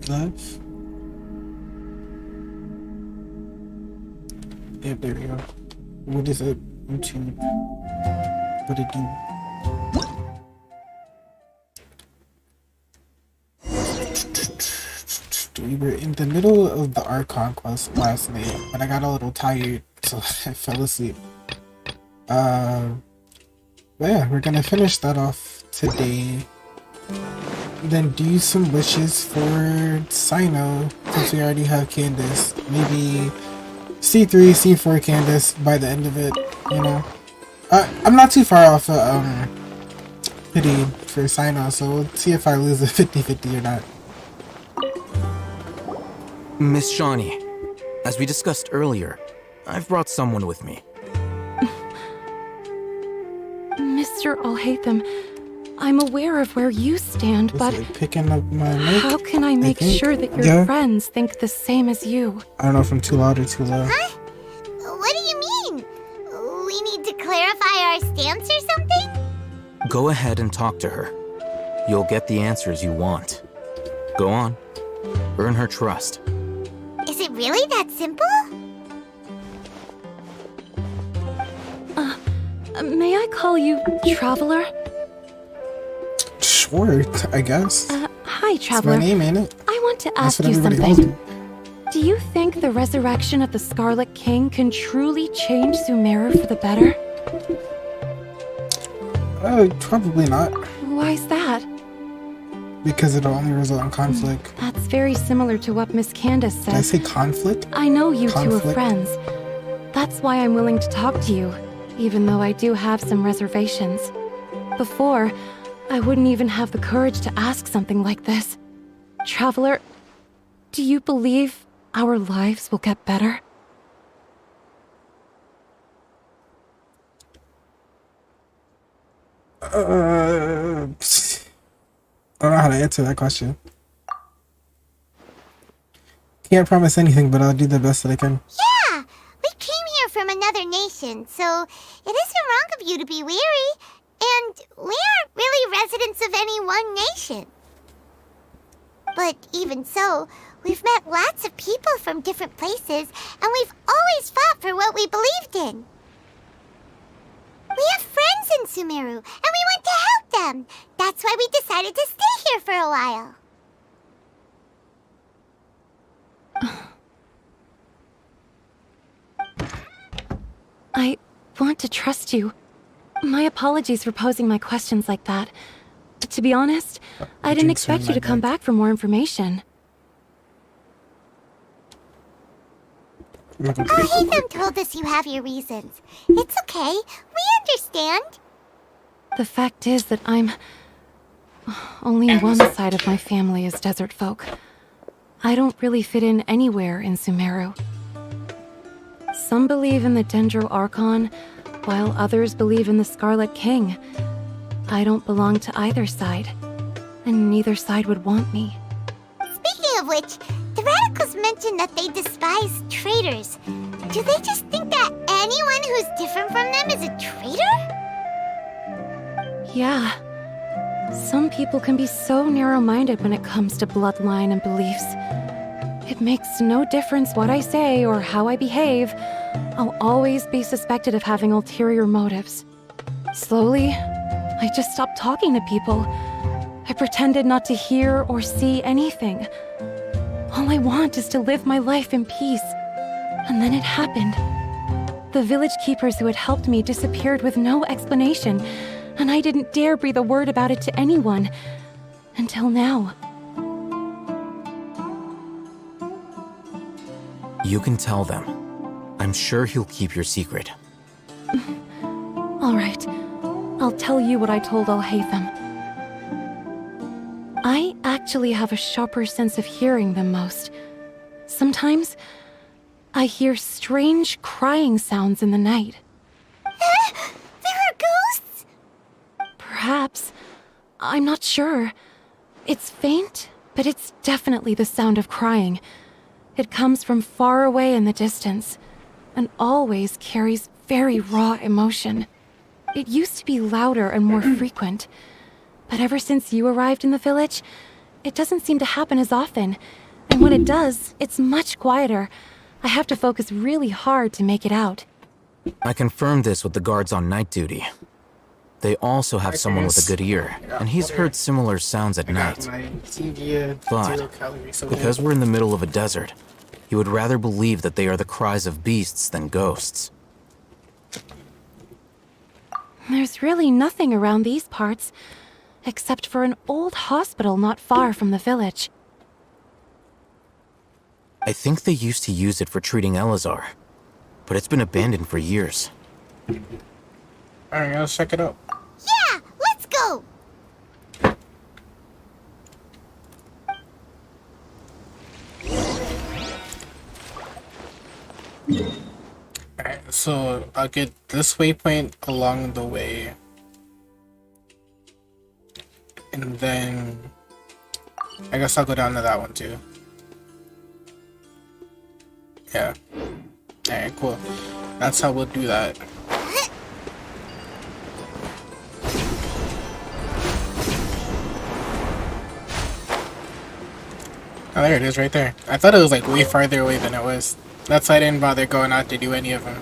Love? Yeah, there we go. What is it? YouTube. What it do? We were in the middle of the Archon quest last night, but I got a little tired, so I fell asleep. But yeah, we're gonna finish that off today. Then do some wishes for Cyno, since we already have Candace. Maybe C3, C4 Candace by the end of it, you know? I'm not too far off pity for Cyno, so we'll see if I lose a 50-50 or not. Miss Shawnee, as we discussed earlier, I've brought someone with me. Mr. Alhaitham, I'm aware of where you stand, but like picking up my mic, how can I make sure that your friends think the same as you? I don't know if I'm too loud or too low. Huh? What do you mean? We need to clarify our stance or something? Go ahead and talk to her. You'll get the answers you want. Go on. Earn her trust. Is it really that simple? May I call you Traveler? Sure, I guess. Hi, Traveler. That's my name, ain't it? I want to That's ask what you everybody calls something. me. Do you think the resurrection of the Scarlet King can truly change Sumeru for the better? Probably not. Why's that? Because it'll only result in conflict. That's very similar to what Miss Candace said. Did I say conflict? I know you two Conflict? are friends. That's why I'm willing to talk to you, even though I do have some reservations. Before, I wouldn't even have the courage to ask something like this. Traveler, do you believe our lives will get better? I don't know how to answer that question. Can't promise anything, but I'll do the best that I can. Yeah! We came here from another nation, so it isn't wrong of you to be weary. And we aren't really residents of any one nation. But even so, we've met lots of people from different places, and we've always fought for what we believed in. We have friends in Sumeru, and we want to help them. That's why we decided to stay here for a while. I want to trust you. My apologies for posing my questions like that. To be honest, I didn't expect you to come back for more information. Alhaitham told us you have your reasons. It's okay. We understand. The fact is that only one side of my family is desert folk. I don't really fit in anywhere in Sumeru. Some believe in the Dendro Archon, while others believe in the Scarlet King. I don't belong to either side, and neither side would want me. Speaking of which, the radicals mentioned that they despise traitors. Do they just think that anyone who's different from them is a traitor? Yeah. Some people can be so narrow-minded when it comes to bloodline and beliefs. It makes no difference what I say or how I behave. I'll always be suspected of having ulterior motives. Slowly, I just stopped talking to people. I pretended not to hear or see anything. All I want is to live my life in peace. And then it happened. The village keepers who had helped me disappeared with no explanation, and I didn't dare breathe a word about it to anyone. Until now. You can tell them. I'm sure he'll keep your secret. All right. I'll tell you what I told Alhaitham. I actually have a sharper sense of hearing than most. Sometimes, I hear strange crying sounds in the night. There are ghosts? Perhaps. I'm not sure. It's faint, but it's definitely the sound of crying. It comes from far away in the distance, and always carries very raw emotion. It used to be louder and more frequent, but ever since you arrived in the village, it doesn't seem to happen as often. And when it does, it's much quieter. I have to focus really hard to make it out. I confirmed this with the guards on night duty. They also have someone with a good ear, and he's heard similar sounds at night. But because we're in the middle of a desert, he would rather believe that they are the cries of beasts than ghosts. There's really nothing around these parts, except for an old hospital not far from the village. I think they used to use it for treating Elazar, but it's been abandoned for years. Alright, let's check it out. Yeah, let's go! Alright, so I'll get this waypoint along the way. And then I guess I'll go down to that one too. Yeah. Alright, cool. That's how we'll do that. Oh, there it is right there. I thought it was like way farther away than it was. That's why I didn't bother going out to do any of them.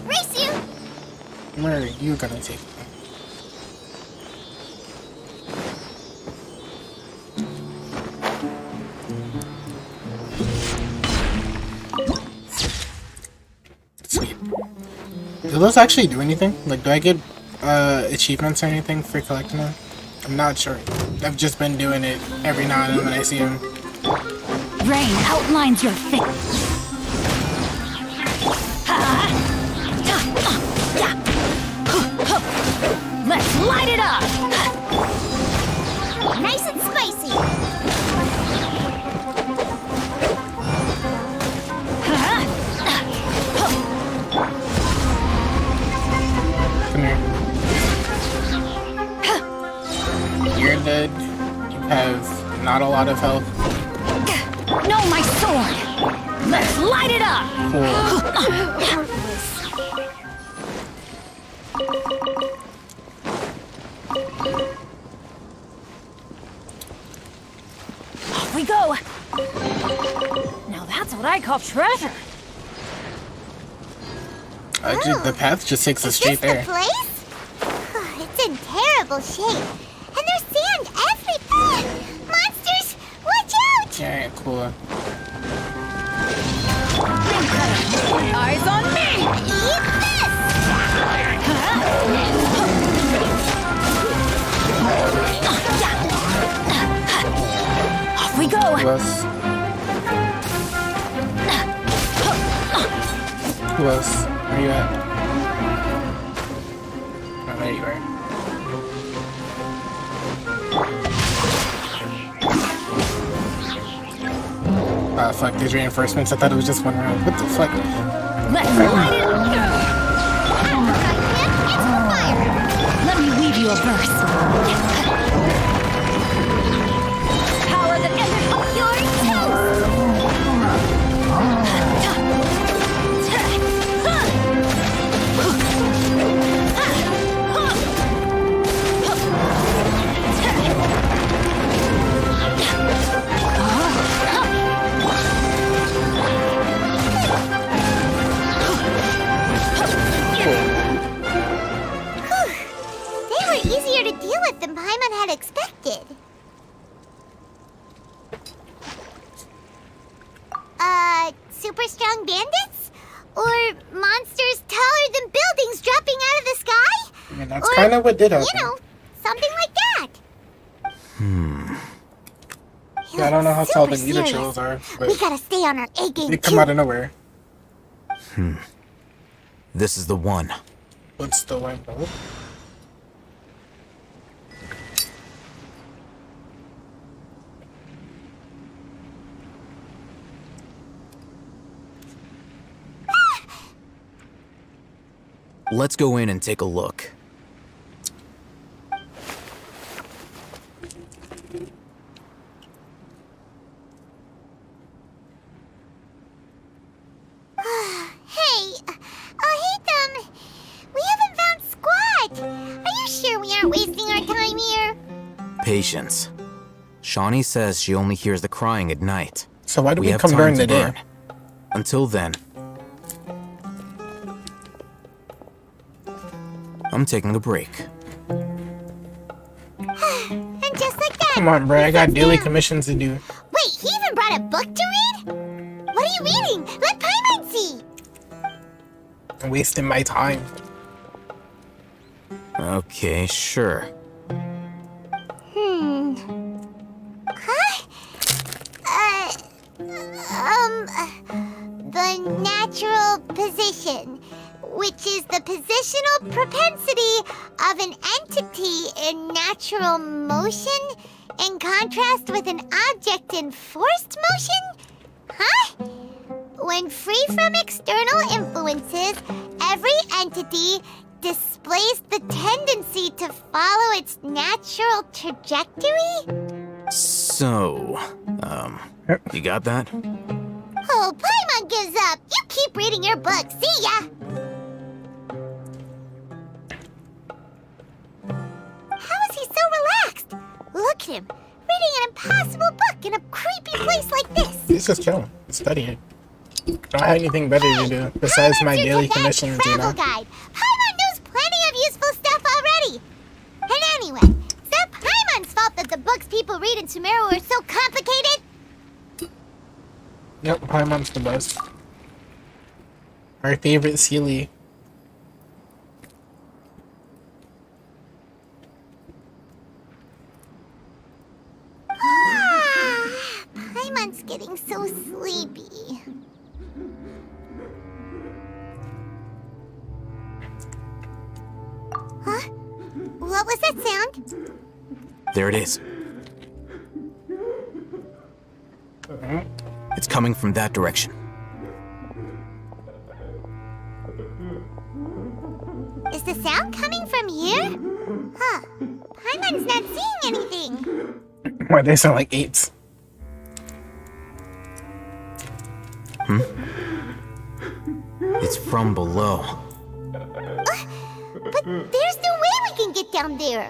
Race you! Where are you gonna take me? Sweet. Do those actually do anything? Like, do I get achievements or anything for collecting them? I'm not sure. I've just been doing it every now and then when I see them. Rain outlines your fate. Let's light it up! Nice and spicy! Come here. You're dead. You have not a lot of health. No, my sword! Let's light it up! Cool. Off we go! Now that's what I call treasure! The path just takes us Is straight this there. the place? It's in terrible shape. And there's sand everywhere! Monsters! Watch out! Yeah, cool. Eyes on me! Eat this! Off we go! Who else? Who else? Where you at? Oh, there you are. Ah, fuck, there's reinforcements. I thought it was just one round. What the fuck? Let's light it up! It's for fire! Let me weave you a verse. Power that ended up your toes! They were easier to deal with than Paimon had expected. Super strong bandits? Or monsters taller than buildings dropping out of the sky? I mean, that's kind of what did happen. You know, something like that. Yeah, I don't know how tall the Super meter serious. trolls are, We but gotta stay on our A game they come too. out of nowhere. This is the one. What's the one? Oh. Let's go in and take a look. aren't wasting our time here? Patience. Shawnee says she only hears the crying at night. So why do we have come time during to the day? burn. Until then, I'm taking a break. And just like that. Come on, bro. I got daily commissions to do. Wait, he even brought a book to read? What are you reading? Let Paimon see. I'm wasting my time. Okay, sure. The natural position, which is the positional propensity of an entity in natural motion in contrast with an object in forced motion? Huh? When free from external influences, every entity displays the tendency to follow its natural trajectory? So, you got that? Oh, Paimon gives up. You keep reading your book. See ya. How is he so relaxed? Look at him, reading an impossible book in a creepy place like this. He's just chilling, studying. I don't have anything better to do besides my daily commissions, you know? Guide. Paimon knows plenty of useful stuff already. And anyway, it's not Paimon's fault that the books people read in Sumeru are so complicated. Yep, Paimon's the best. Our favorite Sealy. Paimon's getting so sleepy. Huh? What was that sound? There it is. It's coming from that direction. Is the sound coming from here? Huh. Paimon's not seeing anything. Why, they sound like apes. It's from below. But there's no way we can get down there.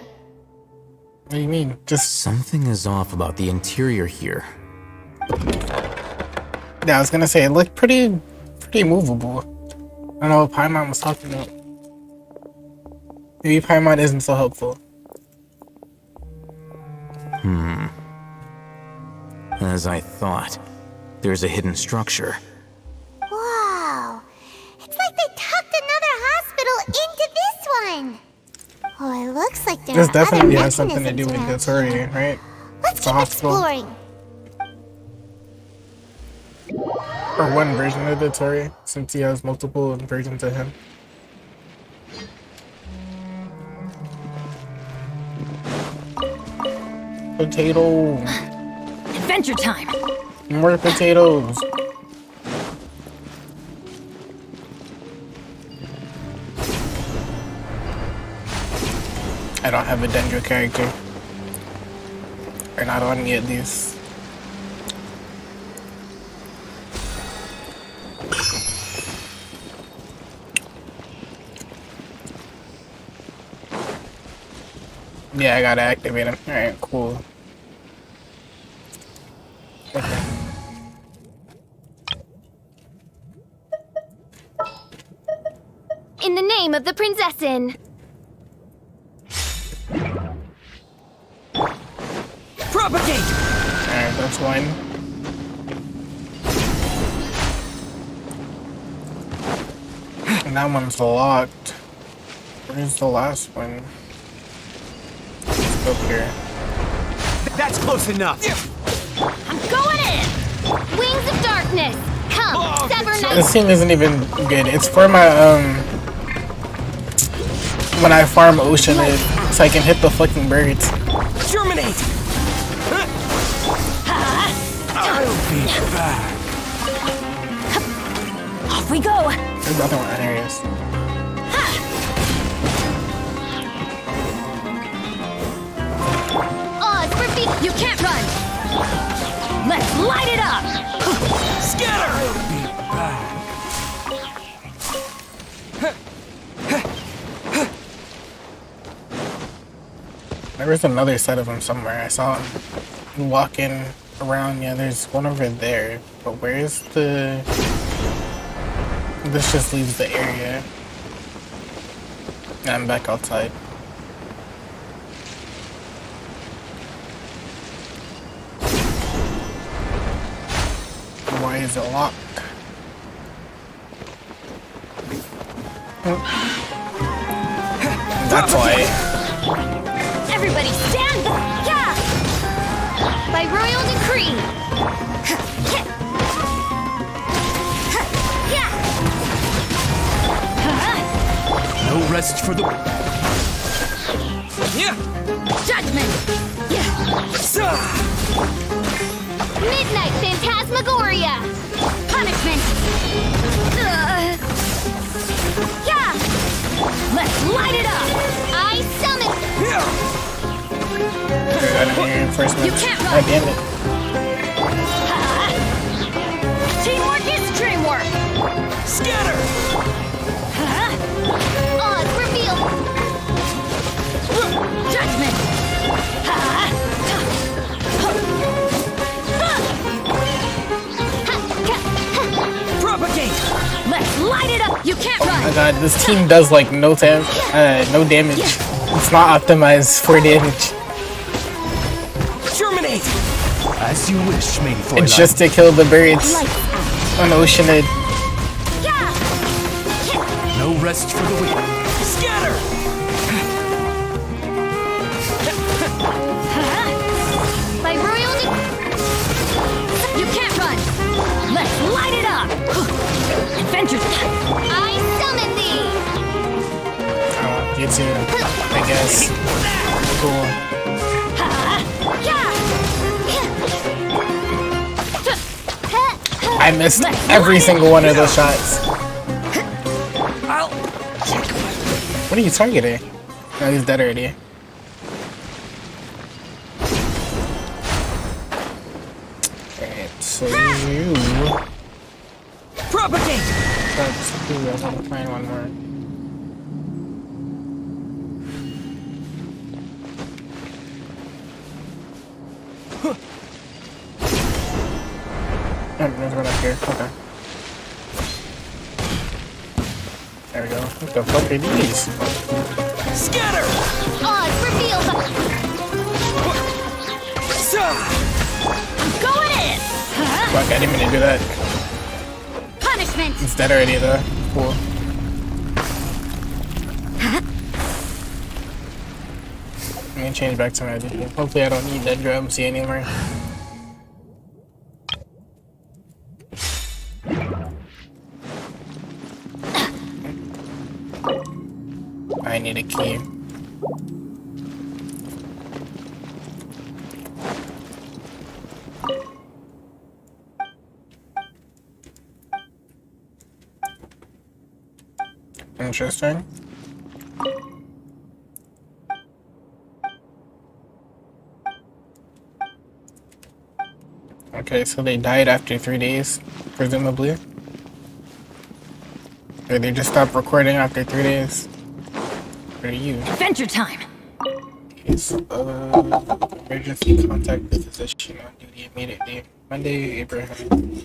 What do you mean? Just, Something is off about the interior here. yeah, I was gonna say, it looked pretty movable. I don't know what Paimon was talking about. Maybe Paimon isn't so helpful. As I thought, there's a hidden structure. Wow. It's like they tucked another hospital into this one. Oh, it looks like there This are definitely other has something to do with mechanisms the around Tori, here. right? Let's the keep hospital. exploring. Or one version of the Tori, since he has multiple versions of him. Potato. Adventure time. More potatoes. I don't have a Dendro character. Or not on me at least. Yeah, I gotta activate him. Alright, cool. Okay. In the name of the Prinzessin. Propagate! Alright, that's one. And that one's locked. Where's the last one? Let's go here. That's close enough. I'm going in! Wings of darkness! Come, sever This night! team isn't even good. It's for my, when I farm ocean it, so I can hit the fucking birds. Germinate! I'll be back. Off we go. There's nothing around areas. Oz for feet! You can't run. Let's light it up. Scatter! I'll be back. There was another set of them somewhere. I saw him walking around. Yeah, there's one over there. But where's the... This just leaves the area. Now I'm back outside. Why is it locked? That's why. Everybody stand! Yeah! By royal decree! No rest for the... Yeah. Judgment! Midnight Phantasmagoria! Punishment! Yeah! Let's light it up! I summon... You can't run. God damn it. Teamwork is dreamwork! Scatter! Odds revealed! Judgment! Propagate! Let's light it up! You can't Oh run! my god, this team does like no damage. It's not optimized for damage. Germinate! As you wish, main Fräulein. It's just to kill the birds on Oceanid. No rest for the weak. Scatter! By royal you can't run! Let's light it up! Adventure time! I summon thee! You too, I guess. Cool. I missed every single one of those shots. What are you targeting? No, he's dead already. Alright, so you... Propagate! That's cool, I want to find one more. There's one up here. Okay. There we go. What the fuck are these? Scatter! Odds revealed! I'm going in! Fuck, I didn't mean to do that. Punishment! It's dead already though. Cool. Let me change back to my idea. Hopefully I don't need that drum anymore. I need a key. Interesting. Okay, so they died after 3 days, presumably. Or they just stopped recording after 3 days. What are you? Adventure time! Okay, so, emergency contact the physician on duty immediately. Monday, Abraham.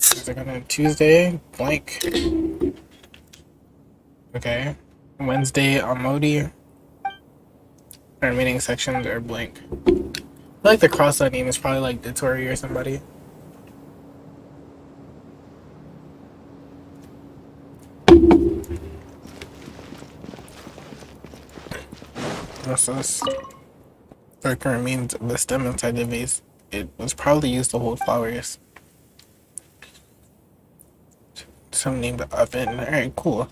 Is it gonna Tuesday? Blank. Okay. Wednesday, Amodi. Our remaining sections are blank. I feel like the cross-out name is probably like Dittori or somebody. What's this? The current means of the stem inside the vase. It was probably used to hold flowers. Some named the oven. Alright, cool.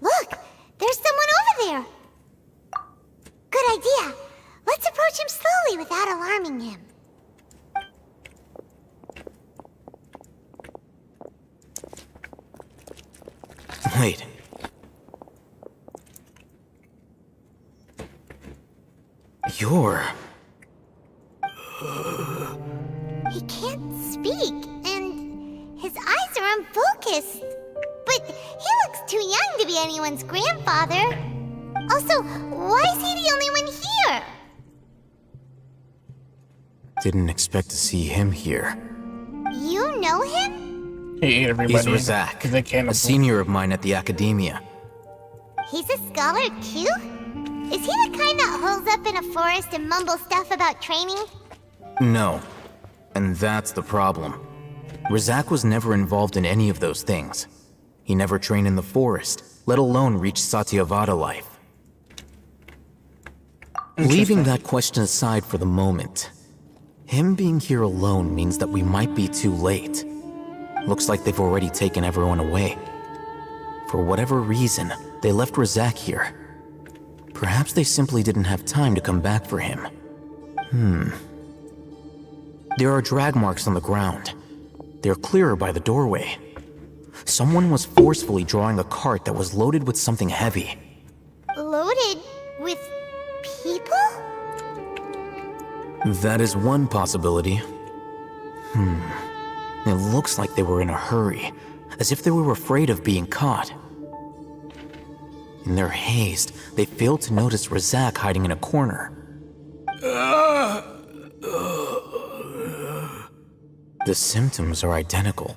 Look! There's someone over there! Good idea. Let's approach him slowly without alarming him. Wait. You're... He can't speak, and his eyes are unfocused. But he looks too young to be anyone's grandfather. Also, why is he the only one here? Didn't expect to see him here. You know him? He ate everybody. He's Razak, He's a cannibal. a senior of mine at the academia. He's a scholar too? Is he the kind that holes up in a forest and mumbles stuff about training? No. And that's the problem. Razak was never involved in any of those things. He never trained in the forest, let alone reach Satyavada life. Leaving that question aside for the moment, him being here alone means that we might be too late. Looks like they've already taken everyone away. For whatever reason, they left Razak here. Perhaps they simply didn't have time to come back for him. There are drag marks on the ground. They're clearer by the doorway. Someone was forcefully drawing a cart that was loaded with something heavy. Loaded with people? That is one possibility. It looks like they were in a hurry, as if they were afraid of being caught. In their haste, they failed to notice Razak hiding in a corner. The symptoms are identical.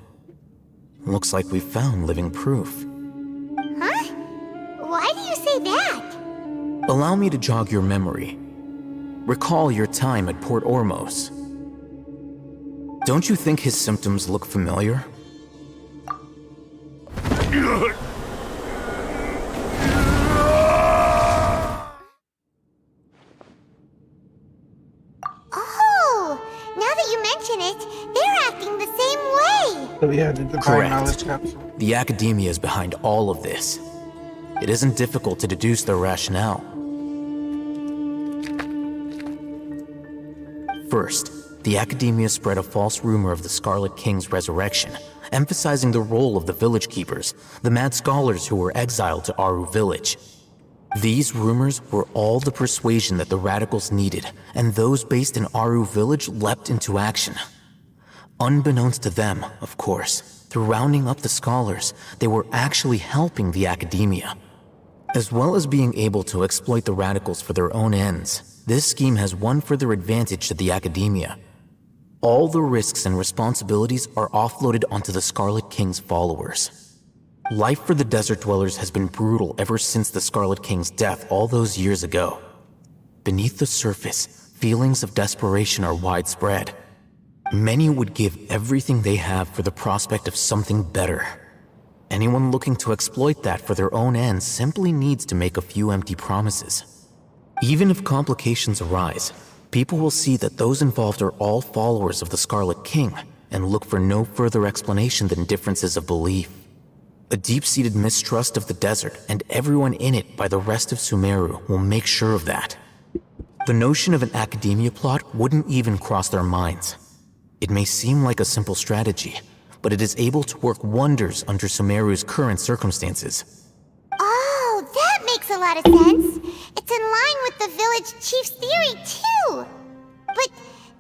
Looks like we found living proof. Huh? Why do you say that? Allow me to jog your memory. Recall your time at Port Ormos. Don't you think his symptoms look familiar? Oh, now that you mention it, they're acting the same way. So yeah, the divine Correct. knowledge capsule. The academia is behind all of this. It isn't difficult to deduce their rationale. First, the academia spread a false rumor of the Scarlet King's resurrection, emphasizing the role of the village keepers, the mad scholars who were exiled to Aru village. These rumors were all the persuasion that the radicals needed, and those based in Aru village leapt into action. Unbeknownst to them, of course, through rounding up the scholars, they were actually helping the academia. As well as being able to exploit the radicals for their own ends, this scheme has one further advantage to the academia. All the risks and responsibilities are offloaded onto the Scarlet King's followers. Life for the desert dwellers has been brutal ever since the Scarlet King's death all those years ago. Beneath the surface, feelings of desperation are widespread. Many would give everything they have for the prospect of something better. Anyone looking to exploit that for their own ends simply needs to make a few empty promises. Even if complications arise, people will see that those involved are all followers of the Scarlet King and look for no further explanation than differences of belief. A deep-seated mistrust of the desert and everyone in it by the rest of Sumeru will make sure of that. The notion of an academia plot wouldn't even cross their minds. It may seem like a simple strategy, but it is able to work wonders under Sumeru's current circumstances. Oh, that makes a lot of sense. It's in line with the village chief's theory, too. But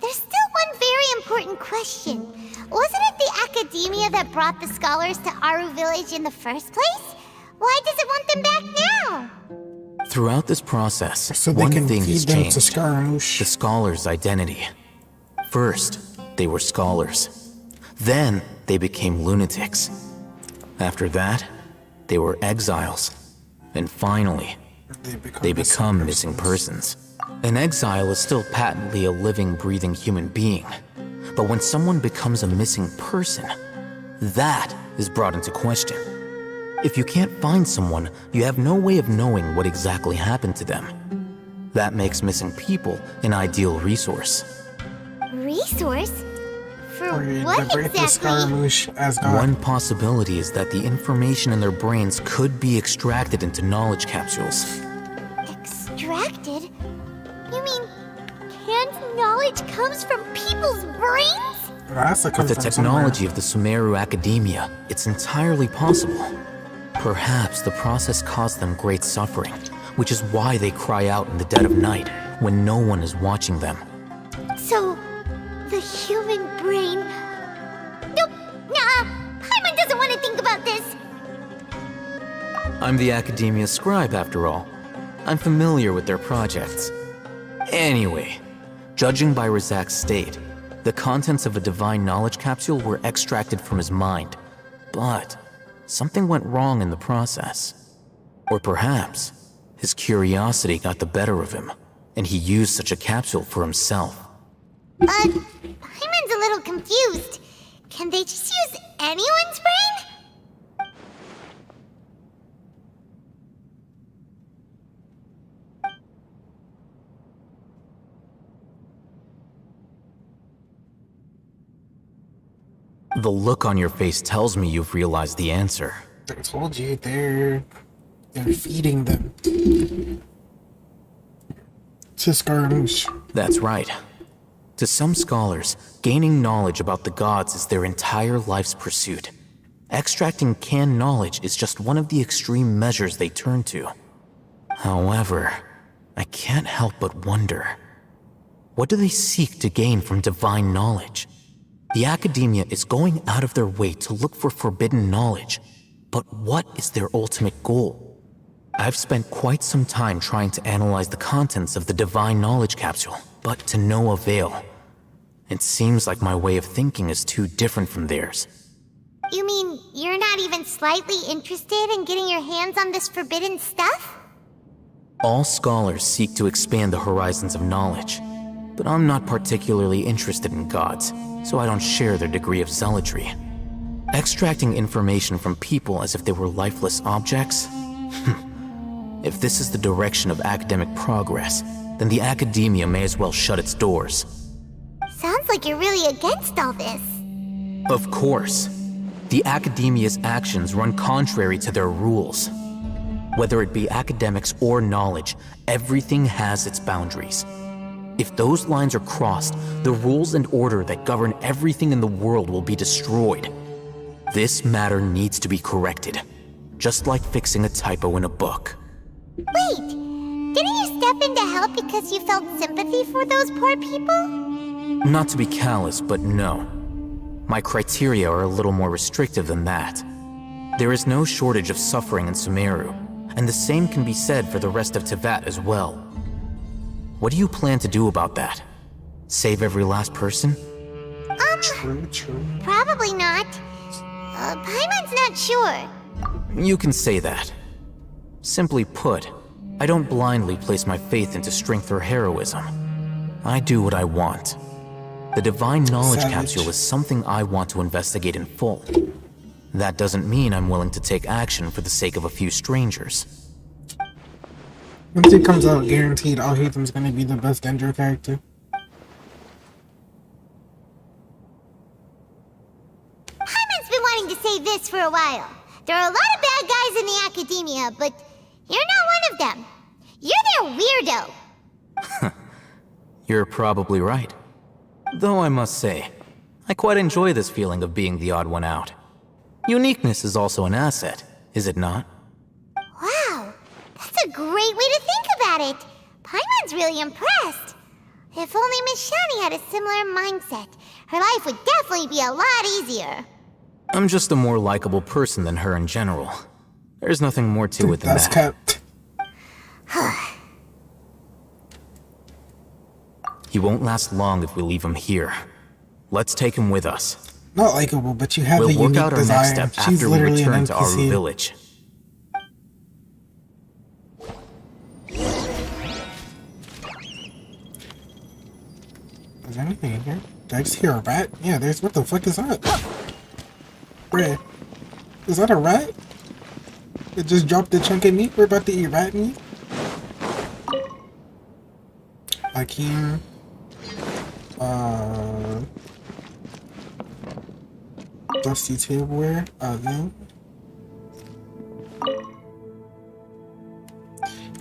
there's still one very important question. Wasn't it the academia that brought the scholars to Aru village in the first place? Why does it want them back now? Throughout this process, So they one can thing feed has them to changed. Scaramouche. The scholars' identity. First, they were scholars. Then, they became lunatics. After that, they were exiles. And finally, they become missing persons. An exile is still patently a living, breathing human being. But when someone becomes a missing person, that is brought into question. If you can't find someone, you have no way of knowing what exactly happened to them. That makes missing people an ideal resource. Resource? For Or you what liberate the exactly? Scaramouche as God. One possibility is that the information in their brains could be extracted into knowledge capsules. Extracted? You mean canned knowledge comes from people's brains? That's a With the technology of the Sumeru Academia, it's entirely possible. Perhaps the process caused them great suffering, which is why they cry out in the dead of night when no one is watching them. So, the human brain... Nope, nah, Paimon doesn't want to think about this. I'm the Academia scribe, after all. I'm familiar with their projects. Anyway, judging by Razak's state, the contents of a divine knowledge capsule were extracted from his mind. But something went wrong in the process. Or perhaps his curiosity got the better of him, and he used such a capsule for himself. But Paimon's a little confused. Can they just use anyone's brain? The look on your face tells me you've realized the answer. I told you, they're feeding them to Scaramouche. That's right. To some scholars, gaining knowledge about the gods is their entire life's pursuit. Extracting canned knowledge is just one of the extreme measures they turn to. However, I can't help but wonder, what do they seek to gain from divine knowledge? The Academia is going out of their way to look for forbidden knowledge, but what is their ultimate goal? I've spent quite some time trying to analyze the contents of the divine knowledge capsule, but to no avail. It seems like my way of thinking is too different from theirs. You mean you're not even slightly interested in getting your hands on this forbidden stuff? All scholars seek to expand the horizons of knowledge, but I'm not particularly interested in gods, so I don't share their degree of zealotry. Extracting information from people as if they were lifeless objects? If this is the direction of academic progress, then the Academia may as well shut its doors. Sounds like you're really against all this. Of course. The Academia's actions run contrary to their rules. Whether it be academics or knowledge, everything has its boundaries. If those lines are crossed, the rules and order that govern everything in the world will be destroyed. This matter needs to be corrected, just like fixing a typo in a book. Wait, didn't you step in to help because you felt sympathy for those poor people? Not to be callous, but no. My criteria are a little more restrictive than that. There is no shortage of suffering in Sumeru, and the same can be said for the rest of Teyvat as well. What do you plan to do about that? Save every last person? True. Probably not. Paimon's not sure. You can say that. Simply put, I don't blindly place my faith into strength or heroism. I do what I want. The divine knowledge capsule is something I want to investigate in full. That doesn't mean I'm willing to take action for the sake of a few strangers. Once it comes out, guaranteed Alhaitham's gonna be the best Dendro character. Paimon's been wanting to say this for a while. There are a lot of bad guys in the Academia, but you're not one of them. You're their weirdo. You're probably right. Though I must say, I quite enjoy this feeling of being the odd one out. Uniqueness is also an asset, is it not? Wow, that's a great way to think about it. Paimon's really impressed. If only Miss Shani had a similar mindset, her life would definitely be a lot easier. I'm just a more likable person than her in general. There's nothing more to it than That's that. kept. He won't last long if we leave him here. Let's take him with us. Not likable, but you have a We'll work unique out our design. next step She's after we literally an return to Aru NPC. village. Is there anything in here? Did I just hear a rat? Yeah, there's. What the fuck is that? Bruh. Is that a rat? It just dropped a chunk of meat? We're about to eat rat meat? Akeem. Dusty tableware. No.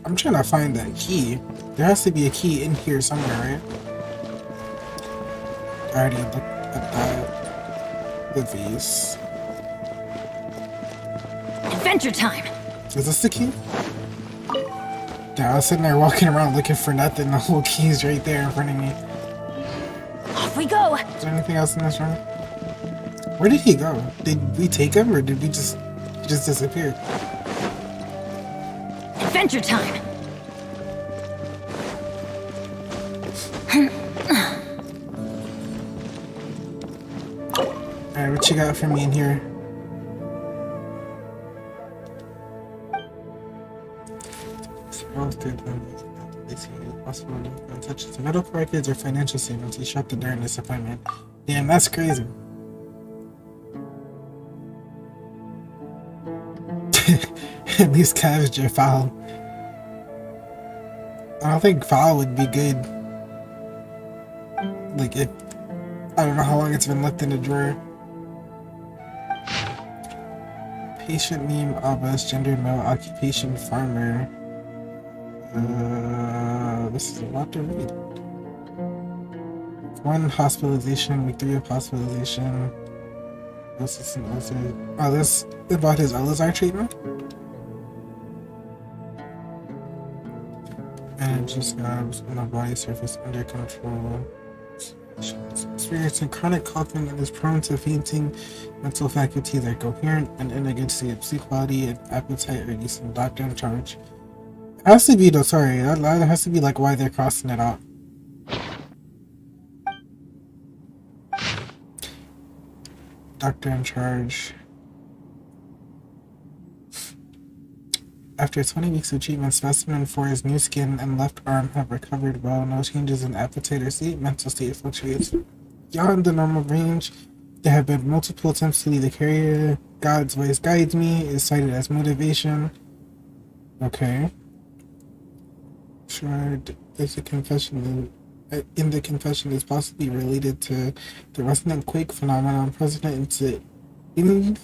I'm trying to find that key. There has to be a key in here somewhere, right? I already looked at that. The vase. Adventure time! Is this the key? Yeah, I was sitting there walking around looking for nothing. The whole key's right there in front of me. Off we go! Is there anything else in this room? Where did he go? Did we take him or did we just... he just disappeared? adventure time. Alright, what you got for me in here? Such as medical records or financial statements disrupted during this appointment. Damn, that's crazy. At least cabbage or foul. I don't think foul would be good. Like, if I don't know how long it's been left in the drawer. Patient name, Abbas, gender male, occupation farmer. This is a lot to read. 1 hospitalization, week 3 of hospitalization. This is an ulcer. Oh, this about his Elazar treatment? And just grabs on the body surface under control. Experiencing chronic coughing and is prone to fainting. Mental faculties are coherent and in a good state of sleep quality and appetite are decent. Doctor in charge. It has to be though, sorry. That has to be like why they're crossing it out. Doctor in charge. After 20 weeks of treatment, specimen for his new skin and left arm have recovered well. No changes in appetite or sleep. Mental state fluctuates beyond the normal range. There have been multiple attempts to leave the carrier. God's voice guides me is cited as motivation. Okay. Sure, there's a confession. In the confession is possibly related to the resonant quake phenomenon. In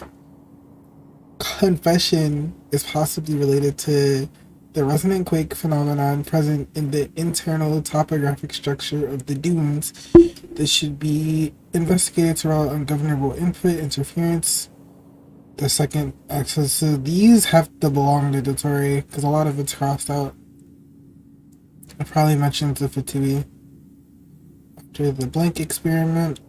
confession is possibly related to the resonant quake phenomenon present in the internal topographic structure of the dunes. This should be investigated to rule out ungovernable input interference. The second access. So these have to belong to Dotori because a lot of it's crossed out. I probably mentioned the Fatui. After the blank experiment.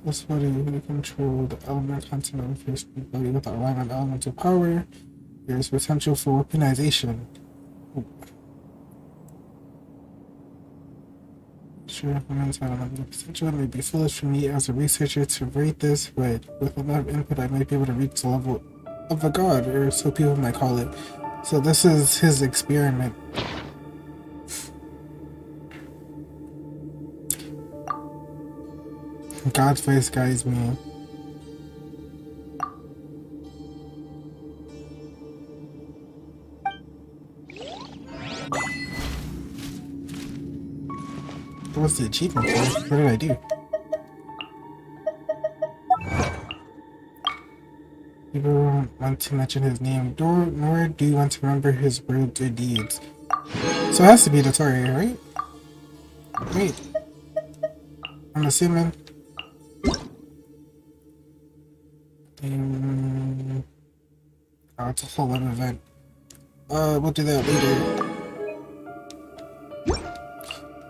This body will control the element content of the first body with alignment elemental power. There is potential for weaponization. Sure, women's have the potential. It may be foolish for me as a researcher to rate this, but with enough input, I might be able to reach the level of a god, or so people might call it. So this is his experiment. God's voice guides me. What's the achievement for? What did I do? People don't want to mention his name, nor do you want to remember his words or deeds. So it has to be Dotori, right? Wait. I'm assuming. Oh, it's a whole web event. We'll do that later.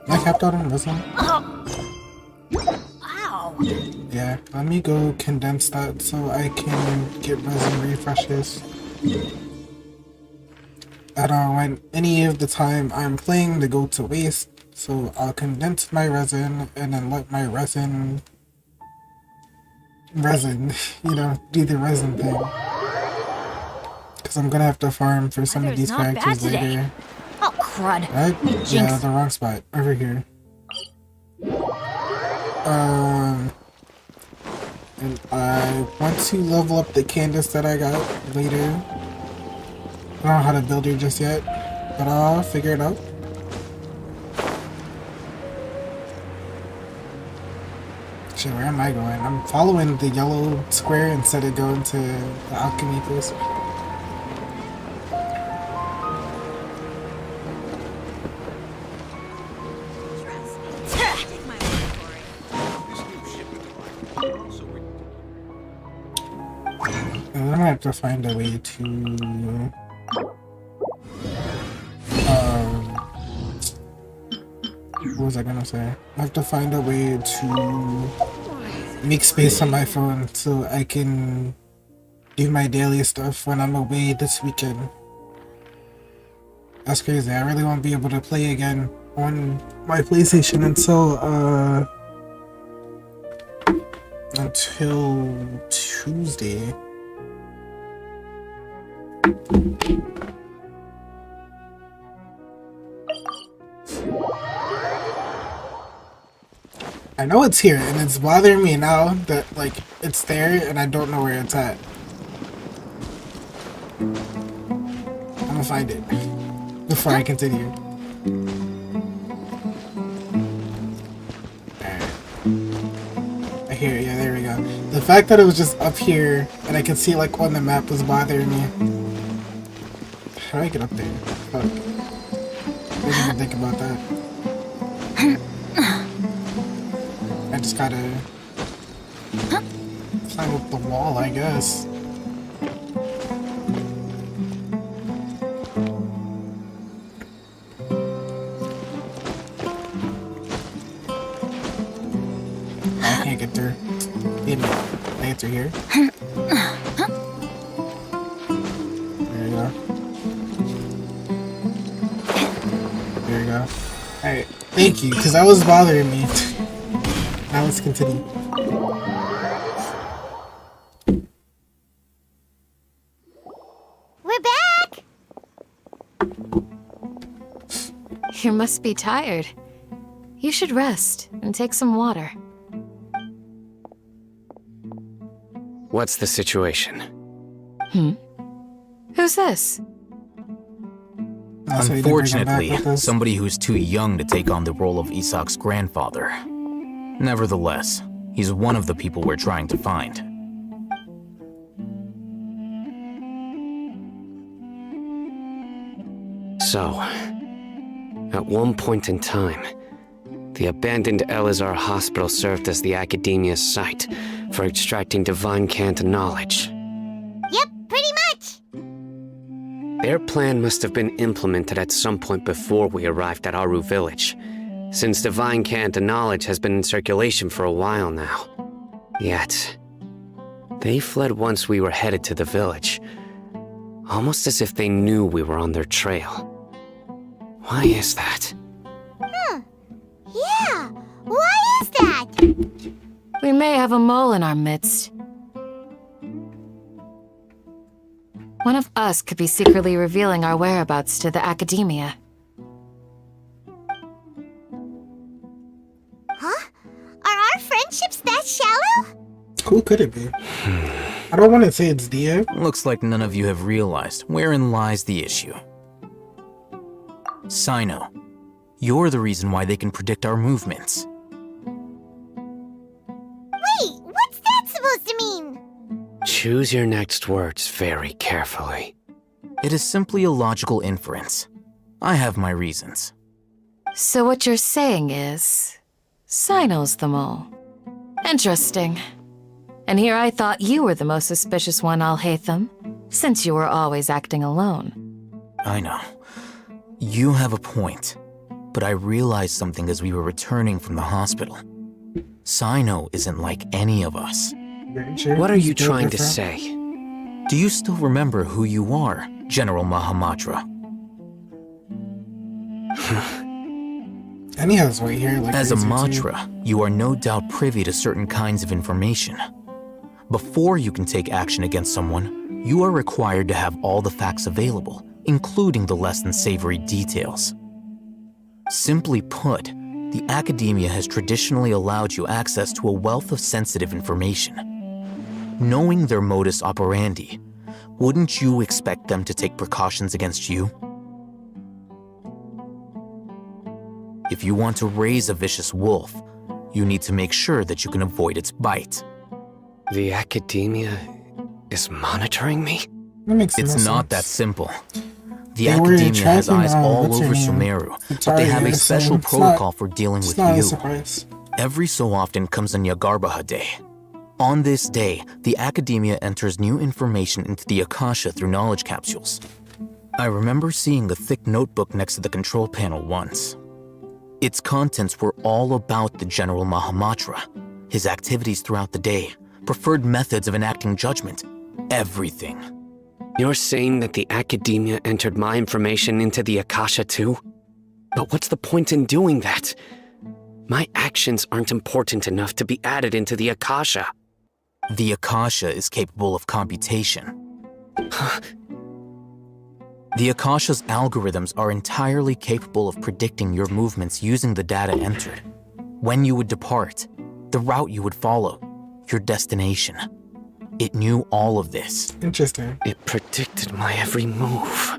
Am I capped out on resin? Ow! Yeah, let me go condense that so I can get resin refreshes. I don't want any of the time I'm playing to go to waste, so I'll condense my resin and then let my resin, you know, do the resin thing. Because I'm gonna have to farm for some of these characters later. Oh, crud. Right? Yeah, the wrong spot. Over here. And I want to level up the Candace that I got later. I don't know how to build her just yet, but I'll figure it out. Shit, where am I going? I'm following the yellow square instead of going to the alchemy place. I'm gonna have to find a way to what was I gonna say? I have to find a way to make space on my phone so I can do my daily stuff when I'm away this weekend. That's crazy. I really won't be able to play again on my PlayStation until Tuesday. I know it's here, and it's bothering me now that, like, it's there, and I don't know where it's at. I'm gonna find it before I continue. Alright. I hear it, yeah, there we go. The fact that it was just up here, and I could see, like, on the map was bothering me. How do I get up there? Fuck. I didn't even think about that. I just gotta climb up the wall, I guess. I can't get through. Can I get through here? There you go. There you go. Alright, thank you, because that was bothering me. Now let's continue. We're back! You must be tired. You should rest and take some water. What's the situation? Who's this? So you didn't bring him back Unfortunately, with us? somebody who's too young to take on the role of Isak's grandfather. Nevertheless, he's one of the people we're trying to find. So, at one point in time, the abandoned Elazar Hospital served as the Academia's site for extracting divine cant knowledge. Yep, pretty much. Their plan must have been implemented at some point before we arrived at Aru Village, since divine cant knowledge has been in circulation for a while now. Yet, they fled once we were headed to the village, almost as if they knew we were on their trail. Why is that? Yeah, why is that? We may have a mole in our midst. One of us could be secretly revealing our whereabouts to the Academia. Huh? Are our friendships that shallow? Who could it be? I don't want to say it's Dia. Looks like none of you have realized wherein lies the issue. Cyno, you're the reason why they can predict our movements. Wait, what's that supposed to mean? Choose your next words very carefully. It is simply a logical inference. I have my reasons. So what you're saying is... Cyno's the mole. Interesting. And here I thought you were the most suspicious one, Alhaitham, since you were always acting alone. I know. You have a point. But I realized something as we were returning from the hospital. Cyno isn't like any of us. What are you trying to say? Do you still remember who you are, General Mahamatra? And he has white hair like As a crazy, too. Matra, you are no doubt privy to certain kinds of information. Before you can take action against someone, you are required to have all the facts available, including the less than savory details. Simply put, the Academia has traditionally allowed you access to a wealth of sensitive information. Knowing their modus operandi, wouldn't you expect them to take precautions against you? If you want to raise a vicious wolf, you need to make sure that you can avoid its bite. The Academia is monitoring me? That makes It's no not sense. that simple. The They were Academia has tracking, eyes all what's her over name? Sumeru, but they have a Victoria, so special it's protocol for dealing It's with not a you. surprise. Every so often comes a Nyagarbaha Day. On this day, the Academia enters new information into the Akasha through knowledge capsules. I remember seeing a thick notebook next to the control panel once. Its contents were all about the General Mahamatra, his activities throughout the day, preferred methods of enacting judgment, everything. You're saying that the Academia entered my information into the Akasha too? But what's the point in doing that? My actions aren't important enough to be added into the Akasha. The Akasha is capable of computation. The Akasha's algorithms are entirely capable of predicting your movements using the data entered. When you would depart, the route you would follow, your destination. It knew all of this. Interesting. It predicted my every move.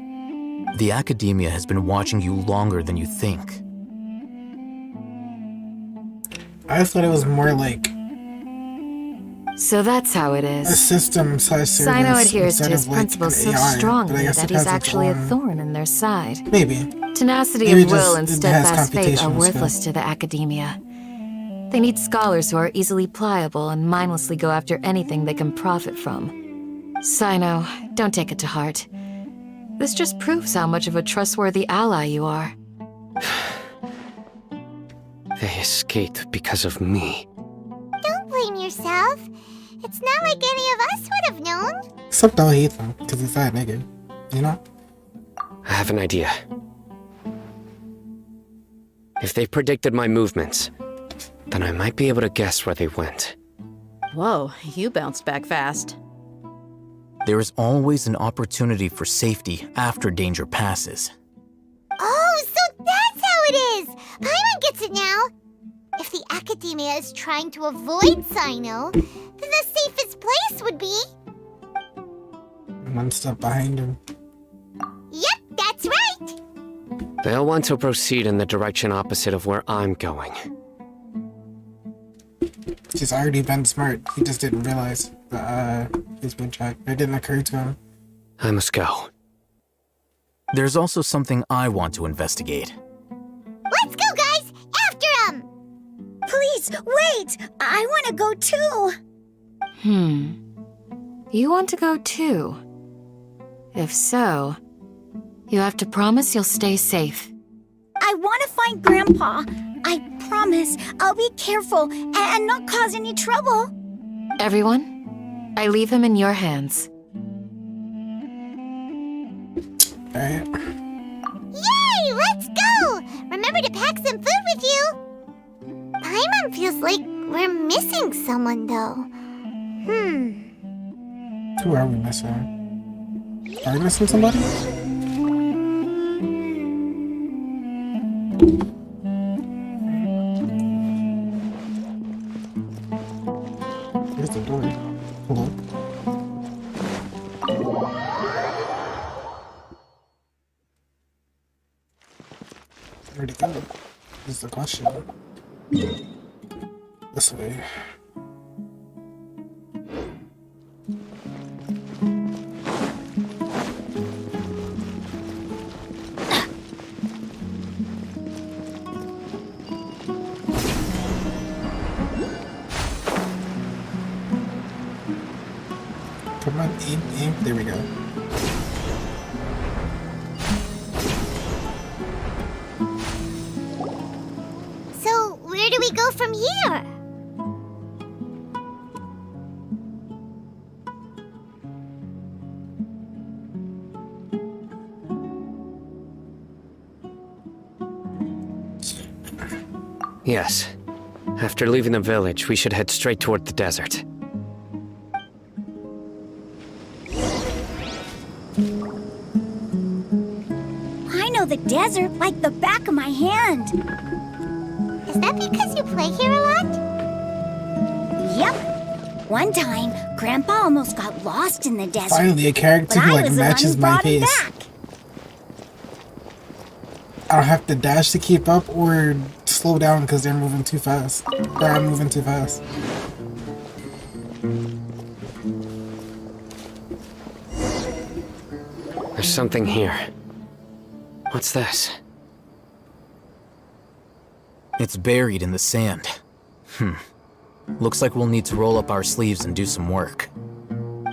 The Academia has been watching you longer than you think. I thought it was more like So that's how it a is. system slash service. Cyno adheres to instead his of, like, principles so an AI, but I strongly guess that it he's has its actually a own- thorn in their side. Maybe. Tenacity Maybe of will just and it has steadfast faith are computational worthless skill. to the Academia. They need scholars who are easily pliable and mindlessly go after anything they can profit from. Cyno, don't take it to heart. This just proves how much of a trustworthy ally you are. They escaped because of me. Don't blame yourself. It's not like any of us would have known. Except I'll hate them, because he's that nigga. You know? I have an idea. If they predicted my movements, then I might be able to guess where they went. Whoa, you bounced back fast. There is always an opportunity for safety after danger passes. Oh, so that's how it is! Paimon gets it now! If the Academia is trying to avoid Cyno, then the safest place would be... One step behind him. Yep, that's right! They'll want to proceed in the direction opposite of where I'm going. He's already been smart. He just didn't realize that he's been tracked. It didn't occur to him. I must go. There's also something I want to investigate. Let's go, guys! After him! Please, wait! I want to go too! You want to go too? If so, you have to promise you'll stay safe. I want to find Grandpa. I promise I'll be careful and not cause any trouble. Everyone, I leave him in your hands. Alright. Yay! Let's go! Remember to pack some food with you! Paimon feels like we're missing someone, though. Who are we missing? Are we missing somebody? Where's the door? Hello? Where'd it go? Is the question. This way. Come on, aim. There we go. So, where do we go from here? Yes. After leaving the village, we should head straight toward the desert. I know the desert like the back of my hand. Is that because you play here a lot? Yep. One time, Grandpa almost got lost in the desert. Finally, a character but who I like was the one matches who my brought him pace. back. I don't have to dash to keep up or slow down because they're moving too fast. Or I'm moving too fast. There's something here. What's this? It's buried in the sand. Looks like we'll need to roll up our sleeves and do some work. And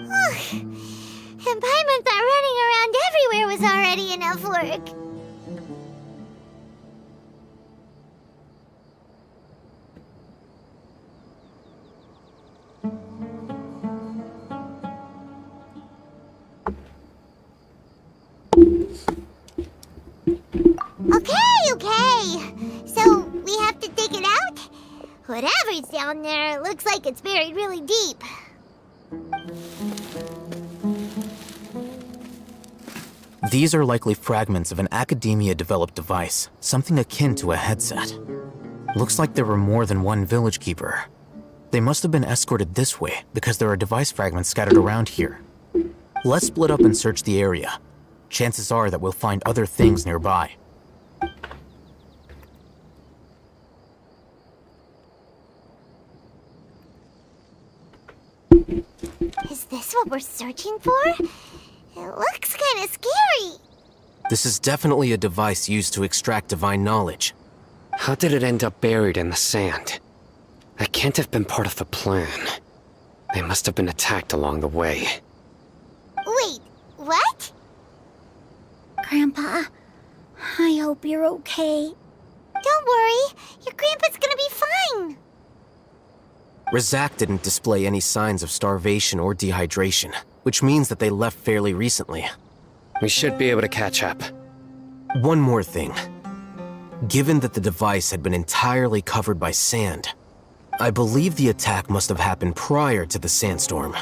Paimon thought running around everywhere was already enough work. Whatever's down there, it looks like it's buried really deep. These are likely fragments of an academia-developed device, something akin to a headset. Looks like there were more than one village keeper. They must have been escorted this way because there are device fragments scattered around here. Let's split up and search the area. Chances are that we'll find other things nearby. Is this what we're searching for? It looks kind of scary. This is definitely a device used to extract divine knowledge. How did it end up buried in the sand? That can't have been part of the plan. They must have been attacked along the way. Wait, what? Grandpa, I hope you're okay. Don't worry, your grandpa's gonna be fine. Razak didn't display any signs of starvation or dehydration, which means that they left fairly recently. We should be able to catch up. One more thing. Given that the device had been entirely covered by sand, I believe the attack must have happened prior to the sandstorm.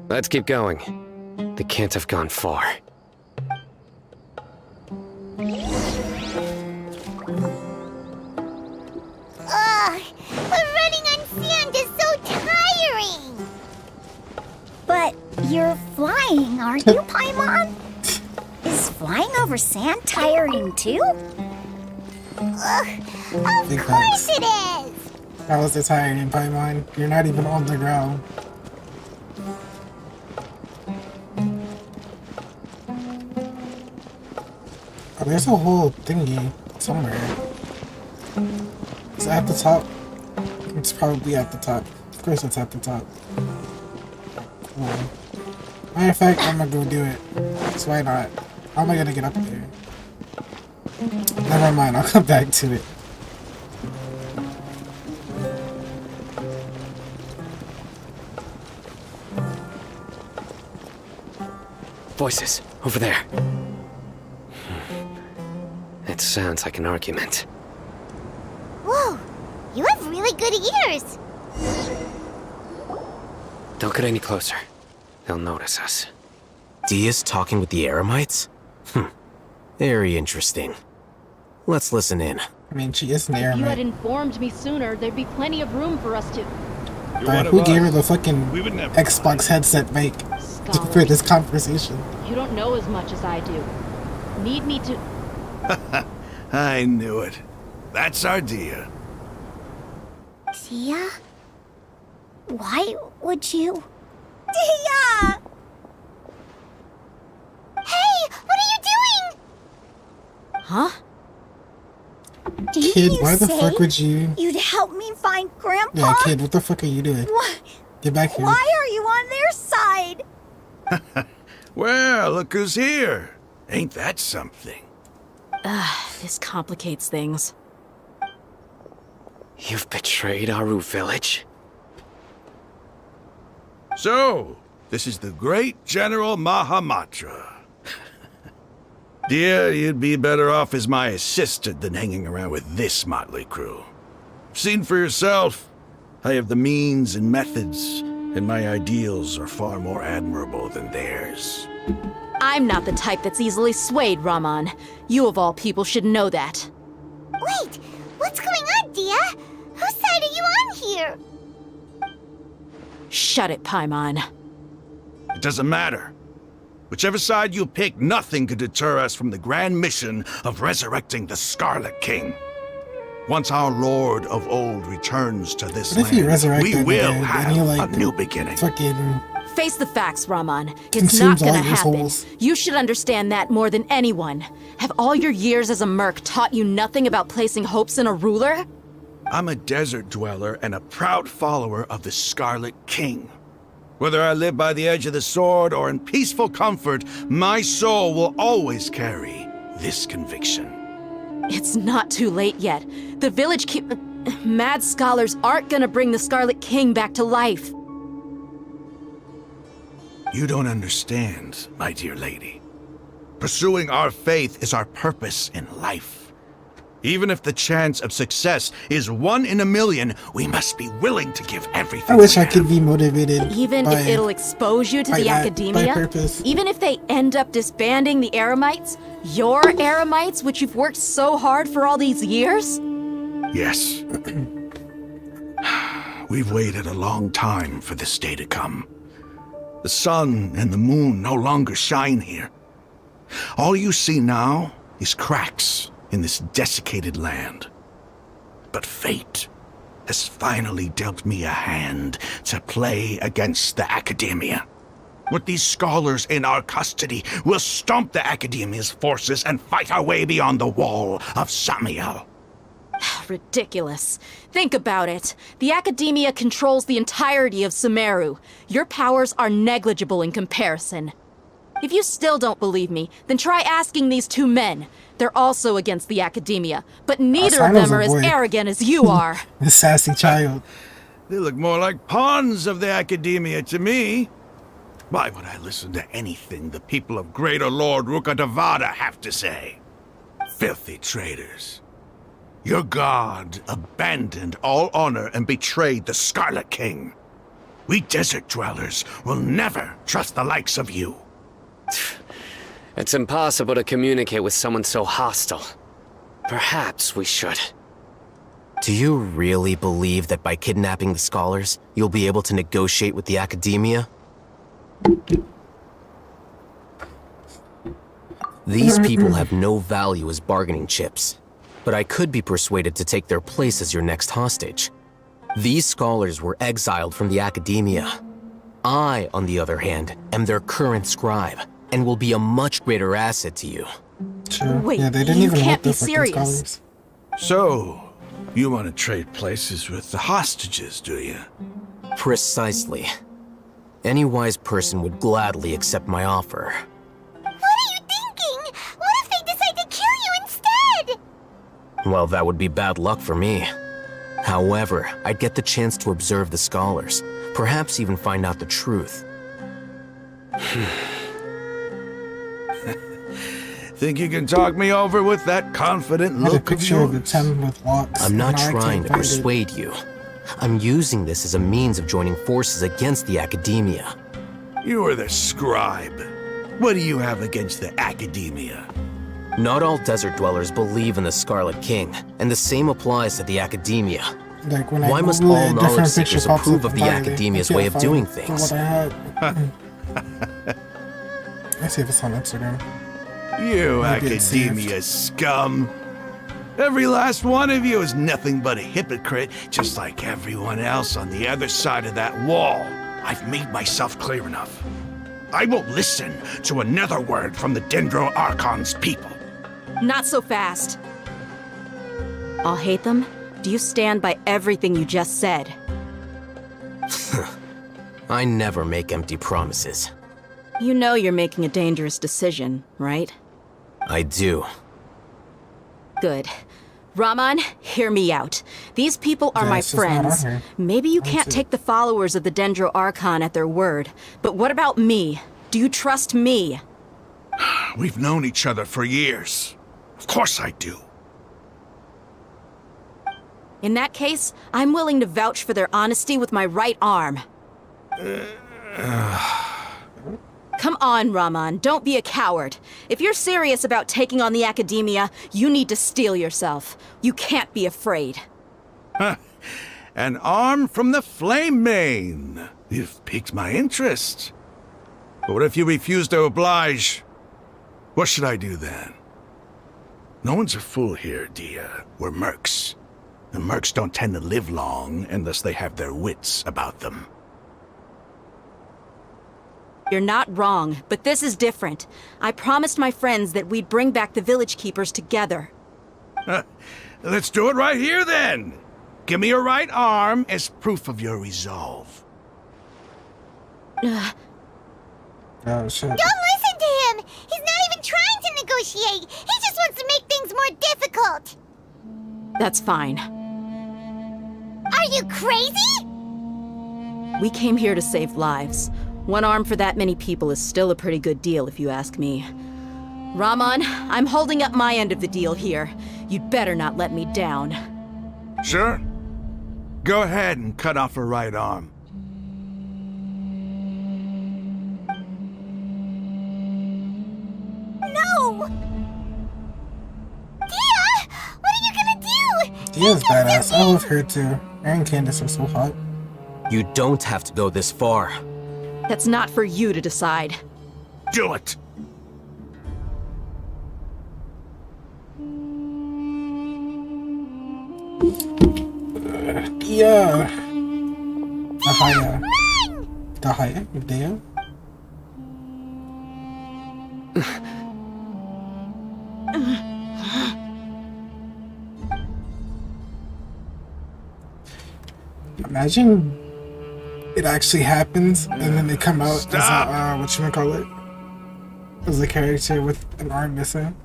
Let's keep going. They can't have gone far. Ugh, but running on sand is so tiring. But you're flying, aren't you, Paimon? Is flying over sand tiring too? Ugh, of course it is. That was the tiring Paimon. You're not even on the ground. Oh, there's a whole thingy somewhere. Is it at the top? It's probably at the top. Of course it's at the top. Cool. Matter of fact, I'm gonna go do it. So why not? How am I gonna get up there? Never mind, I'll come back to it. Voices, over there. It sounds like an argument. Whoa, you have really good ears. Don't get any closer. They'll notice us. Dia's talking with the Eremites? Very interesting. Let's listen in. I mean, she is an If you had Eremite. informed me sooner, there'd be plenty of room for us to... But who gave her the fucking Xbox headset mic for this conversation? You don't know as much as I do. Need me to... I knew it. That's our Dia. Dia? Why would you? Dia! Hey, what are you doing? Huh? Didn't Kid, you why the say fuck would you? you'd help me find Grandpa? Yeah, kid, what the fuck are you doing? What? Get back here. Why are you on their side? Well, look who's here. Ain't that something? This complicates things. You've betrayed Aru Village? So, this is the great General Mahamatra. Dear, you'd be better off as my assistant than hanging around with this motley crew. Seen for yourself, I have the means and methods, and my ideals are far more admirable than theirs. I'm not the type that's easily swayed, Raman. You of all people should know that. Wait, what's going on, Dia? Whose side are you on here? Shut it, Paimon. It doesn't matter. Whichever side you pick, nothing could deter us from the grand mission of resurrecting the Scarlet King. Once our Lord of Old returns to this What if he land, resurrected we will and have he, like, a new beginning. fucking Face the facts, Raman. It's consumes not all gonna your happen. souls? You should understand that more than anyone. Have all your years as a merc taught you nothing about placing hopes in a ruler? I'm a desert dweller and a proud follower of the Scarlet King. Whether I live by the edge of the sword or in peaceful comfort, my soul will always carry this conviction. It's not too late yet. The village mad scholars aren't gonna bring the Scarlet King back to life. You don't understand, my dear lady. Pursuing our faith is our purpose in life. Even if the chance of success is 1 in a million, we must be willing to give everything. I wish I could be motivated. Even if it'll expose you to the academia? Even if they end up disbanding the Eremites? Your Eremites, which you've worked so hard for all these years? Yes. We've waited a long time for this day to come. The sun and the moon no longer shine here. All you see now is cracks in this desiccated land. But fate has finally dealt me a hand to play against the academia. With these scholars in our custody, we'll stomp the academia's forces and fight our way beyond the wall of Samiel. Ridiculous. Think about it. The academia controls the entirety of Sumeru. Your powers are negligible in comparison. If you still don't believe me, then try asking these 2 men. They're also against the academia, but neither of them are as arrogant as you are. The sassy child. They look more like pawns of the academia to me. Why would I listen to anything the people of Greater Lord Rukkhadevata have to say? Filthy traitors. Your god abandoned all honor and betrayed the Scarlet King. We desert dwellers will never trust the likes of you. It's impossible to communicate with someone so hostile. Perhaps we should. Do you really believe that by kidnapping the scholars, you'll be able to negotiate with the academia? These people have no value as bargaining chips, but I could be persuaded to take their place as your next hostage. These scholars were exiled from the academia. I, on the other hand, am their current scribe, and will be a much greater asset to you. Sure. Wait, yeah, they didn't you even can't want be the freaking serious. scholars. So, you want to trade places with the hostages, do you? Precisely. Any wise person would gladly accept my offer. What are you thinking? What if they decide to kill you instead? Well, that would be bad luck for me. However, I'd get the chance to observe the scholars, perhaps even find out the truth. Think you can talk me over with that confident I had a look of picture of the yours? 10 with locks. I'm not and I trying to can't find it. persuade you. I'm using this as a means of joining forces against the academia. You are the scribe. What do you have against the academia? Not all desert dwellers believe in the Scarlet King, and the same applies to the academia. Like when Why I must Google all it, a knowledge different picture seekers pops approve up of the entirely. academia's I way can't of doing find things? What I had. Let's see if it's on Instagram. You Maybe it's academia scum. Every last one of you is nothing but a hypocrite, just like everyone else on the other side of that wall. I've made myself clear enough. I won't listen to another word from the Dendro Archon's people. Not so fast. I'll hate them. Do you stand by everything you just said? I never make empty promises. You know you're making a dangerous decision, right? I do. Good. Raman, hear me out. These people are Yeah, my it's just not friends. on here. Maybe you I can't see. take the followers of the Dendro Archon at their word. But what about me? Do you trust me? We've known each other for years. Of course I do. In that case, I'm willing to vouch for their honesty with my right arm. Come on, Raman, don't be a coward. If you're serious about taking on the academia, you need to steel yourself. You can't be afraid. An arm from the Flame Mane. You've piqued my interest. But what if you refuse to oblige? What should I do then? No one's a fool here, Dia. We're mercs. And mercs don't tend to live long unless they have their wits about them. You're not wrong, but this is different. I promised my friends that we'd bring back the village keepers together. Let's do it right here then. Give me your right arm as proof of your resolve. Oh shit. Don't listen to him! He's not even trying to negotiate! He just wants to make things more difficult! That's fine. Are you crazy? We came here to save lives. One arm for that many people is still a pretty good deal, if you ask me. Rahman, I'm holding up my end of the deal here. You'd better not let me down. Sure. Go ahead and cut off her right arm. No! Dia! What are you gonna do? Dia's badass. I love her too. Her and Candace are so hot. You don't have to go this far. That's not for you to decide. Do it! Yeah. Dahaya. Dahaya? Dia? Imagine it actually happens and then they come out as a, whatchamacallit? As a character with an arm missing.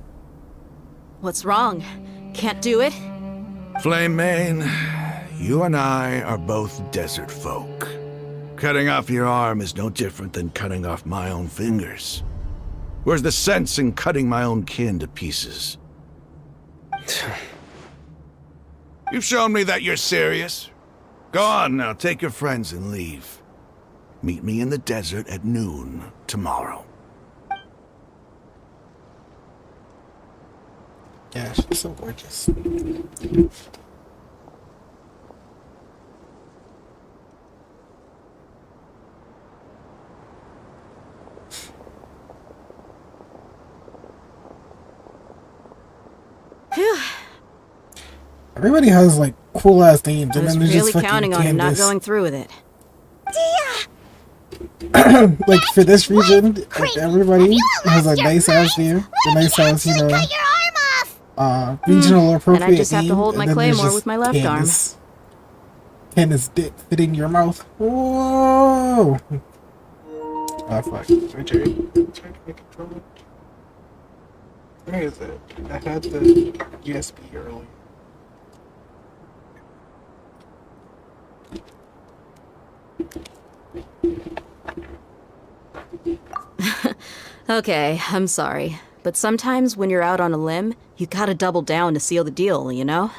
What's wrong? Can't do it? Flame Mane, you and I are both desert folk. Cutting off your arm is no different than cutting off my own fingers. Where's the sense in cutting my own kin to pieces? You've shown me that you're serious. Go on now, take your friends and leave. Meet me in the desert at noon tomorrow. Yeah, she's so gorgeous. Everybody has like cool ass names, I and was then there's really just fucking counting on him not Candace. going through with it. Dia! Like for this region, like Crazy. everybody has a Your nice ass mind? name, a What if nice you ass, you actually know, cut your arm off? regional appropriate And I just have to name, hold my and then there's claymore just with my left Candace. Candace dick fitting your mouth. Whoa! Oh fuck! Sorry. Where is it? I had the USB earlier. Okay, I'm sorry. But sometimes when you're out on a limb, you gotta double down to seal the deal, you know?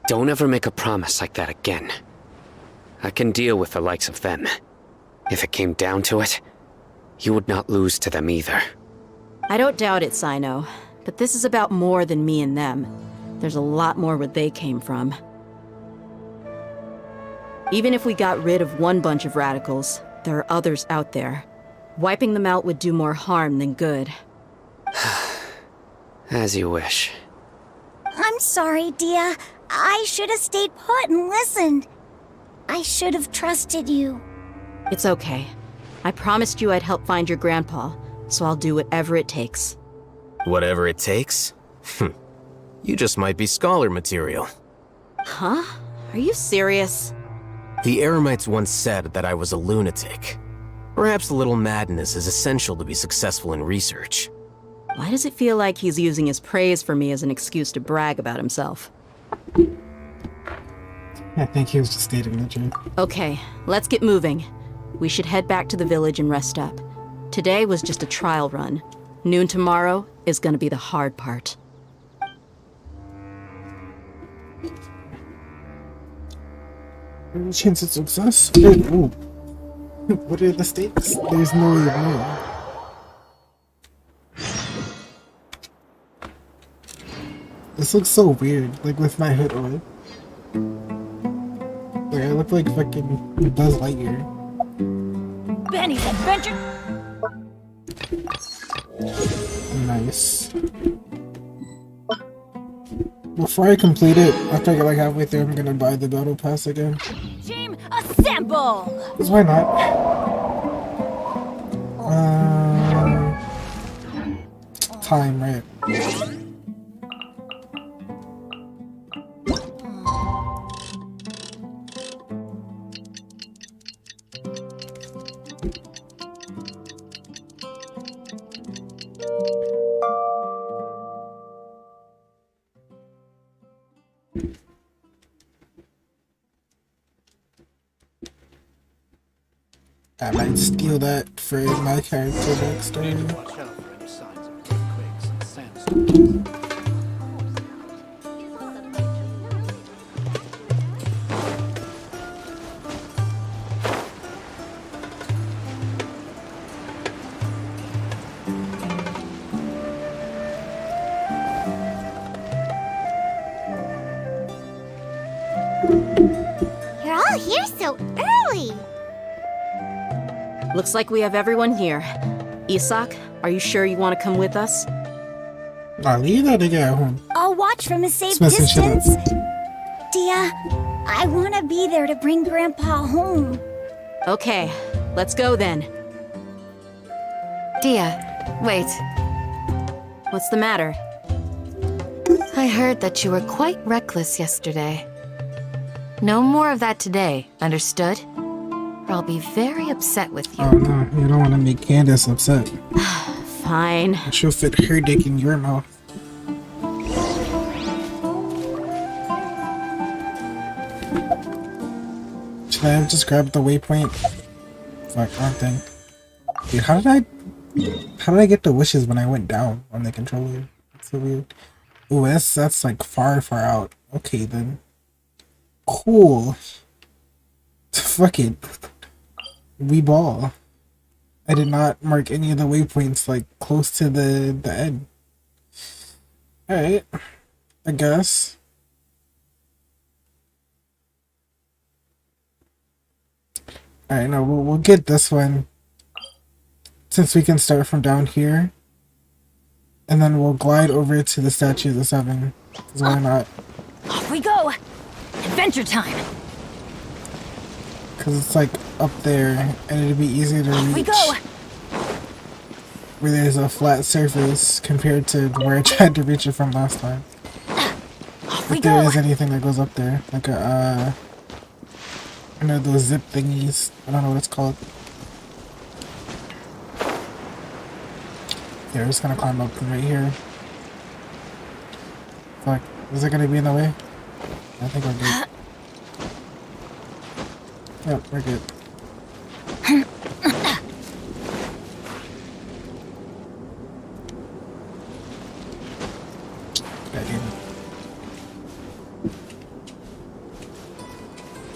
Don't ever make a promise like that again. I can deal with the likes of them. If it came down to it, you would not lose to them either. I don't doubt it, Cyno. But this is about more than me and them. There's a lot more where they came from. Even if we got rid of one bunch of radicals, there are others out there. Wiping them out would do more harm than good. As you wish. I'm sorry, Dia. I should have stayed put and listened. I should have trusted you. It's okay. I promised you I'd help find your grandpa, so I'll do whatever it takes. Whatever it takes? You just might be scholar material. Huh? Are you serious? The Eremites once said that I was a lunatic. Perhaps a little madness is essential to be successful in research. Why does it feel like he's using his praise for me as an excuse to brag about himself? I think he was just stating the truth. Okay, let's get moving. We should head back to the village and rest up. Today was just a trial run. Noon tomorrow is gonna be the hard part. Any chance of success? Ooh. What are the stakes? There's no way of knowing. This looks so weird, like with my hood on. Like I look like fucking Buzz Lightyear. Benny's adventure. Nice. Before I complete it, after I get like halfway through, I'm gonna buy the battle pass again. Team assemble. Cause why not? Time, right? I might steal that for my character backstory. You're all here so early. Looks like we have everyone here. Isak, are you sure you want to come with us? Nah, leave that nigga at home. I'll watch from a safe It's messing shit up. distance. Dia, I want to be there to bring Grandpa home. Okay, let's go then. Dia, wait. What's the matter? I heard that you were quite reckless yesterday. No more of that today, understood? Or I'll be very upset with you. Oh no, you don't want to make Candace upset. Fine. She'll fit her dick in your mouth. Should I have just grabbed the waypoint? Fuck, wrong thing. Dude, how did I get the wishes when I went down on the controller? That's so weird. Ooh, that's like far out. Okay then. Cool. Fuck it. We ball. I did not mark any of the waypoints like close to the end. Alright. I guess. Alright, no, we'll get this one. Since we can start from down here. And then we'll glide over to the Statue of the Seven. Because why not? Off we go! Adventure time! Because it's like up there, and it'd be easier to Off we reach go! where there's a flat surface compared to where I tried to reach it from last time. Off we If there go! is anything that goes up there, like a, you know, those zip thingies. I don't know what it's called. Yeah, we're just gonna climb up from right here. Fuck, is it gonna be in the way? I think we're good. Yep, we're good.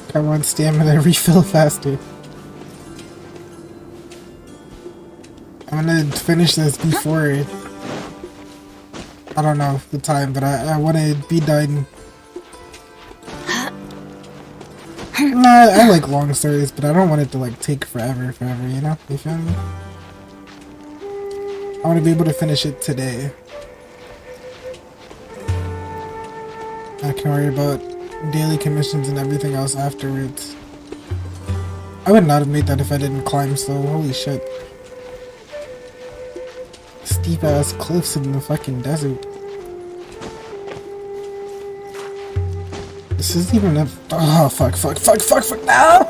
Come on, stamina, refill faster. I'm gonna finish this before, I don't know the time, but I want to be done. Nah, I like long stories, but I don't want it to like take forever, you know? You feel me? I want to be able to finish it today. I can worry about daily commissions and everything else afterwards. I would not have made that if I didn't climb slow. Holy shit. Steep ass cliffs in the fucking desert. This isn't even a. Oh, fuck, no!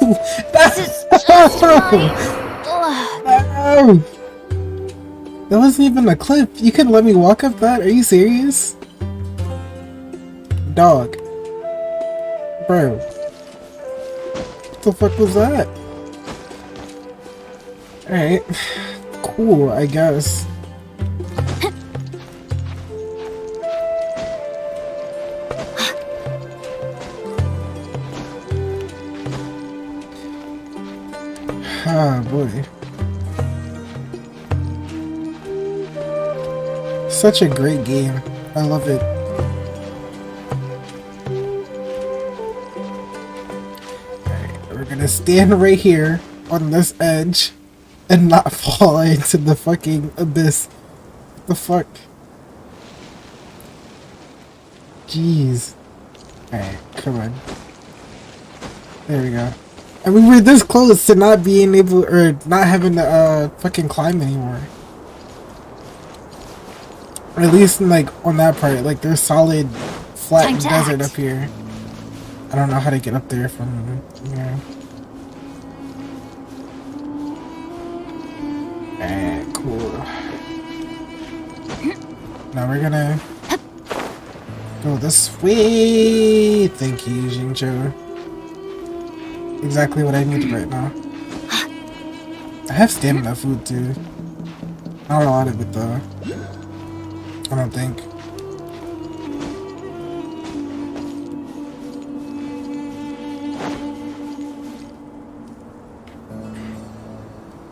No! That wasn't even a cliff. You couldn't let me walk up that? Are you serious? Dog. Bro. What the fuck was that? Alright. Cool, I guess. Ah, boy. Such a great game. I love it. Alright, we're gonna stand right here on this edge and not fall into the fucking abyss. What the fuck? Jeez. Alright, come on. There we go. And we were this close to not being able, or not having to fucking climb anymore. Or at least like on that part, like there's solid flat desert up here. I don't know how to get up there from here. Alright, cool. Now we're gonna go this way. Thank you, Jinjo. Exactly what I need right now. I have stamina food too. Not a lot of it though. I don't think.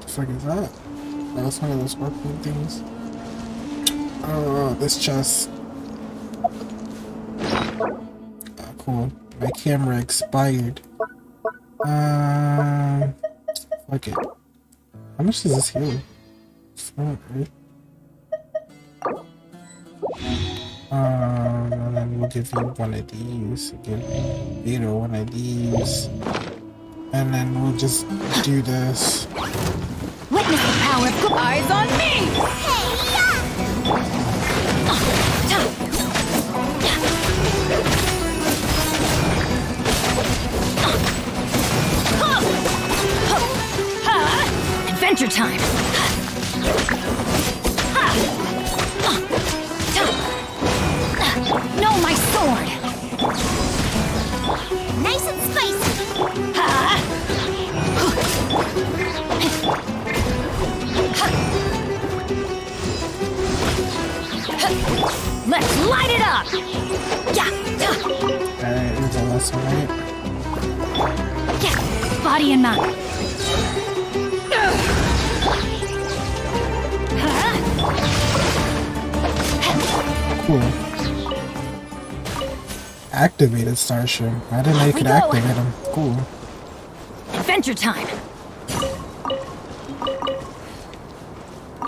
The fuck is that? Oh, that's one of those sparkling things. Oh, this chest. Oh, cool. My camera expired. Fuck it. How much does this heal? It's not good. And then we'll give you one of these. Give Vito one of these. And then we'll just do this. Witness the power of eyes on me! Adventure time! No, my sword! Nice and spicy. Let's light it up! Alright, here's the last one, right? Yeah, body and mind. Cool. Activated Starship. I didn't know you could activate them. Cool. Adventure time!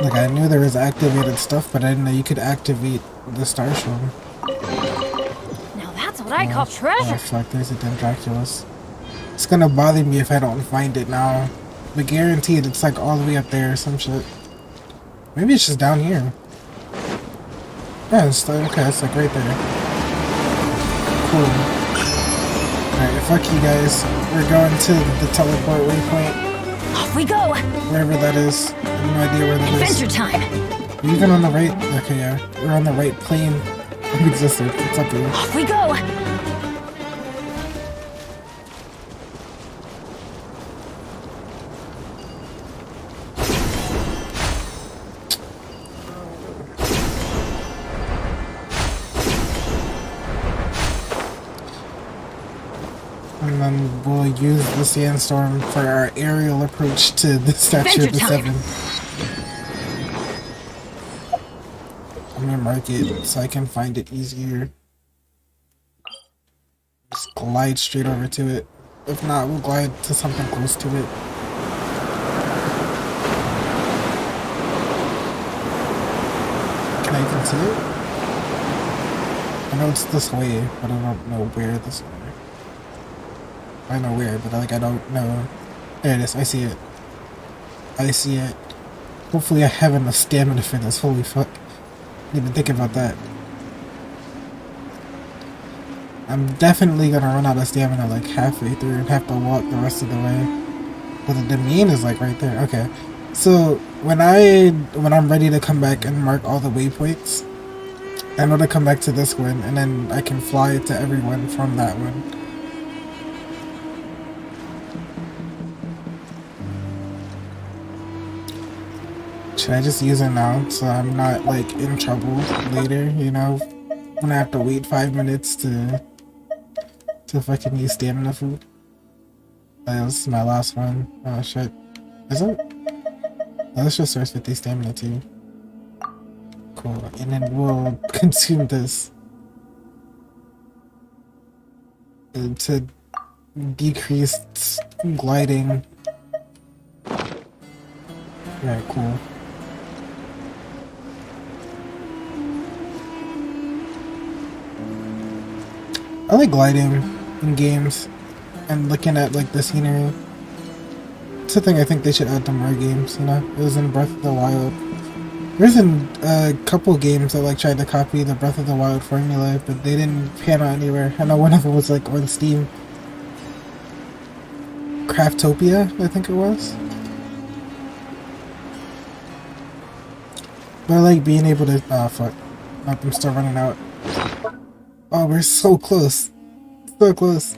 Like, I knew there was activated stuff, but I didn't know you could activate the Starship. Now that's what I call treasure! Oh fuck, there's a Dendraculus. It's gonna bother me if I don't find it now. But guaranteed it's like all the way up there or some shit. Maybe it's just down here. Yeah, it's like, okay, it's like right there. Cool. Alright, fuck you guys. We're going to the teleport waypoint. Off we go! Wherever that is. I have no idea where that is. Adventure time! We're even on the right. Okay, yeah. We're on the right plane of existence. It's up here. Off we go! And then we'll use the sandstorm for our aerial approach to the Statue of the Seven. I'm gonna mark it so I can find it easier. Just glide straight over to it. If not, we'll glide to something close to it. Can I even see it? I know it's this way, but I don't know where this way. I know where, but like I don't know. There it is. I see it. I see it. Hopefully I have enough stamina for this. Holy fuck. Didn't even think about that. I'm definitely gonna run out of stamina like halfway through and have to walk the rest of the way. But the domain is like right there. Okay. So when I'm ready to come back and mark all the waypoints, I'm gonna come back to this one and then I can fly to everyone from that one. Should I just use it now so I'm not like in trouble later, you know? When I have to wait 5 minutes to fucking use stamina food. This is my last one. Oh shit. Is it? Oh, this just starts 50 stamina too. Cool. And then we'll consume this to decrease gliding. Yeah, cool. I like gliding in games and looking at like the scenery. It's a thing I think they should add to more games, you know? It was in Breath of the Wild. There's a couple games that like tried to copy the Breath of the Wild formula, but they didn't pan out anywhere. I know one of them was like on Steam. Craftopia, I think it was. But I like being able to... Oh, fuck. Nope, I'm still running out. Oh, we're so close. So close.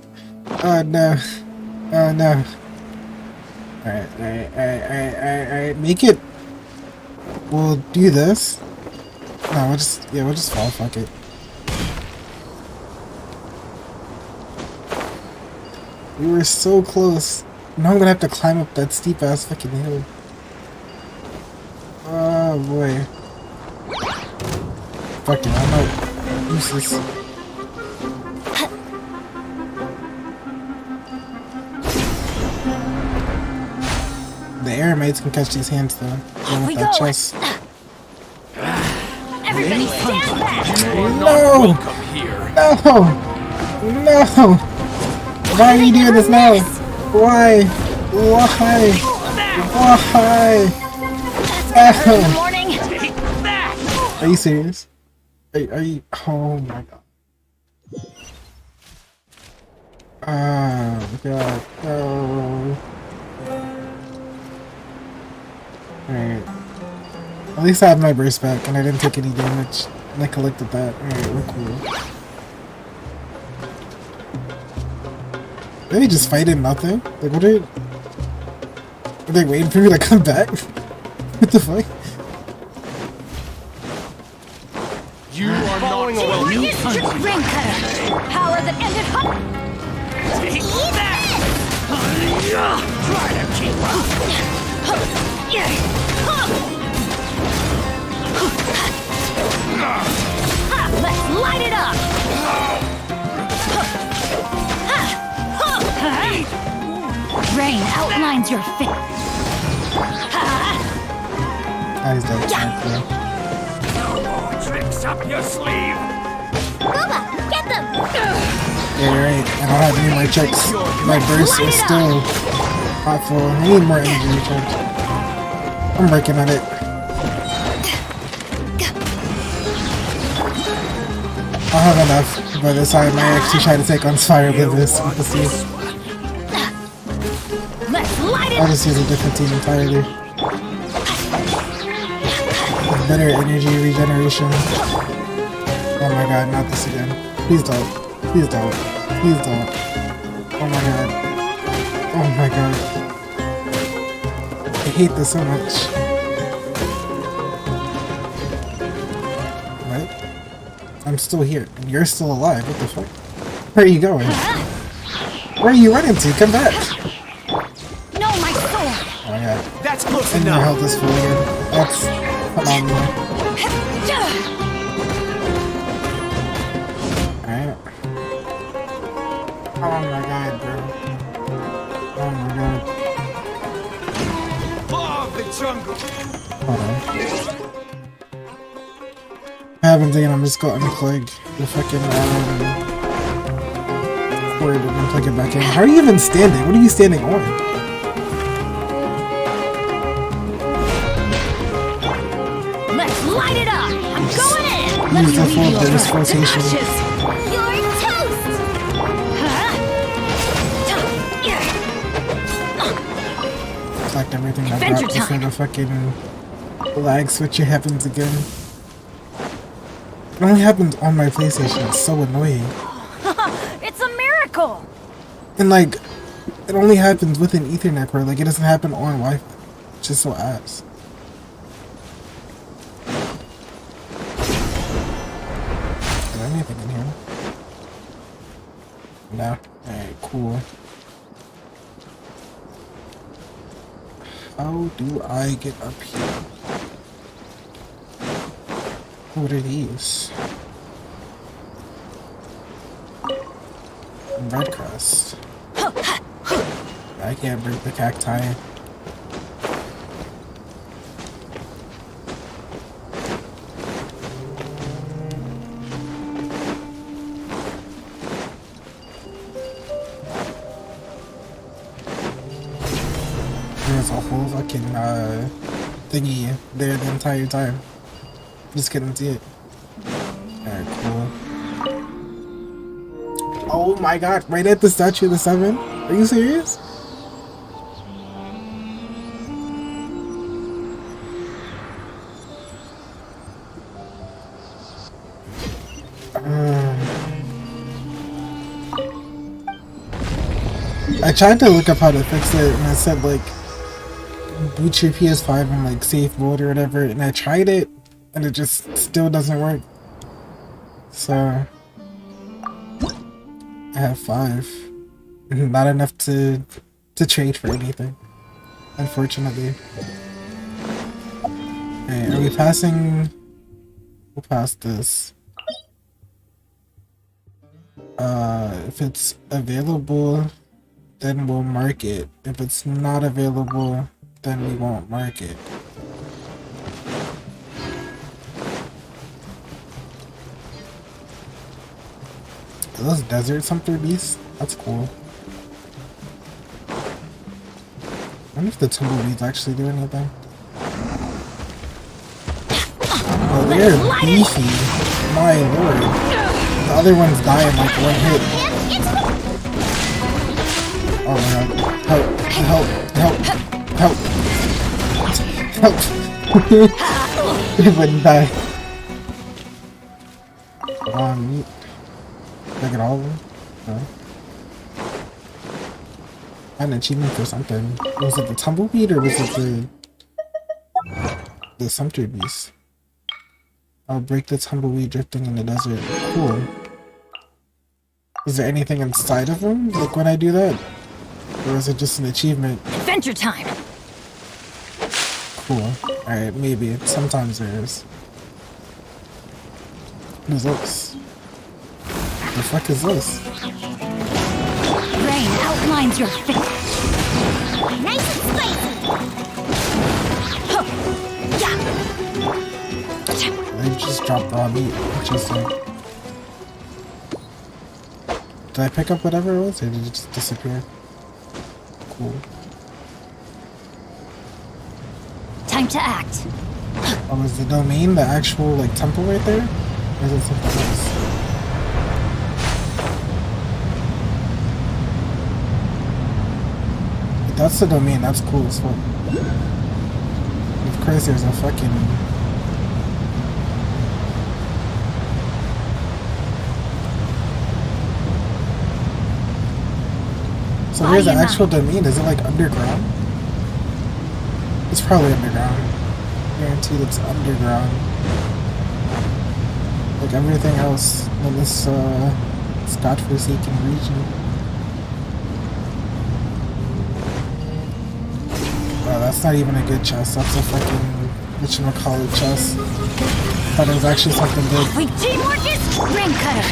Oh, no. Oh, no. Alright. Make it... We'll do this. No, we'll just fall, fuck it. We were so close. Now I'm gonna have to climb up that steep ass fucking hill. Oh boy. Fuck it, I'm not useless. The air mates can catch these hands though. One with that chest. Everybody stand back! No! No! No! Why are you doing this now? Why? Why? Why? That's gonna hurt in the morning. Are you serious? Are you? Oh my god. Oh god. No. Alright. At least I had my burst back and I didn't take any damage. And I collected that. Alright, we're cool. Are they just fighting nothing? Like, what are they waiting for me to come back? What the fuck? You are not well. Ring cutter. Power that ended up. Take that! Try to keep up. Let's light it up. Rain outlines your face. Eyes don't No more tricks up your sleeve. Booba, get them! Yeah, you're right. I don't have any more checks. My burst is still not full. I need more energy recharge. I'm working on it. I'll have enough by the time I actually try to take on Fire Oblivious. We'll see. Let's light it. I'll just use a different team entirely. With better energy regeneration. Oh my god, not this again. Please don't. Please don't. Please don't. Oh my god. Oh my god. I hate this so much. What? I'm still here, and you're still alive. What the fuck? Where are you going? Where are you running to? Come back! No, my sword. Oh my god. That's close And your enough. health is full again. That's phenomenal. Alright. Oh my god, bro. Oh my god. Law of the jungle. Hold on. I haven't taken, I'm just going to unplug the fucking cord and then plug it back in. How are you even standing? What are you standing on? Let's light it up. I'm going in. Let Use me the leave full you burst over to rotation. ashes. You're toast! Select everything I Adventure dropped before time. the fucking lag switcher happens again. It only happens on my PlayStation. It's so annoying. It's a miracle. And like, it only happens with an Ethernet cord. Like, it doesn't happen on Wi-Fi. It's just so ass. Is there anything in here? No. Alright, cool. How do I get up here? What are these? Red crust. I can't break the cacti. There's a whole fucking thingy there the entire time. Just couldn't see it. Alright, cool. Oh my god, right at the statue of the Seven? Are you serious? I tried to look up how to fix it and it said like boot your PS5 in like safe mode or whatever, and I tried it and it just still doesn't work. So I have 5. Not enough to trade for anything, unfortunately. Okay, are we passing? We'll pass this. If it's available, then we'll mark it. If it's not available, then we won't mark it. Are those desert sumpter beasts? That's cool. I wonder if the tumbleweeds actually do anything. Oh, they're beefy. My lord. The other ones die in like 1 hit. Oh my god. Help. Help. Help. Help. Help. It wouldn't die. Meat. Did I get all of them? No. I had an achievement for something. Was it the tumbleweed or was it the sumpter beast? I'll break the tumbleweed drifting in the desert. Cool. Is there anything inside of them, like when I do that? Or is it just an achievement? Adventure time! Cool. Alright, maybe. Sometimes there is. What is this? The fuck is this? Rain outlines your face. Nice and spicy. Yeah. They just dropped raw meat, which is like... Did I pick up whatever it was, or did it just disappear? Cool. Time to act. Oh, is the domain the actual, like, temple right there? Or is it something else? If that's the domain, that's cool as fuck. Of course there's a fucking... So where's the actual domain? Is it like underground? It's probably underground. Guaranteed it's underground. Like everything else in this godforsaken region. Wow, that's not even a good chest. That's a fucking whatchamacallit chest. Thought it was actually something good. Teamwork is ring cutter.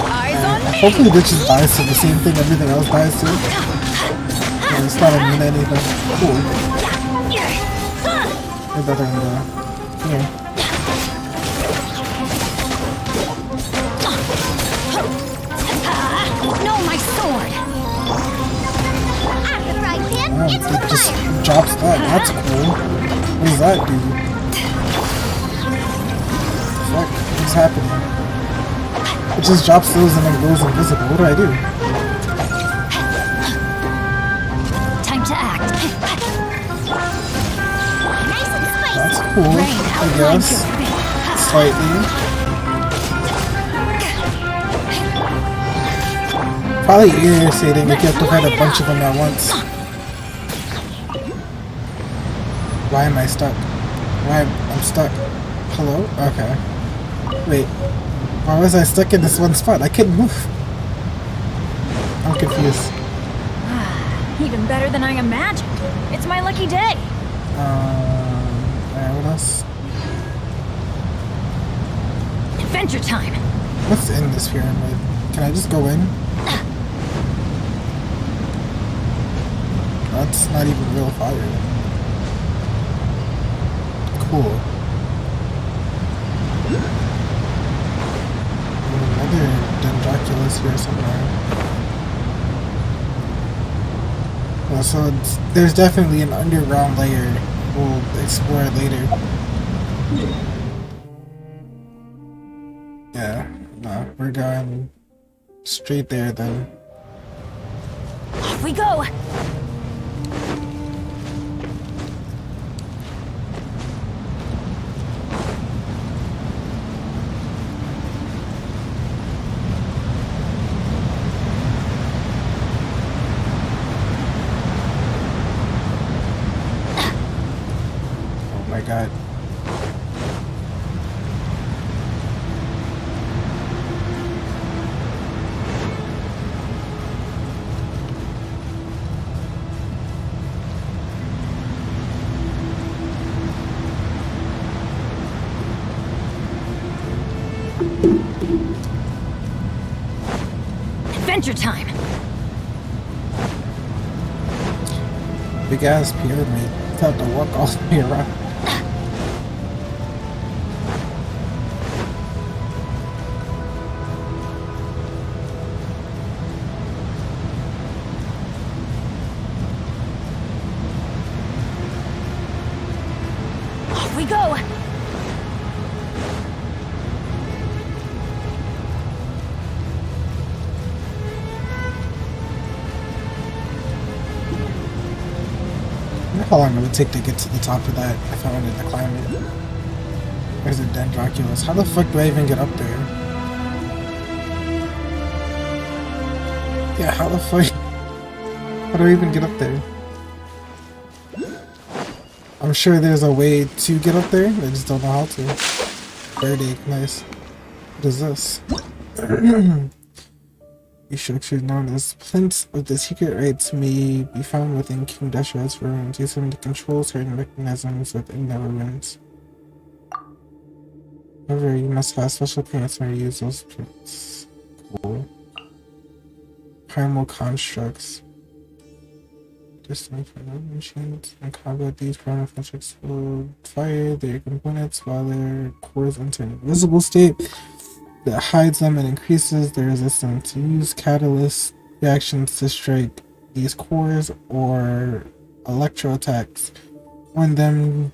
Eyes on me. Hopefully this just dies to the same thing everything else dies to. Yeah, it's not immune to anything. Cool. Way better than here. No, my sword. I'm the right hand. Wow, it just drops that. That's cool. What does that do? Fuck, what's happening? It just drops those and then goes invisible. What do I do? Time to act. Nice and spicy. That's cool, I guess. Slightly. Probably irritating if you have to fight a bunch of them at once. Why am I stuck? I'm stuck. Hello? Okay. Wait. Why was I stuck in this one spot? I couldn't move. I'm confused. Even better than I imagined. It's my lucky day. Alright, what else? Adventure time. What's in this pyramid? Can I just go in? That's not even real fire. Cool. Another Dendroculus here somewhere. Well, so there's definitely an underground layer. We'll explore it later. Yeah, no, we're going straight there then. Off we go. Oh my god. adventure time. Big ass pyramid. Have to walk all the way around. Off we go. I wonder how long it would take to get to the top of that if I wanted to climb it. Where's the Dendroculus? How the fuck do I even get up there? Yeah, how the fuck? How do I even get up there? I'm sure there's a way to get up there, I just don't know how to. Verde, nice. What is this? These structures known as plinths of the secret rites may be found within King Deshret's ruins. Use them to control certain mechanisms within the ruins. However, you must have special pants when you use those plinths. Cool. Primal constructs. Distinct from other machines. In combat, these primal constructs will fire their components while their cores enter an invisible state that hides them and increases their resistance. Use catalyst reactions to strike these cores or electro attacks on them,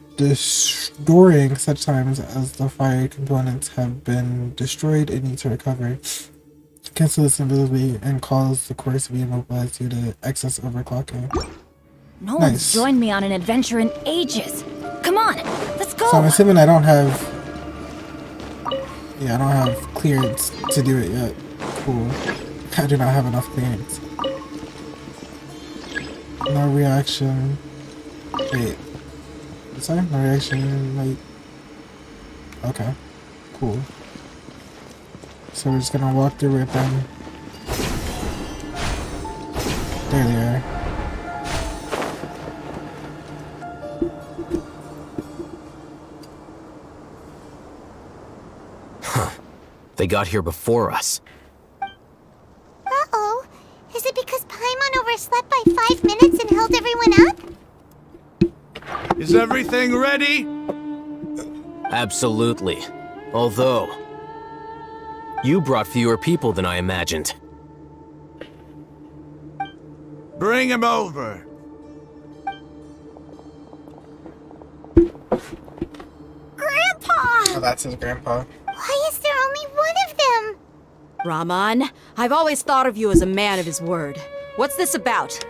during such times as the fire components have been destroyed and need to recover. Cancel this invisibly and cause the cores to be immobilized due to excess overclocking. No Nice. one's joined me on an adventure in ages. Come on, let's go. So I'm assuming I don't have... Yeah, I don't have clearance to do it yet. Cool. I do not have enough clearance. No reaction. Wait. Sorry? No reaction, like... Okay. Cool. So we're just gonna walk through with them. There they are. They got here before us. Uh-oh. Is it because Paimon overslept by 5 minutes and held everyone up? Is everything ready? Absolutely. Although, you brought fewer people than I imagined. Bring him over. Grandpa! Oh, that's his grandpa. Why is there only one of them? Raman, I've always thought of you as a man of his word. What's this about?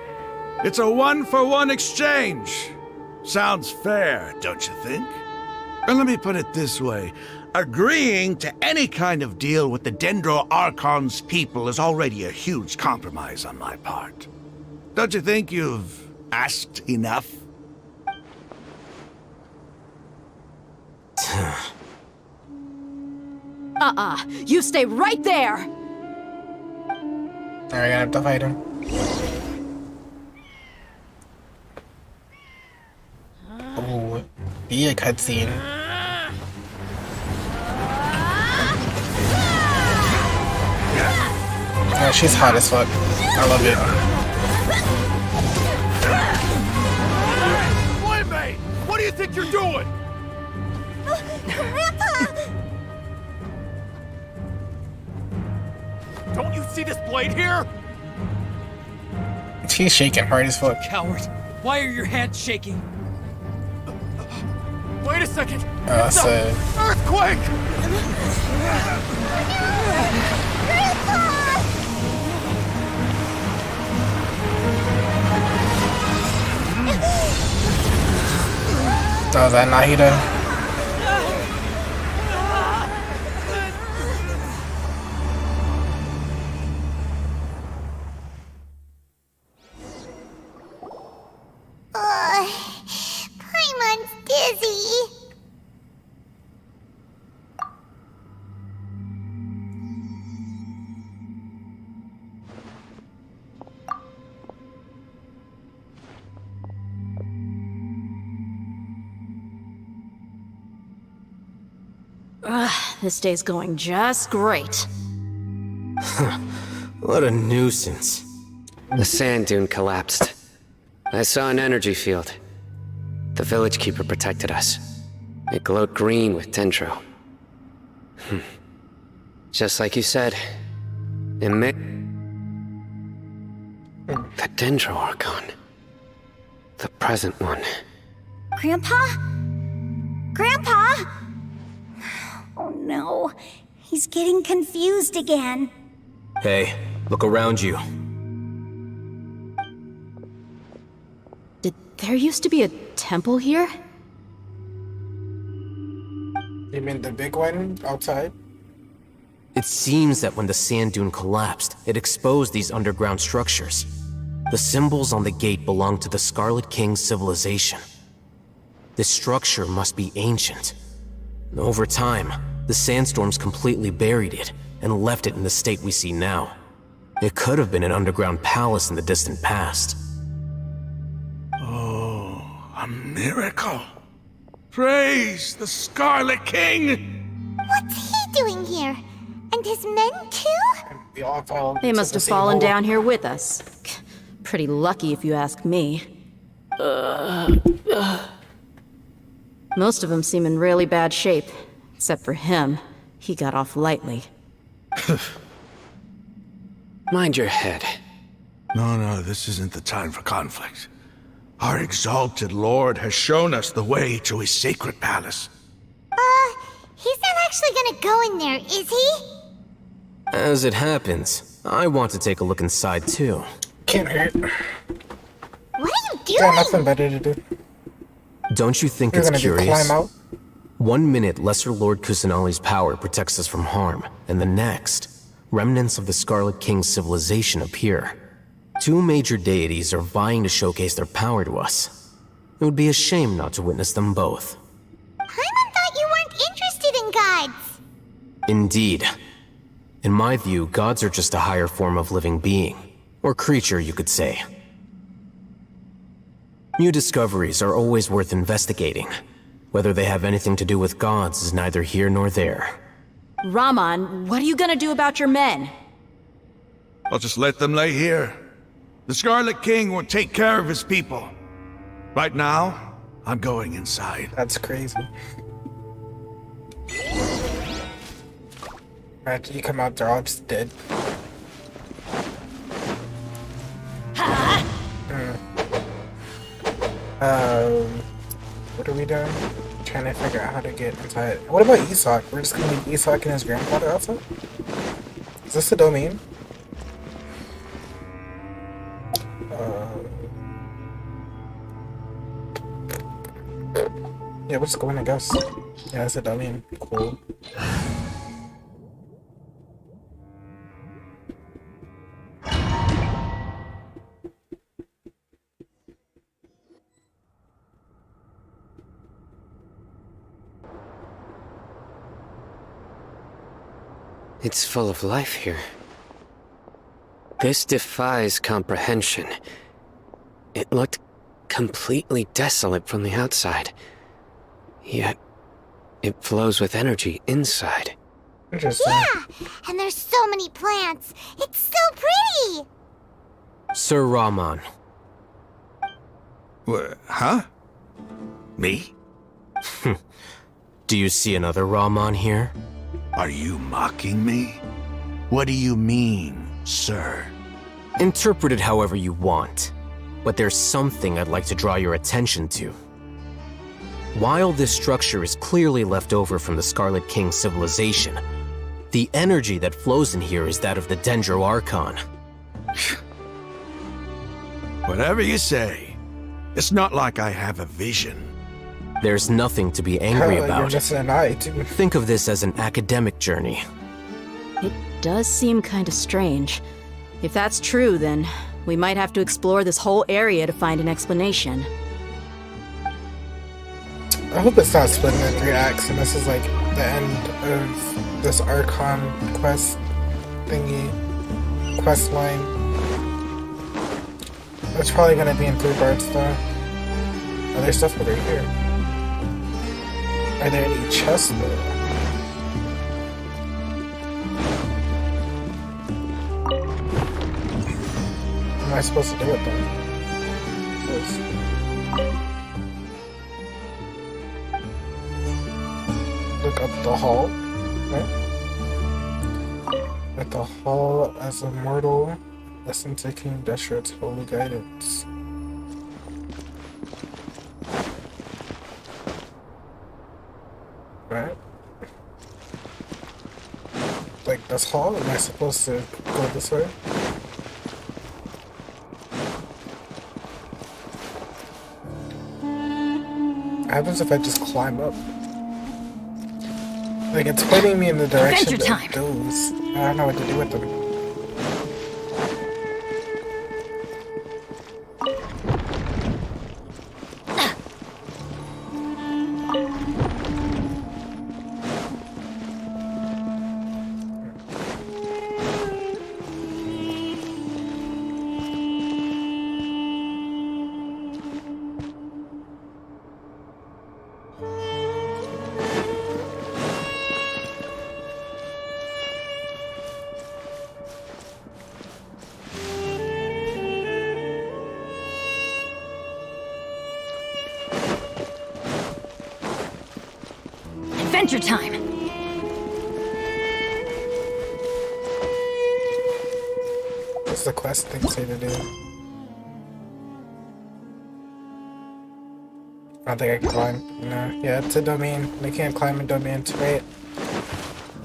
It's a 1-for-1 exchange. Sounds fair, don't you think? And let me put it this way. Agreeing to any kind of deal with the Dendro Archon's people is already a huge compromise on my part. Don't you think you've asked enough? You stay right there! Now we're gonna have to fight him. Oh, be a cutscene. Oh, she's hot as fuck. I love it. Playmate! What do you think you're doing? Grandpa! Don't you see this blade here? She's shaking hard as fuck. Coward, why are your hands shaking? Wait a second! It's a Earthquake! Oh, is that Nahida? Paimon's dizzy. This day's going just great. What a nuisance. The sand dune collapsed. I saw an energy field. The village keeper protected us. It glowed green with dendro. Just like you said. Emit... The dendro Archon. The present one. Grandpa? Grandpa? Oh no, he's getting confused again. Hey, look around you. Did there used to be a temple here? You mean the big one outside? It seems that when the sand dune collapsed, it exposed these underground structures. The symbols on the gate belong to the Scarlet King's civilization. This structure must be ancient. Over time, the sandstorms completely buried it and left it in the state we see now. It could have been an underground palace in the distant past. Oh, a miracle. Praise the Scarlet King! What's he doing here? And his men too? We all fall They into must the have same fallen hole. down here with us. Pretty lucky if you ask me. Most of them seem in really bad shape. Except for him. He got off lightly. Mind your head. No, this isn't the time for conflict. Our exalted lord has shown us the way to his sacred palace. He's not actually gonna go in there, is he? As it happens, I want to take a look inside too. Can't hurt. What are you doing? Got nothing better to do. Don't you think You're it's gonna curious? climb out? 1 minute, Lesser Lord Kusanali's power protects us from harm, and the next, remnants of the Scarlet King's civilization appear. 2 major deities are vying to showcase their power to us. It would be a shame not to witness them both. Paimon thought you weren't interested in gods. Indeed. In my view, gods are just a higher form of living being. Or creature, you could say. New discoveries are always worth investigating. Whether they have anything to do with gods is neither here nor there. Raman, what are you gonna do about your men? I'll just let them lay here. The Scarlet King will take care of his people. Right now, I'm going inside. That's crazy. Imagine you come out, they're all just dead. What are we doing? Trying to figure out how to get inside. What about Isak? We're just gonna leave Isak and his grandfather outside? Is this the domain? Yeah, we'll just go in, I guess. Yeah, it's a domain. Cool. It's full of life here. This defies comprehension. It looked completely desolate from the outside. Yet, it flows with energy inside. Interesting. Yeah, and there's so many plants. It's so pretty. Sir Raman. Huh? Me? Do you see another Raman here? Are you mocking me? What do you mean, sir? Interpret it however you want. But there's something I'd like to draw your attention to. While this structure is clearly left over from the Scarlet King civilization, the energy that flows in here is that of the Dendro Archon. Whatever you say. It's not like I have a vision. There's nothing to be angry You're about. missing an eye, too. Think of this as an academic journey. It does seem kinda strange. If that's true, then we might have to explore this whole area to find an explanation. I hope it's not split into 3 acts and this is like the end of this Archon quest thingy, quest line. It's probably gonna be in 3 parts though. Oh, there's stuff over here. Are there any chests though? I supposed to do with them? Look up the hall, right? At the hall as a mortal, listen to King Deshret's holy guidance. Right? Like this hall? Am I supposed to go this way? What happens if I just climb up? Like, it's pointing me in the direction that it goes. I don't know what to do with them. Adventure time! What's the quest thing say to do? I don't think I can climb. No. Yeah, it's a domain. They can't climb a domain, right?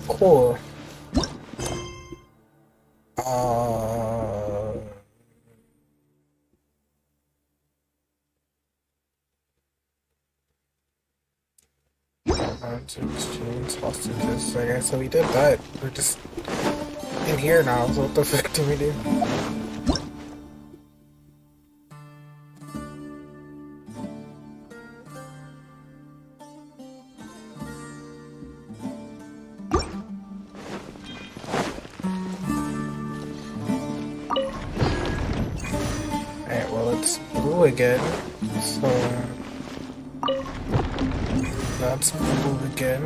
Cool. To exchange hostages. Okay, so we did that. We're just in here now, so what the fuck do we do? Alright, well it's blue again, so that's blue again.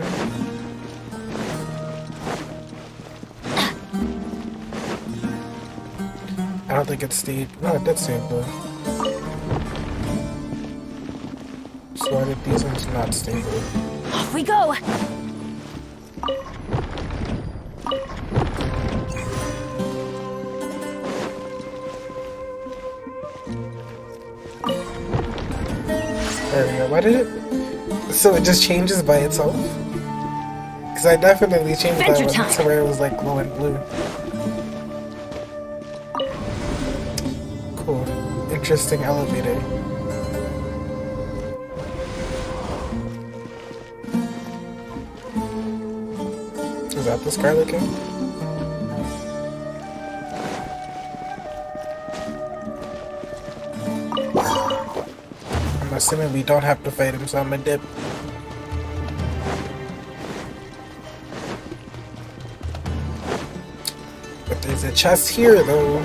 I don't think it stayed. No, it did stay blue. So why did these ones not stay blue? Off we go! There we go. Why did it? So it just changes by itself? Because I definitely changed that one to where it was like glowing blue. Cool. Interesting elevator. Is that the Scarlet King? I'm assuming we don't have to fight him, so I'm gonna dip. But there's a chest here, though.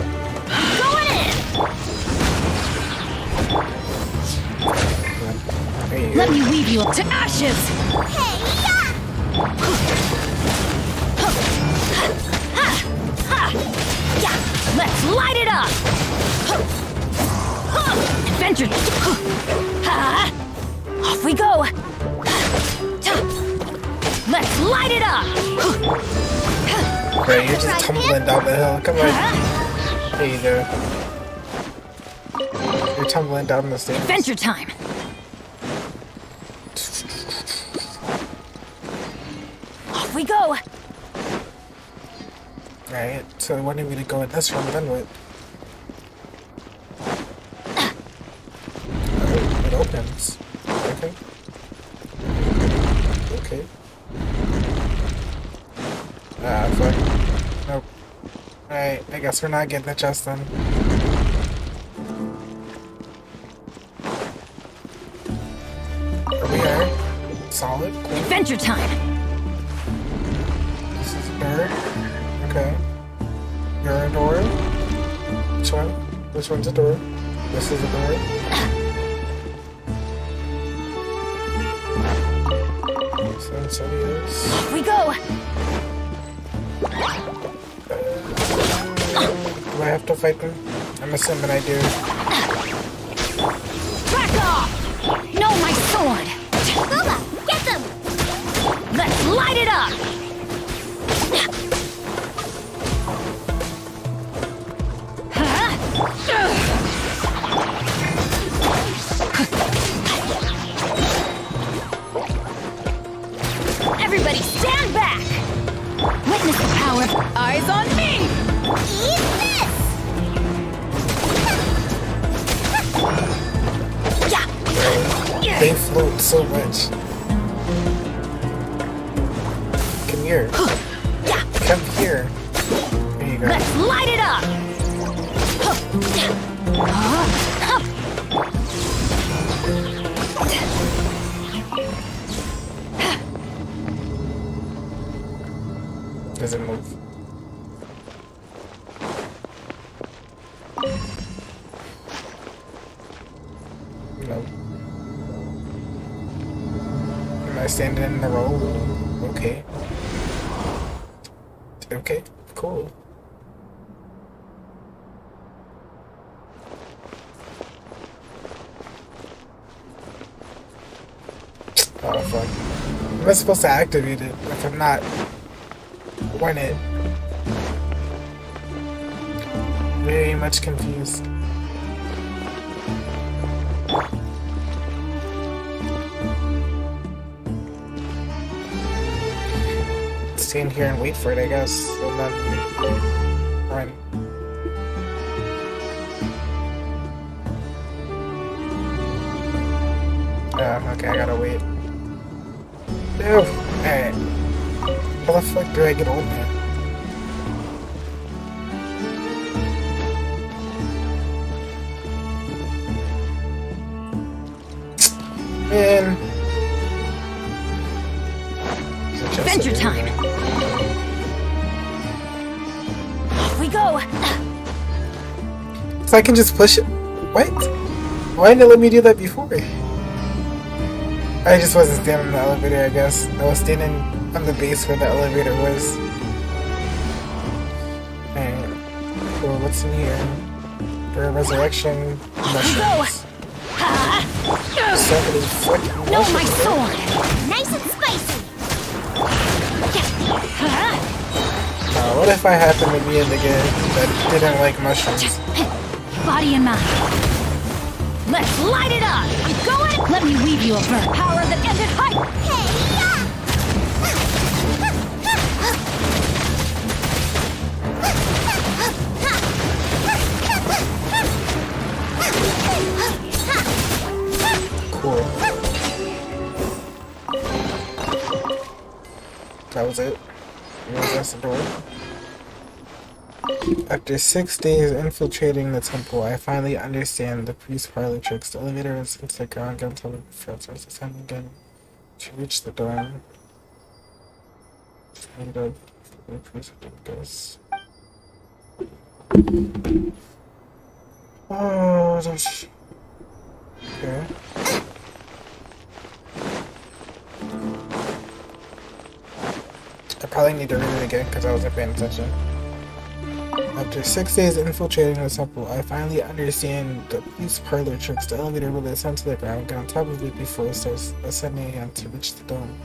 Let me weave you up to ashes! Let's light it up! Adventure! Off we go! Let's light it up! Great, you're just tumbling down the hill. Come on. There you go. You're tumbling down the stairs. Adventure time! Off we go! Alright, so they wanted me to go in this room, then what? Oh, it opens. Okay. Okay. Ah, fuck. Nope. Alright, I guess we're not getting the chest then. Here we are. Solid. Cool. Adventure time! This is a door. Okay. You're a door. Which one? Which one's a door? This is a door. So yes. Off we go! Do I have to fight them? I'm assuming I do. Back off! No, my sword! Booba, get them! Let's light it up! Everybody stand back! Witness the power! Eyes on me! Eat this! They float so much. Come here. Come here. There you go. Let's light it up! Does it move? No. Am I standing in the roll? Okay. Okay, cool. Oh fuck. Am I supposed to activate it if I'm not when it? Very much confused. Stand here and wait for it, I guess, and then run. Okay, I gotta wait. Ew. Alright. How the fuck do I get on there? Man. Adventure time! Off we go! So I can just push it? What? Why didn't it let me do that before? I just wasn't standing in the elevator, I guess. I was standing on the base where the elevator was. Alright. Cool, what's in here? For a resurrection mushrooms. 70 freaking No, my mushrooms. sword! Nice and spicy! What if I happen to be in the game that didn't like mushrooms? Body and mind. Let's light it up! I'm going! Let me weave you a bird power that ended high! Cool. That was it. That's the door. After 6 days infiltrating the temple, I finally understand the priest parlor tricks. The elevator is into the ground gun until it fails. It's the time again to reach the door. And the priest goes. Oh, there's. Okay. I probably need to read it again because I wasn't paying attention. After 6 days infiltrating the temple, I finally understand the priest parlor tricks. The elevator will ascend to the ground, get on top of it before it starts ascending again to reach the dome.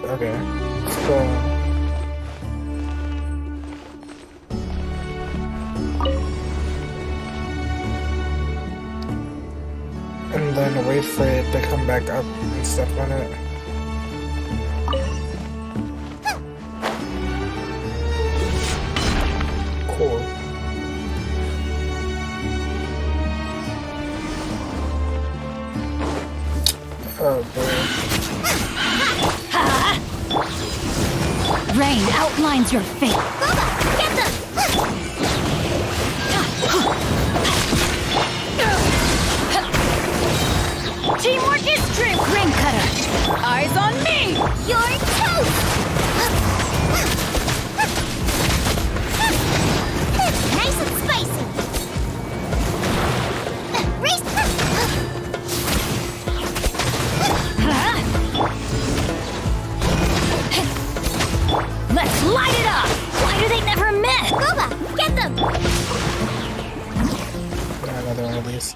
Okay, so... and then wait for it to come back up and step on it. Cool. Oh boy. Rain outlines your fate. Booba, get them! Teamwork is strength, ring cutter. Eyes on me. You're toast! Nice and spicy! Race! Let's light it up! Why do they never miss? Boba, get them! Another one of these.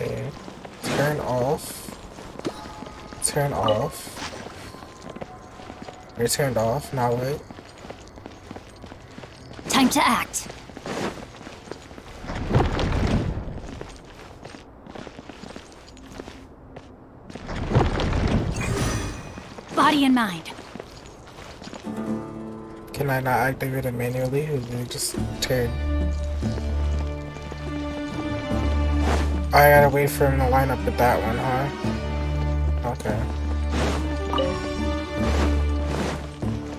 Okay. Turn off. Turn off. You're turned off. Now what? Time to act. Body and mind. Can I not activate it manually, or do you just turn? I gotta wait for him to line up with that one, huh? Okay.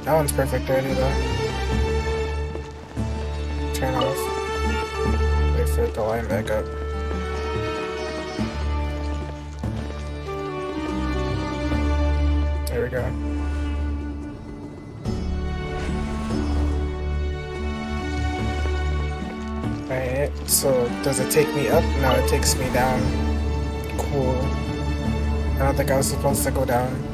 That one's perfect already, though. Turn off. Wait for it to line back up. There we go. Alright, so does it take me up? No, it takes me down. Cool. I don't think I was supposed to go down.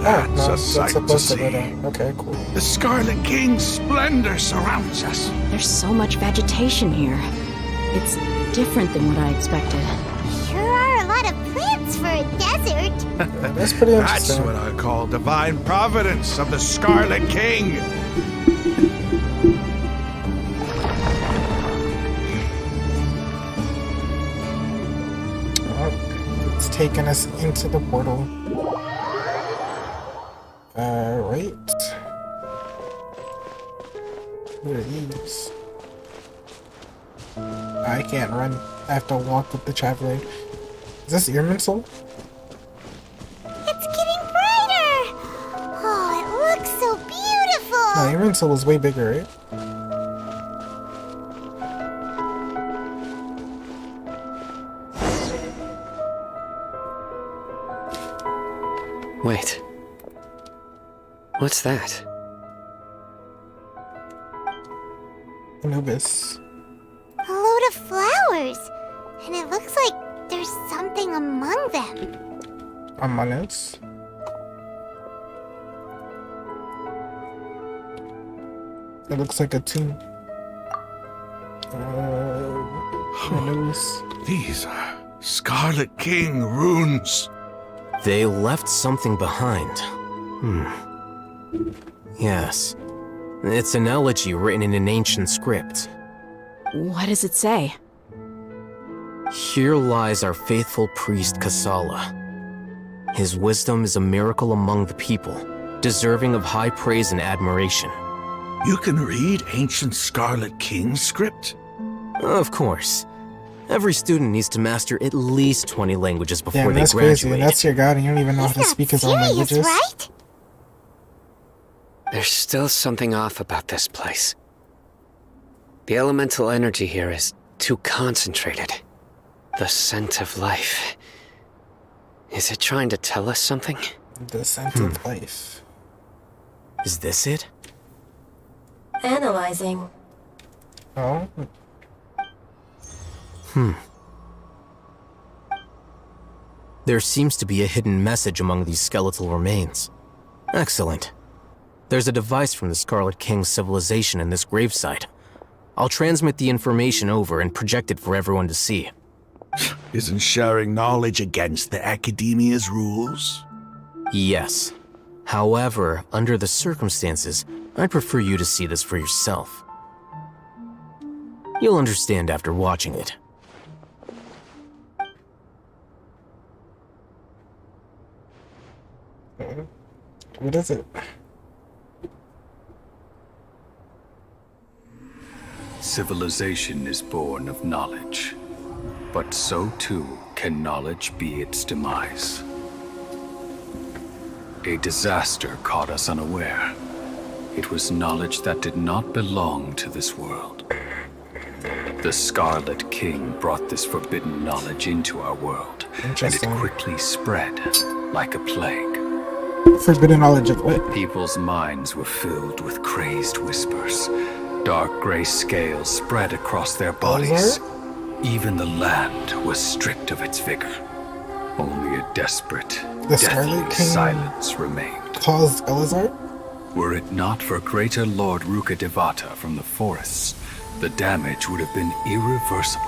That's a sight to supposed to see. go down. Okay, cool. The Scarlet King's splendor surrounds us. There's so much vegetation here. It's different than what I expected. Sure are a lot of plants for a desert. Yeah, that's pretty interesting. That's what I call divine providence of the Scarlet King. Oh, it's taking us into the portal. Right. What are these? I can't run. I have to walk with the traveler. Is this ear missile? It's getting brighter. Oh, it looks so beautiful. No, ear missile was way bigger, right? Wait. What's that? Anubis. A load of flowers. And it looks like there's something among them. Among us. It looks like a tomb. Anubis. These are Scarlet King runes. They left something behind. Yes. It's an elegy written in an ancient script. What does it say? Here lies our faithful priest Kasala. His wisdom is a miracle among the people, deserving of high praise and admiration. You can read ancient Scarlet King script? Of course. Every student needs to master at least 20 languages before Damn, they that's graduate. crazy. That's your god and you don't even know how to speak his own languages. Right? There's still something off about this place. The elemental energy here is too concentrated. The scent of life. Is it trying to tell us something? The scent of life. Is this it? Analyzing. Oh? There seems to be a hidden message among these skeletal remains. Excellent. There's a device from the Scarlet King's civilization in this gravesite. I'll transmit the information over and project it for everyone to see. Isn't sharing knowledge against the Academia's rules? Yes. However, under the circumstances, I'd prefer you to see this for yourself. You'll understand after watching it. What is it? Civilization is born of knowledge, but so too can knowledge be its demise. A disaster caught us unaware. It was knowledge that did not belong to this world. The Scarlet King brought this forbidden knowledge into our world, and it quickly spread like a plague. Forbidden knowledge of what? People's minds were filled with crazed whispers. Dark gray scales spread across their bodies. Even the land was stripped of its vigor. Only a desperate, deathly silence remained. Caused Elazar? Were it not for greater Lord Rukkhadevata from the forests, the damage would have been irreversible.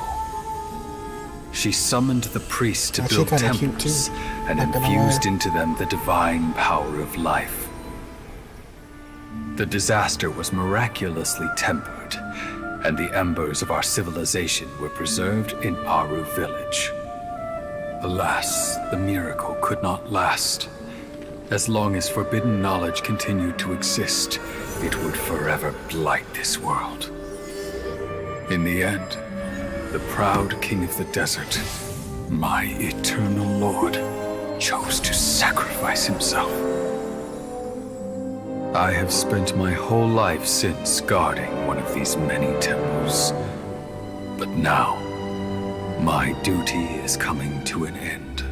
She summoned the priests to build temples and infused into them the divine power of life. The disaster was miraculously tempered, and the embers of our civilization were preserved in Aru village. Alas, the miracle could not last. As long as forbidden knowledge continued to exist, it would forever blight this world. In the end, the proud king of the desert, my eternal lord, chose to sacrifice himself. I have spent my whole life since guarding one of these many temples. But now, my duty is coming to an end.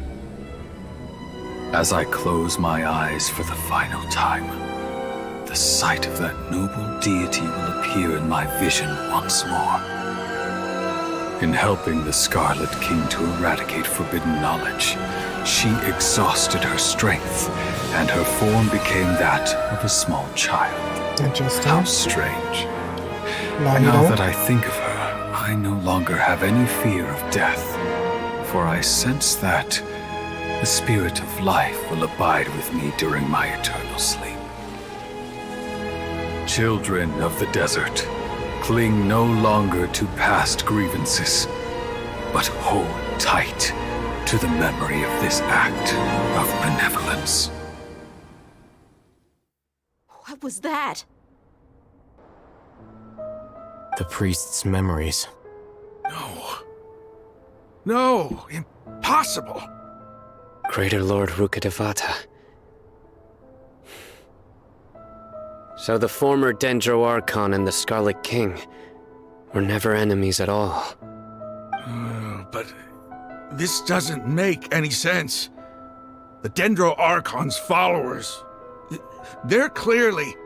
As I close my eyes for the final time, the sight of that noble deity will appear in my vision once more. In helping the Scarlet King to eradicate forbidden knowledge, she exhausted her strength, and her form became that of a small child. Interesting. How strange. Now that I think of her, I no longer have any fear of death, for I sense that the spirit of life will abide with me during my eternal sleep. Children of the desert, cling no longer to past grievances, but hold tight to the memory of this act of benevolence. What was that? The priest's memories. No, impossible. Greater Lord Rukkhadevata. So the former Dendro Archon and the Scarlet King were never enemies at all. But this doesn't make any sense. The Dendro Archon's followers, they're clearly...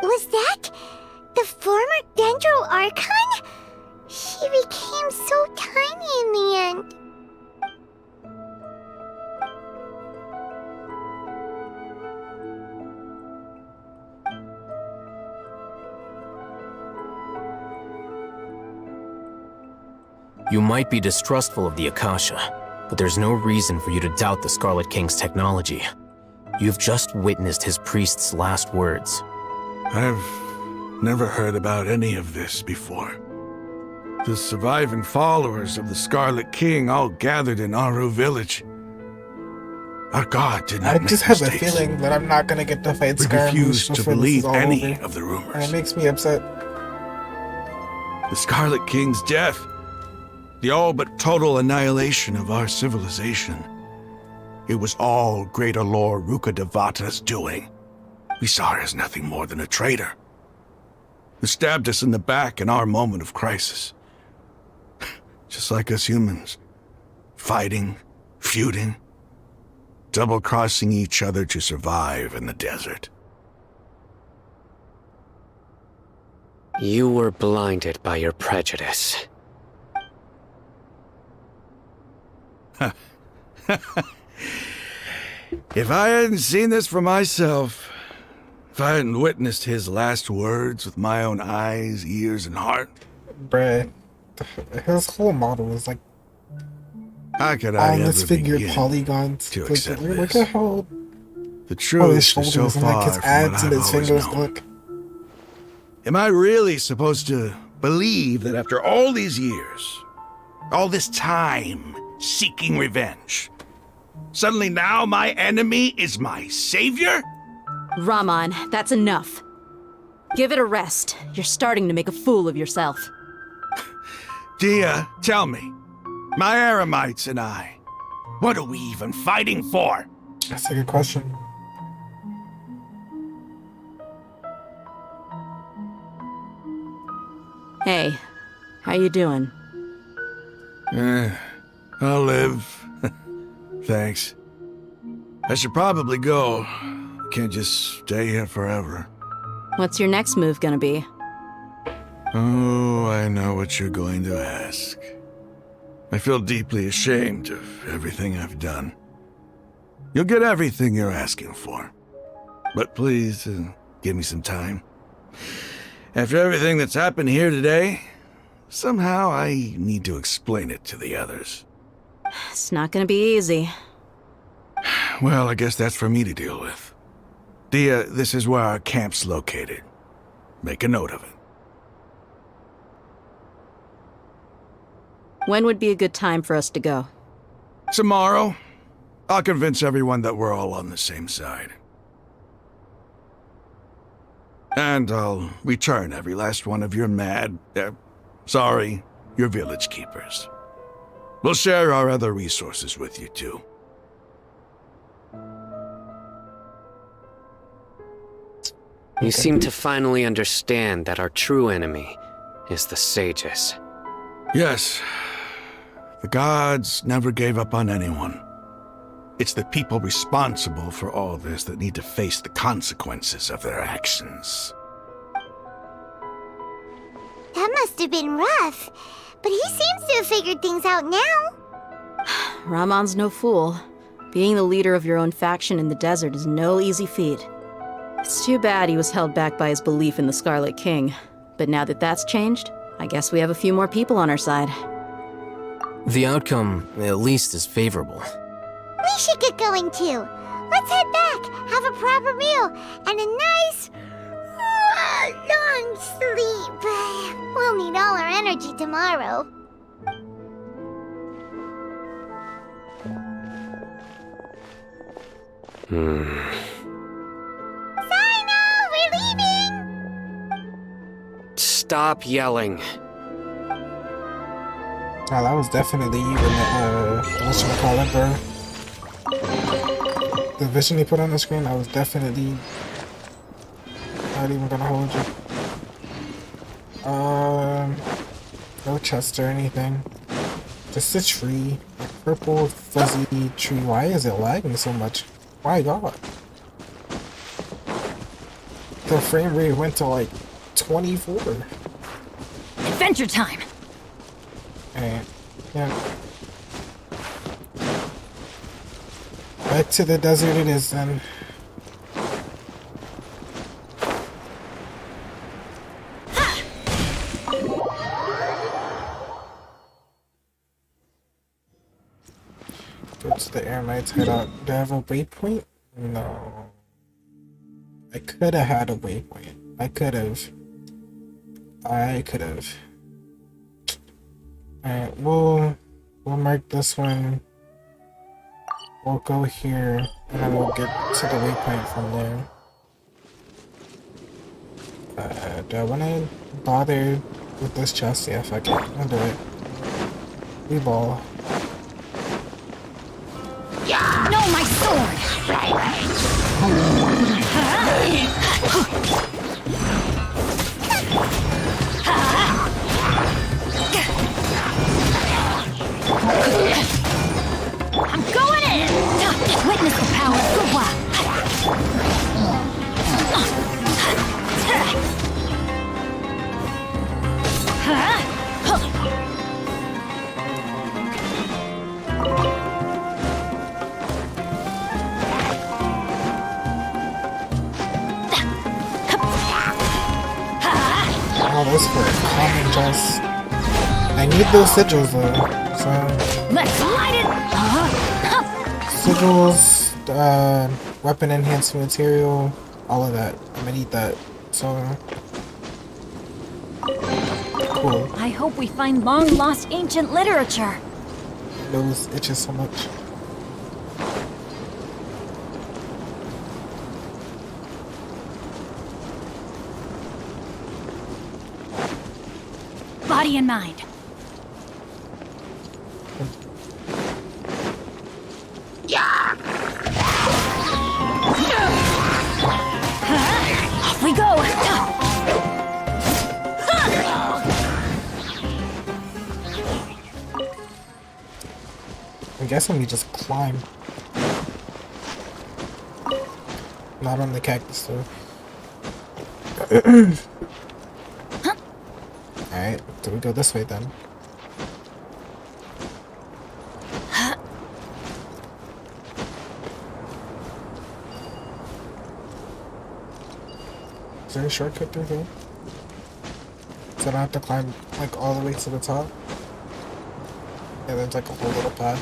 Was that the former Dendro Archon? She became so tiny in the end. You might be distrustful of the Akasha, but there's no reason for you to doubt the Scarlet King's technology. You've just witnessed his priest's last words. I've never heard about any of this before. The surviving followers of the Scarlet King all gathered in Aru village. Our god did not I just have a feeling that I'm not gonna get to fight Scaramouche. We refuse to believe any over. of the rumors. And it makes me upset. The Scarlet King's death, the all but total annihilation of our civilization. It was all Greater Lord Rukkhadevata's doing. We saw her as nothing more than a traitor, who stabbed us in the back in our moment of crisis. Just like us humans, fighting, feuding, double-crossing each other to survive in the desert. You were blinded by your prejudice. If I hadn't seen this for myself, if I hadn't witnessed his last words with my own eyes, ears, and heart... Bruh, his whole model was like... How could I ever misfigured begin polygons. to accept this? Look at how... The truth his is shoulders so and far like his from abs what and I've his always fingers known. look. Am I really supposed to believe that after all these years, all this time seeking revenge, suddenly now my enemy is my savior? Raman, that's enough. Give it a rest. You're starting to make a fool of yourself. Dia, tell me, my Aramites and I, what are we even fighting for? That's a good question. Hey, how you doing? I'll live. Thanks. I should probably go. can't just stay here forever. What's your next move gonna be? Oh, I know what you're going to ask. I feel deeply ashamed of everything I've done. You'll get everything you're asking for. But please, give me some time. After everything that's happened here today, somehow I need to explain it to the others. It's not gonna be easy. Well, I guess that's for me to deal with. Dia, this is where our camp's located. Make a note of it. When would be a good time for us to go? Tomorrow, I'll convince everyone that we're all on the same side. And I'll return every last one of your your village keepers. We'll share our other resources with you, too. You seem to finally understand that our true enemy is the sages. Yes. The gods never gave up on anyone. It's the people responsible for all this that need to face the consequences of their actions. That must have been rough, but he seems to have figured things out now. Ramon's no fool. Being the leader of your own faction in the desert is no easy feat. It's too bad he was held back by his belief in the Scarlet King. But now that that's changed, I guess we have a few more people on our side. The outcome, at least, is favorable. We should get going too. Let's head back, have a proper meal, and a nice, long sleep. We'll need all our energy tomorrow. Cyno, we're leaving! Stop yelling. Oh, that was definitely you in the, whatchamacallit, bro. The vision he put on the screen, I was definitely not even gonna hold you. No chest or anything. Just a tree. A purple, fuzzy tree. Why is it lagging so much? My god. The frame rate went to like 24. Adventure time! And yeah. Back to the desert it is then. Go to the air knights, head out. Do I have a waypoint? No. I could have had a waypoint. I could have. Alright, we'll mark this one. We'll go here, and then we'll get to the waypoint from there. Do I want to bother with this chest? Yeah, fuck it. I'll do it. We ball. No, my sword! I'm going in! Witness the power of Gua! Oh, that's for a common dress. I need those sigils though. So let's light it! Sigils, weapon enhancement material, all of that. I'm gonna need that. So cool. I hope we find long-lost ancient literature. Nose itches so much. Body and mind. Off we go! I'm guessing we just climb. Not on the cactus though. Alright, so we go this way then. Is there a shortcut through here? So I don't have to climb like all the way to the top? Yeah, there's like a whole little path.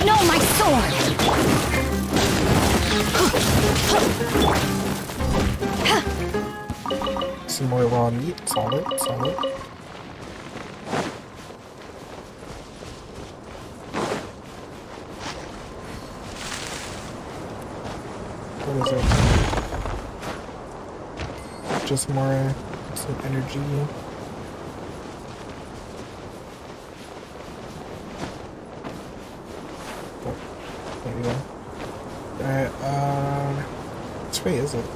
No, my sword! Some more raw meat. Solid, solid. What is it? Just more some energy. Oh, there we go. Alright, which way is it?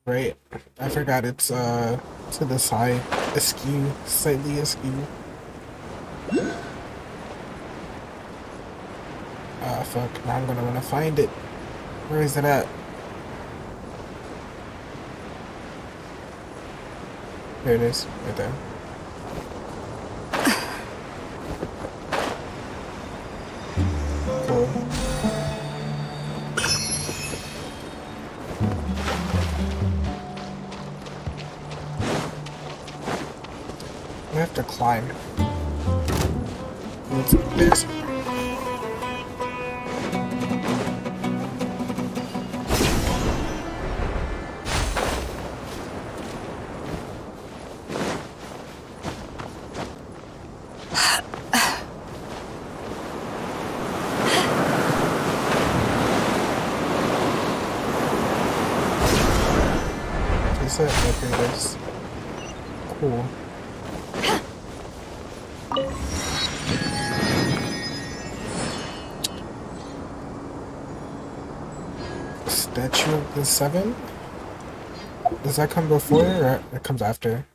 Right, I forgot it's to the side, askew, slightly askew. Ah, fuck, now I'm gonna wanna find it. Where is it at? There it is, right there. Cool. I have to climb. It's this. Is it? Okay, it is. Cool. Statue of the Seven? Does that come before or it comes after?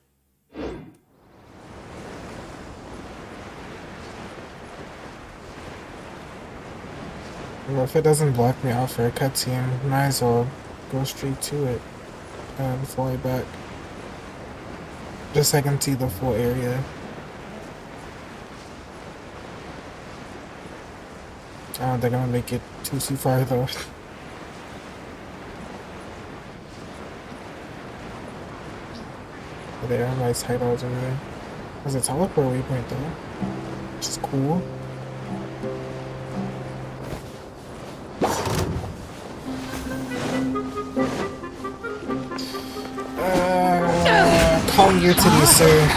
Well, if it doesn't block me out for a cutscene, might as well go straight to it and fly back. Just so I can see the full area. I don't think I'm gonna make it too far though. There are nice hideouts over there. There's a teleport waypoint though, which is cool. Calm your titties, sir.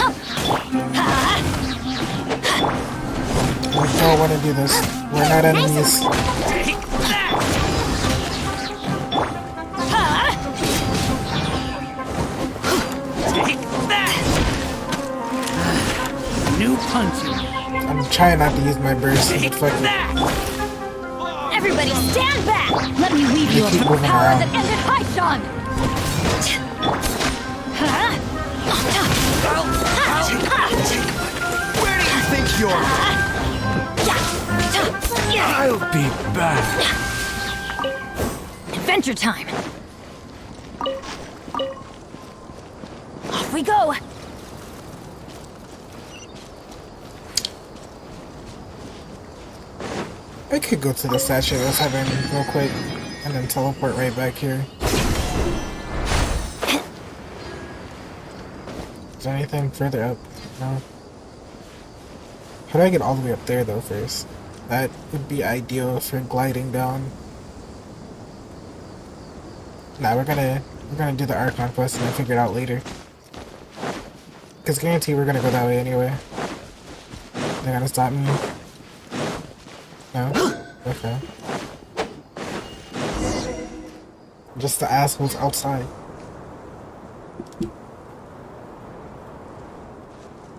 I don't want to do this. We're not enemies. New punches. I'm trying not to use my burst, but fuck it. Everybody stand back! Let me weave you a power that ended Archon! Where do you think you're? I'll be back. Adventure time! Off we go! I could go to the statue of heaven real quick and then teleport right back here. Is there anything further up? No. How do I get all the way up there though first? That would be ideal for gliding down. Nah, we're gonna do the Archon quest and then figure it out later. Cause guarantee we're gonna go that way anyway. They're gonna stop me. No? Okay. Just the assholes outside.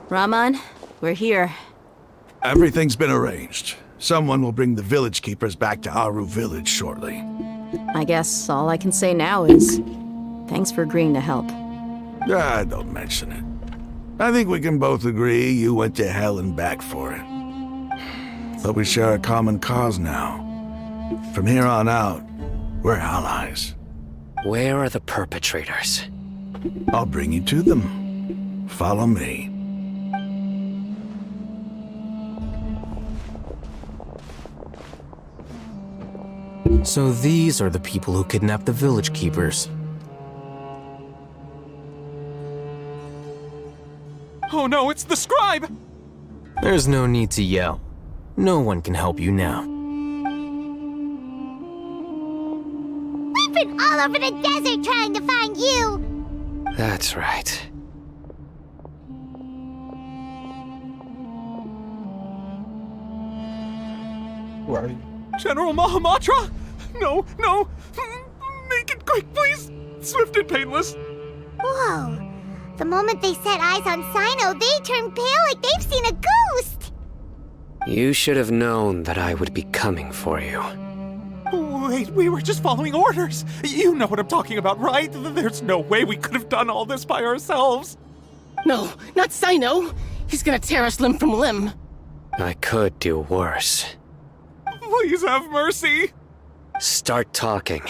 Rahman, we're here. Everything's been arranged. Someone will bring the village keepers back to Aru village shortly. I guess all I can say now is thanks for agreeing to help. Ah, don't mention it. I think we can both agree you went to hell and back for it. But we share a common cause now. From here on out, we're allies. Where are the perpetrators? I'll bring you to them. Follow me. So these are the people who kidnapped the village keepers. Oh no, it's the scribe! There's no need to yell. No one can help you now. We've been all over the desert trying to find you! That's right. Who are you? General Mahamatra? No, no! Make it quick, please! Swift and painless! Whoa. The moment they set eyes on Cyno, they turned pale like they've seen a ghost! You should have known that I would be coming for you. Wait, we were just following orders! You know what I'm talking about, right? There's no way we could have done all this by ourselves! No, not Cyno! He's gonna tear us limb from limb! I could do worse. Please have mercy! Start talking.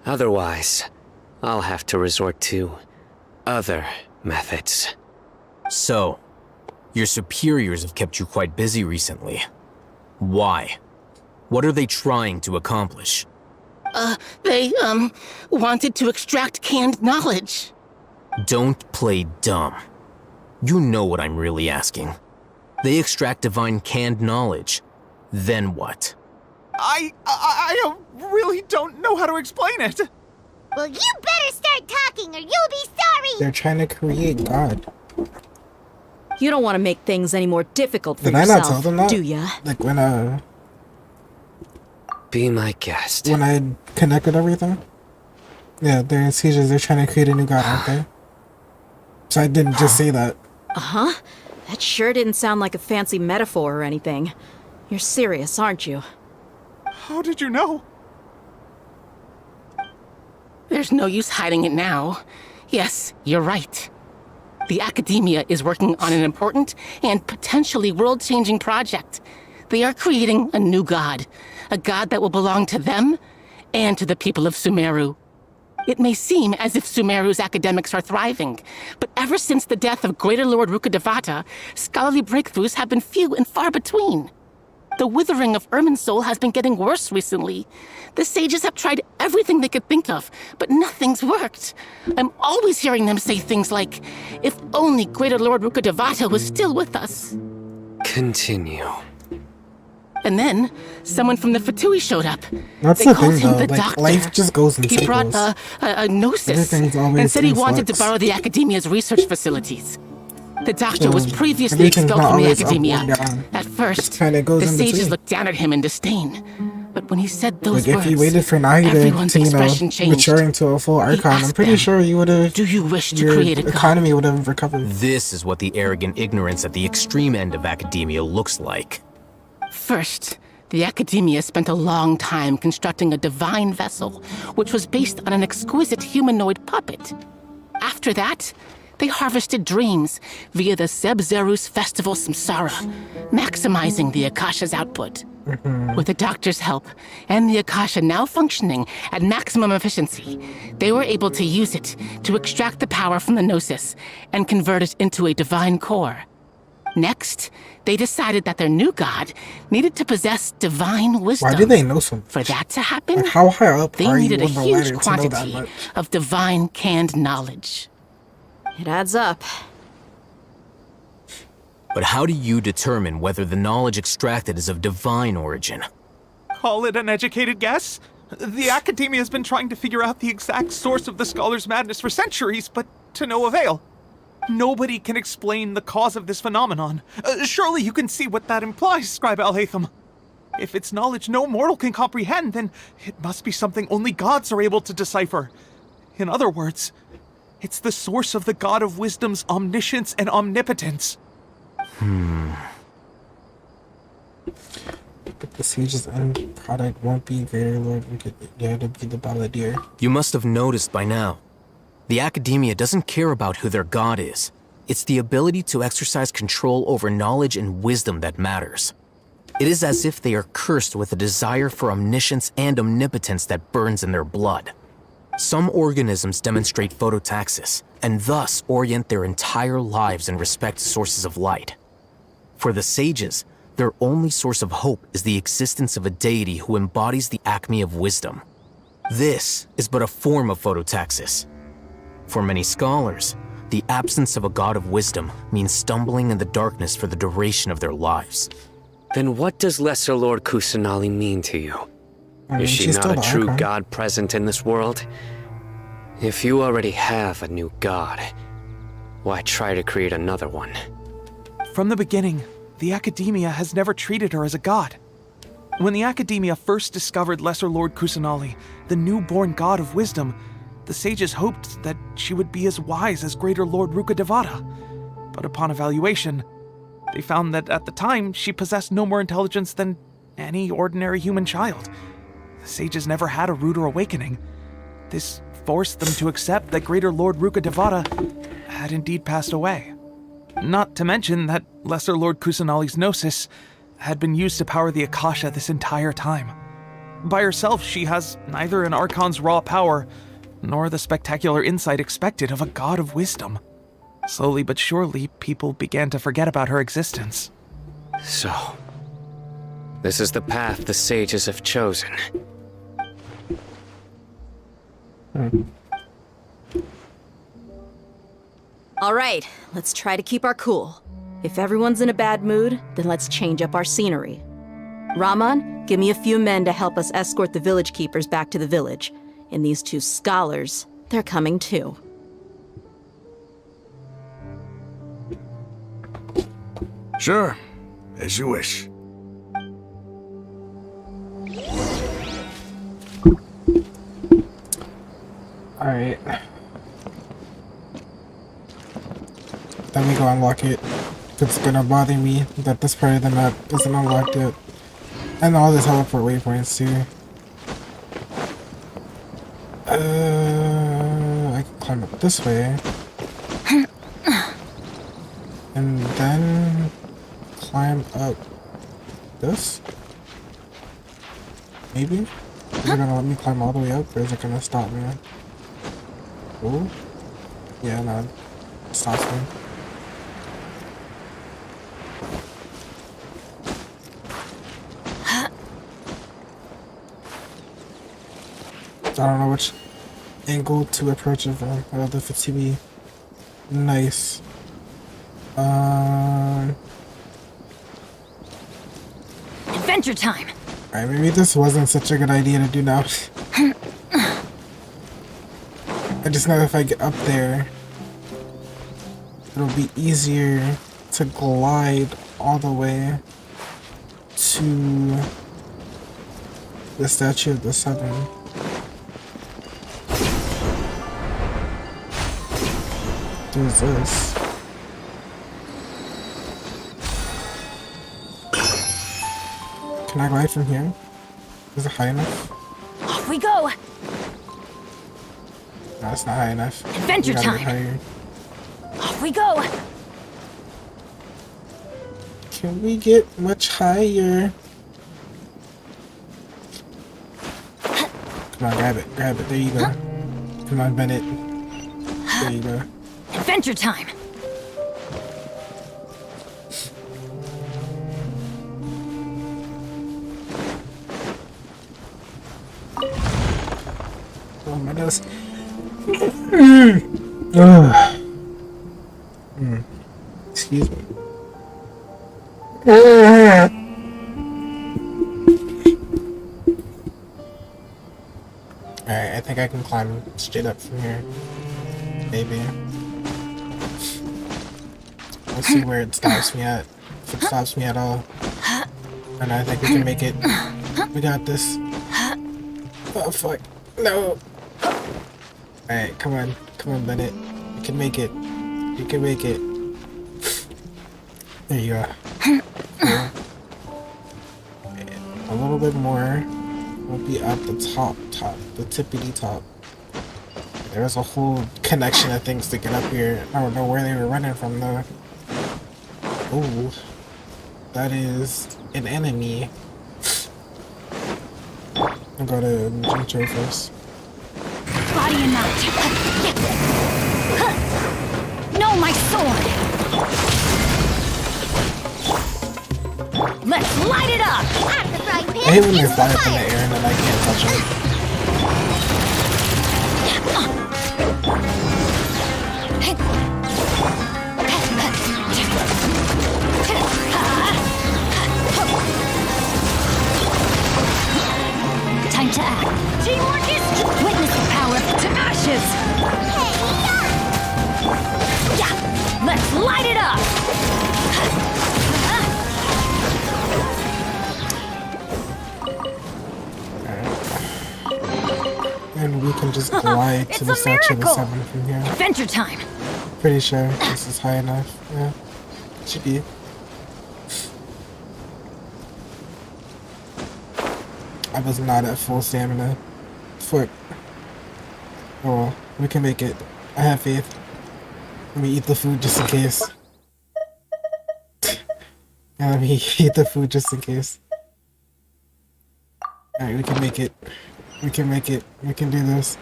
Otherwise, I'll have to resort to other methods. So, your superiors have kept you quite busy recently. Why? What are they trying to accomplish? They wanted to extract canned knowledge. Don't play dumb. You know what I'm really asking. They extract divine canned knowledge. Then what? I really don't know how to explain it. Well, you better start talking or you'll be sorry! They're trying to create God. You don't want to make things any more difficult for Did I yourself, not tell them that? do ya? Like when Be my guest. when I connected everything? Yeah, they're in seizures. They're trying to create a new God, aren't they? So I didn't just say that. Uh-huh. That sure didn't sound like a fancy metaphor or anything. You're serious, aren't you? How did you know? There's no use hiding it now. Yes, you're right. The Academia is working on an important and potentially world-changing project. They are creating a new god. A god that will belong to them and to the people of Sumeru. It may seem as if Sumeru's academics are thriving, but ever since the death of Greater Lord Rukkhadevata, scholarly breakthroughs have been few and far between. The withering of Irminsul has been getting worse recently. The sages have tried everything they could think of, but nothing's worked. I'm always hearing them say things like, if only Greater Lord Rukkhadevata was still with us. Continue. And then, someone from the Fatui showed up. That's They the called thing, him though. the Like, doctor. life just goes in He cycles. brought a gnosis Everything's always and said he in wanted to flux. borrow the Academia's research facilities. The doctor So, was previously everything's expelled not from the always up or Academia. down. At first, kinda goes the in sages between. looked down at him in disdain. But when he said those Like, words, if you waited for Nahi everyone's to, expression changed. mature into a full Archon, I'm asked pretty them, sure you would have. Do you wish to your create a god? economy would have recovered. This is what the arrogant ignorance at the extreme end of academia looks like. First, the Academia spent a long time constructing a divine vessel, which was based on an exquisite humanoid puppet. After that, they harvested dreams via the Zeb-Zerus Festival Samsara, maximizing the Akasha's output. With the doctor's help, and the Akasha now functioning at maximum efficiency, they were able to use it to extract the power from the Gnosis and convert it into a divine core. Next, they decided that their new god needed to possess divine wisdom. Why do they know so much? For that to happen, Like, how high up they are you needed a on the huge ladder to know that quantity much? of divine canned knowledge. It adds up. But how do you determine whether the knowledge extracted is of divine origin? Call it an educated guess? The Academia has been trying to figure out the exact source of the Scholar's madness for centuries, but to no avail. Nobody can explain the cause of this phenomenon. Surely you can see what that implies, Scribe Al-Haytham. If it's knowledge no mortal can comprehend, then it must be something only gods are able to decipher. In other words, it's the source of the God of Wisdom's omniscience and omnipotence. But the siege's end product won't be Greater Lord Rukkhadevata to be the Balladeer. You must have noticed by now. The Academia doesn't care about who their god is. It's the ability to exercise control over knowledge and wisdom that matters. It is as if they are cursed with a desire for omniscience and omnipotence that burns in their blood. Some organisms demonstrate phototaxis, and thus orient their entire lives in respect to sources of light. For the sages, their only source of hope is the existence of a deity who embodies the acme of wisdom. This is but a form of phototaxis. For many scholars, the absence of a god of wisdom means stumbling in the darkness for the duration of their lives. Then what does Lesser Lord Kusanali mean to you? Is she not a true god present in this world? If you already have a new god, why try to create another one? From the beginning, the Academia has never treated her as a god. When the Academia first discovered Lesser Lord Kusanali, the newborn god of wisdom, the sages hoped that she would be as wise as Greater Lord Rukkhadevata. But upon evaluation, they found that at the time she possessed no more intelligence than any ordinary human child. The sages never had a ruder awakening. This forced them to accept that Greater Lord Rukkhadevata had indeed passed away. Not to mention that Lesser Lord Kusanali's gnosis had been used to power the Akasha this entire time. By herself, she has neither an Archon's raw power, nor the spectacular insight expected of a god of wisdom. Slowly but surely, people began to forget about her existence. So, this is the path the sages have chosen. All right, let's try to keep our cool. If everyone's in a bad mood, then let's change up our scenery. Rahman, give me a few men to help us escort the village keepers back to the village. And these two scholars, they're coming too. Sure, as you wish. Alright. Let me go unlock it. It's gonna bother me that this part of the map isn't unlocked yet. And all the teleport waypoints too. I can climb up this way. And then climb up this? Maybe? Is it gonna let me climb all the way up or is it gonna stop me? Oh? Yeah, no. It stops me. I don't know which angle to approach it from. I don't know if it's to be nice. Adventure time! Alright, maybe this wasn't such a good idea to do now. I just know if I get up there, it'll be easier to glide all the way to the Statue of the Seven. There's this. Can I glide from here? Is it high enough? Off we go! No, it's not high enough. Adventure time! Off we go! Can we get much higher? Come on, grab it, grab it. There you go. Come on, Bennett. There you go. Adventure time! Oh, my nose. Excuse me. Alright, I think I can climb straight up from here. Maybe. We'll see where it stops me at. If it stops me at all. And I think we can make it. We got this. Oh fuck. No. Alright, come on. Come on, Bennett. You can make it. You can make it. There you go. Cool. A little bit more. We'll be at the top, the tippity top. There was a whole connection of things to get up here. I don't know where they were running from though. Ooh. That is an enemy. I'll go to Jincho first. Body and mind. No, my sword! Let's light it up! I hate when they fly up in the air and then I can't touch them. Time to act. Teamwork is... Witness the power to ashes! Yeah! Let's light it up! And we can just glide to the Statue of the Seven from here. Adventure time! Pretty sure this is high enough. Yeah. Should be. I was not at full stamina. Foot. Oh well, we can make it. I have faith. Let me eat the food just in case. Yeah, let me eat the food just in case. Alright, we can make it. We can make it. We can do this.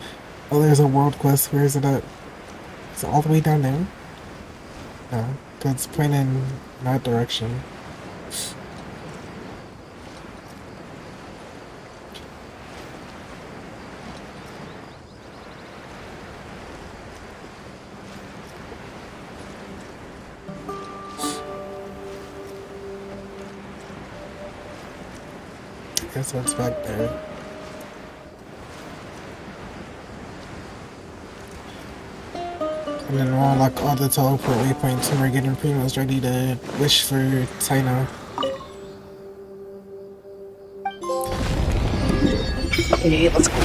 Oh, there's a world quest. Where is it at? Is it all the way down there? No, because it's pointing in that direction. Guess what's back there? And then we'll unlock all the teleport waypoints and we're getting pretty much ready to wish for Cyno. Okay, let's go.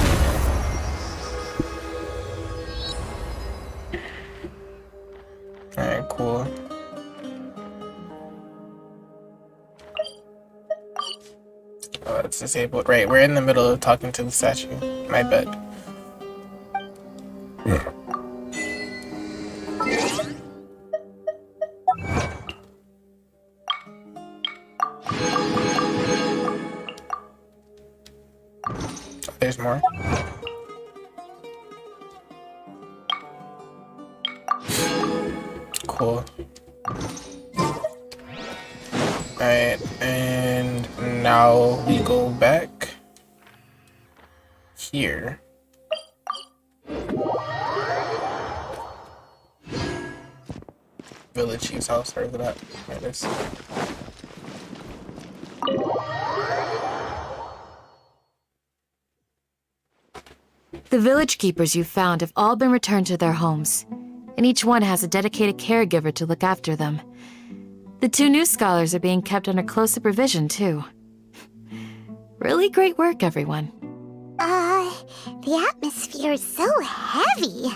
Alright, cool. Oh, it's disabled. Right, we're in the middle of talking to the statue. My bad. There's more. Cool. Alright, and now we go back here. Village Chief's house, where's it at? There it is. The village keepers you've found have all been returned to their homes, and each one has a dedicated caregiver to look after them. The 2 new scholars are being kept under close supervision, too. Really great work, everyone. The atmosphere is so heavy.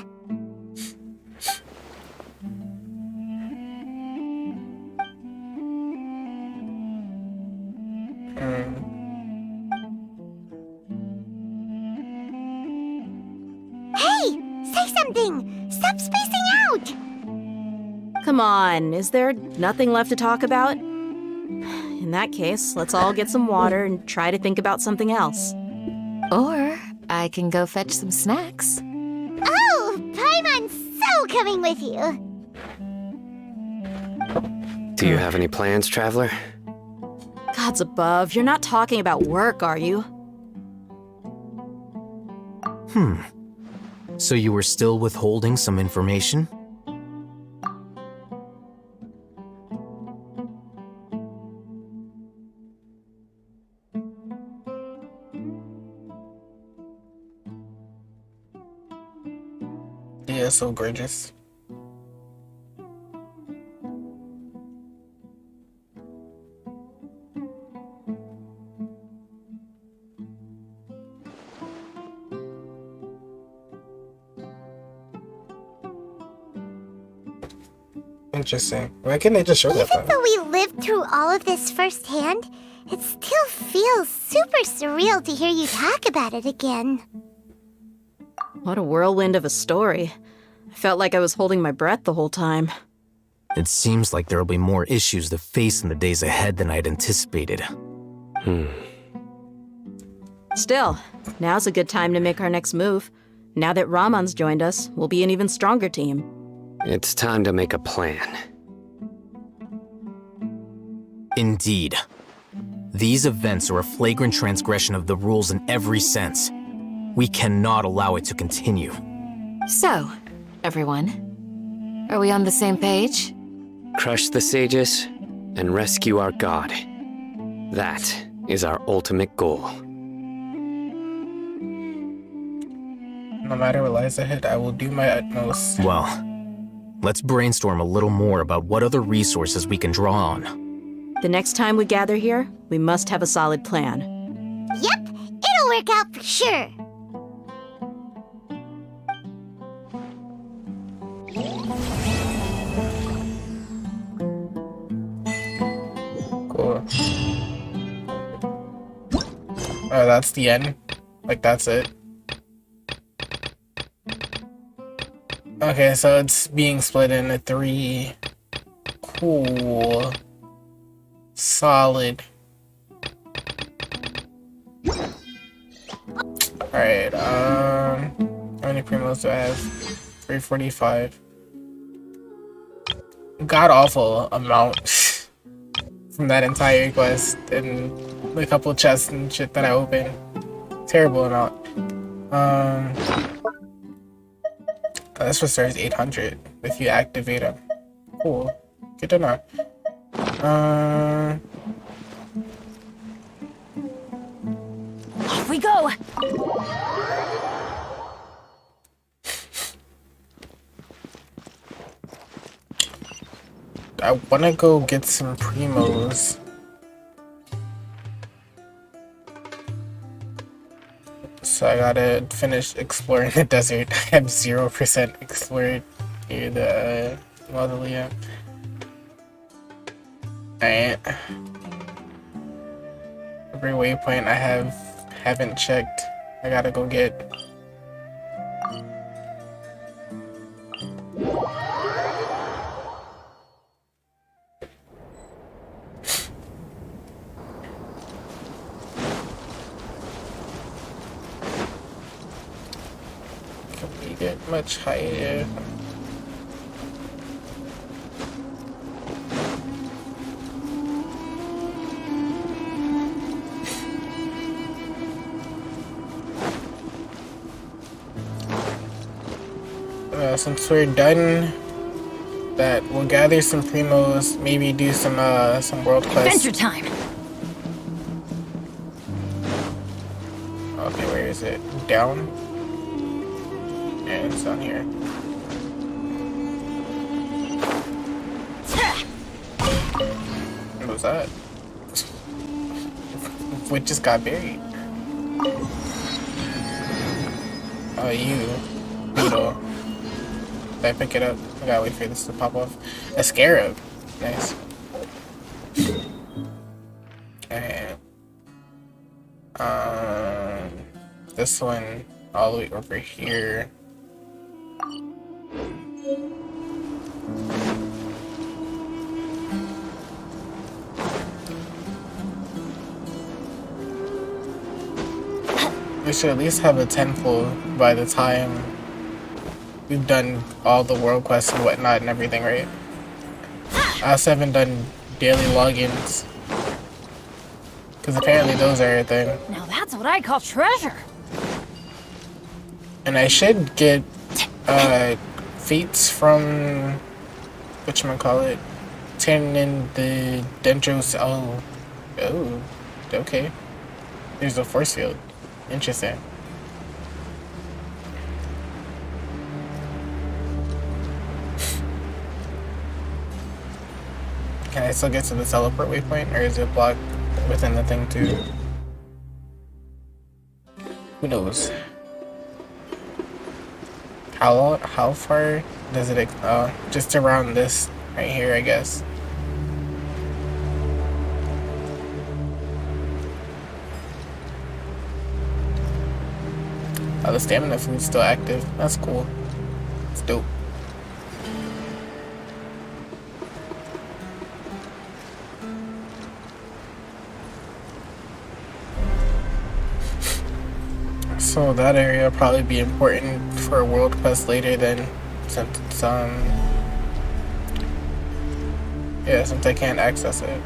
Say something! Stop spacing out! Come on, is there nothing left to talk about? In that case, let's all get some water and try to think about something else. Or I can go fetch some snacks. Oh, Paimon's so coming with you! Do you have any plans, traveler? Gods above, you're not talking about work, are you? So you were still withholding some information? Yeah, so gorgeous. Interesting. Why can't they just show that? Even though we lived through all of this firsthand, it still feels super surreal to hear you talk about it again. What a whirlwind of a story. I felt like I was holding my breath the whole time. It seems like there'll be more issues to face in the days ahead than I'd anticipated. Still, now's a good time to make our next move. Now that Ramon's joined us, we'll be an even stronger team. It's time to make a plan. Indeed. These events are a flagrant transgression of the rules in every sense. We cannot allow it to continue. So, everyone, are we on the same page? Crush the sages and rescue our god. That is our ultimate goal. No matter what lies ahead, I will do my utmost. Well, let's brainstorm a little more about what other resources we can draw on. The next time we gather here, we must have a solid plan. Yep, it'll work out for sure. Cool. Oh, that's the end? Like, that's it? Okay, so it's being split into 3. Cool. Solid. Alright, how many primos do I have? 345. God awful amount from that entire quest and a couple chests and shit that I opened. Terrible amount. This restores 800 if you activate them. Cool. Good to know. Off we go! I wanna go get some primos. So I gotta finish exploring the desert. I have 0% explored near the mausoleum. Alright. Every waypoint I haven't checked. I gotta go get. Can we get much higher? Since we're done, that we'll gather some primos, maybe do some world quests. Adventure time. Okay, where is it? Down? And it's down here. What was that? What just got buried? Oh, you. Beetle. Did I pick it up? I gotta wait for this to pop off. A scarab. Nice. And this one all the way over here. We should at least have a temple by the time we've done all the world quests and whatnot and everything, right? I also haven't done daily logins. Because apparently those are a thing. Now that's what I call treasure. And I should get feats from whatchamacallit, turning in the Dendros. Oh, okay. There's a force field. Interesting. Can I still get to the teleport waypoint, or is it blocked within the thing too? Who knows? How far does it? Just around this right here, I guess. Oh, the stamina food's still active. That's cool. It's dope. So that area will probably be important for a world quest later then, since it's yeah, since I can't access it.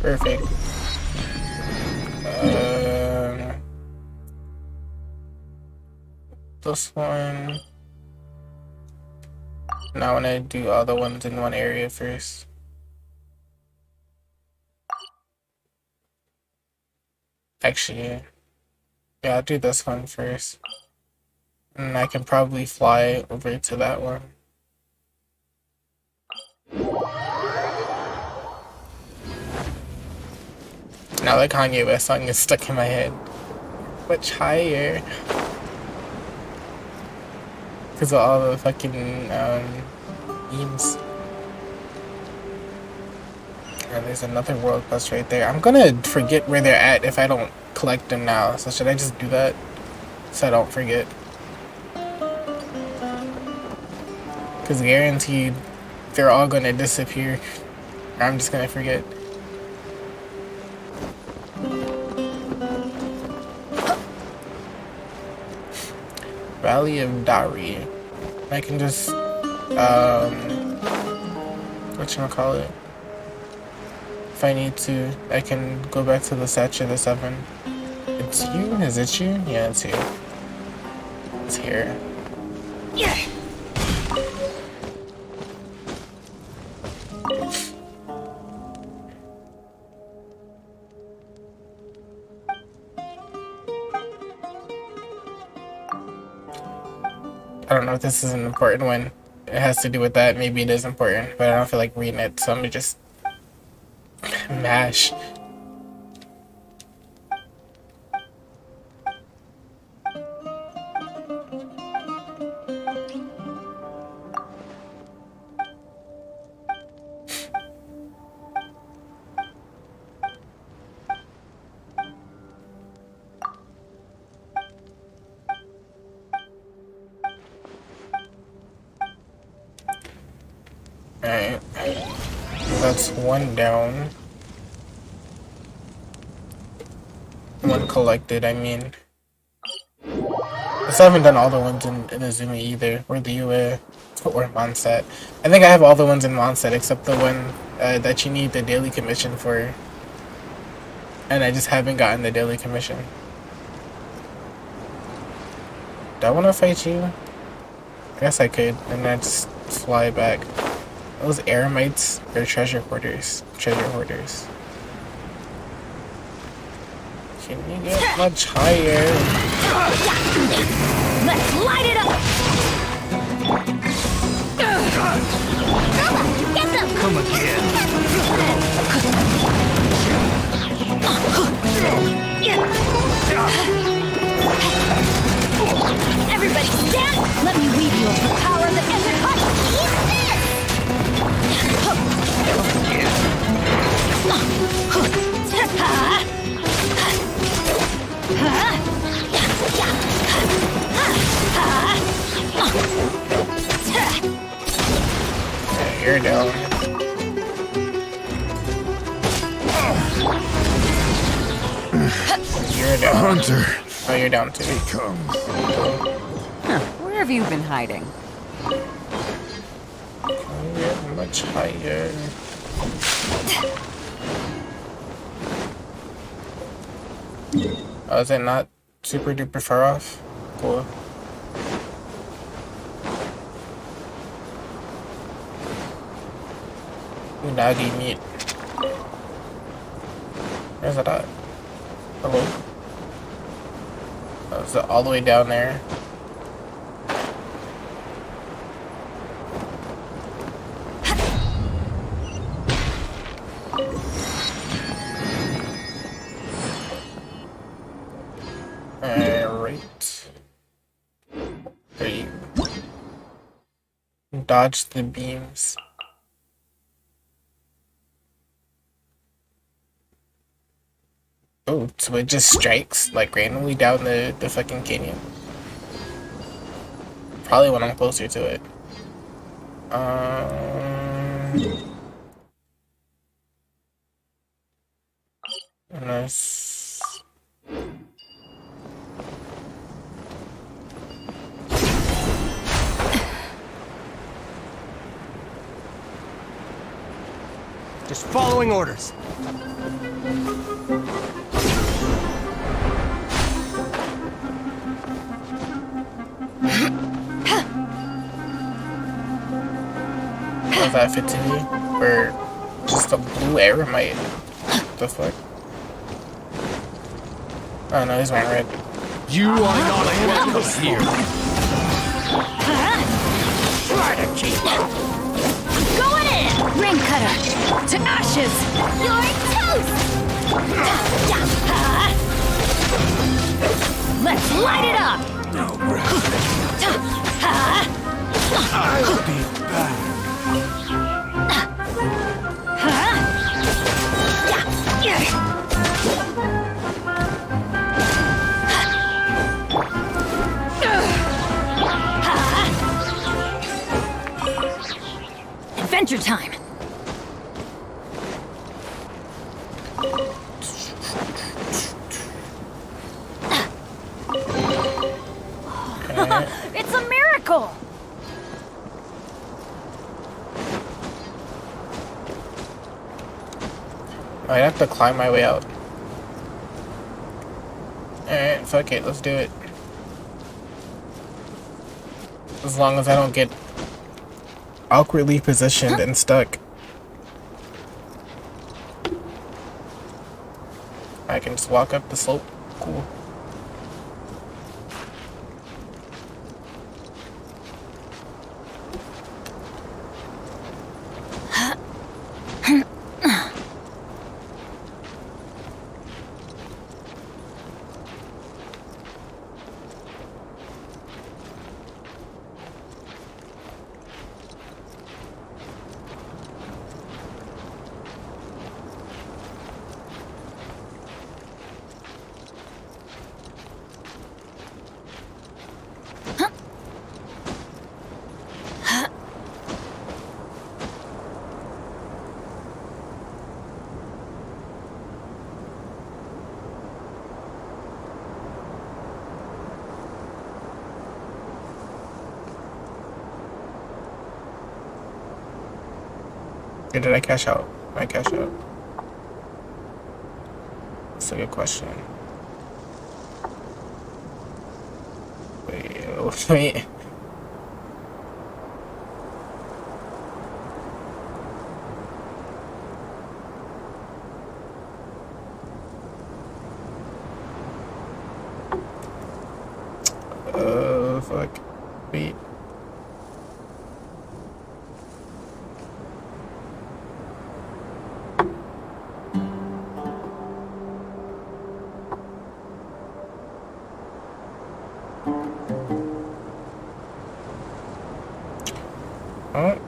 Perfect. This one. Now I want to do all the ones in one area first. Actually, yeah, I'll do this one first. And I can probably fly over to that one. Now the Kanye West song is stuck in my head. Much higher. Because of all the fucking memes. And there's another world quest right there. I'm gonna forget where they're at if I don't collect them now. So should I just do that? So I don't forget. Because guaranteed they're all gonna disappear. I'm just gonna forget. Valley of Dari. I can just whatchamacallit? If I need to, I can go back to the Statue of the Seven. It's you? Is it you? Yeah, it's you. It's here. Yeah. I don't know if this is an important one. It has to do with that. Maybe it is important, but I don't feel like reading it, so I'm gonna just mash. Alright. That's one down. One collected, I mean. I still haven't done all the ones in Izumi either, or the UA, or Mondstadt. I think I have all the ones in Mondstadt except the one that you need the daily commission for. And I just haven't gotten the daily commission. Do I want to fight you? I guess I could, and then just fly back. Those eremites are treasure hoarders. Treasure hoarders. Can you get much higher? Let's light it up! Get them! Come again. Everybody stand! Let me weave you of the power of the Ender Cut! Eat this! You're down. You're down. Hunter. Oh, you're down too. Huh. Where have you been hiding? Get much higher. Oh, is it not super duper far off? Cool. Unagi meat. Where's it at? Hello? Oh, is it all the way down there? dodge the beams. Oh, so it just strikes like randomly down the fucking canyon. Probably when I'm closer to it. Unless... Just following orders. Does that fit to me? Or just a blue arrow might... The fuck? Oh no, he's wearing red. You are not welcome here. Try to keep up. Going in! Ring cutter! To ashes! You're toast! Let's light it up! No, I'll be back. Adventure time! It's a miracle! I have to climb my way out. Alright, fuck it, let's do it. As long as I don't get awkwardly positioned and stuck. I can just walk up the slope. Cool. Or did I cash out? I cash out. That's a good question. Wait. Fuck. Wait. Oh.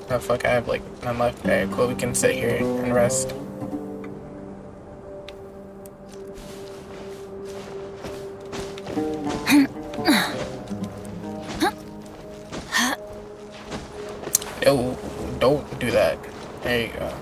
Oh fuck, I have like none left. Alright, cool, we can sit here and rest. Yo, don't do that. There you go.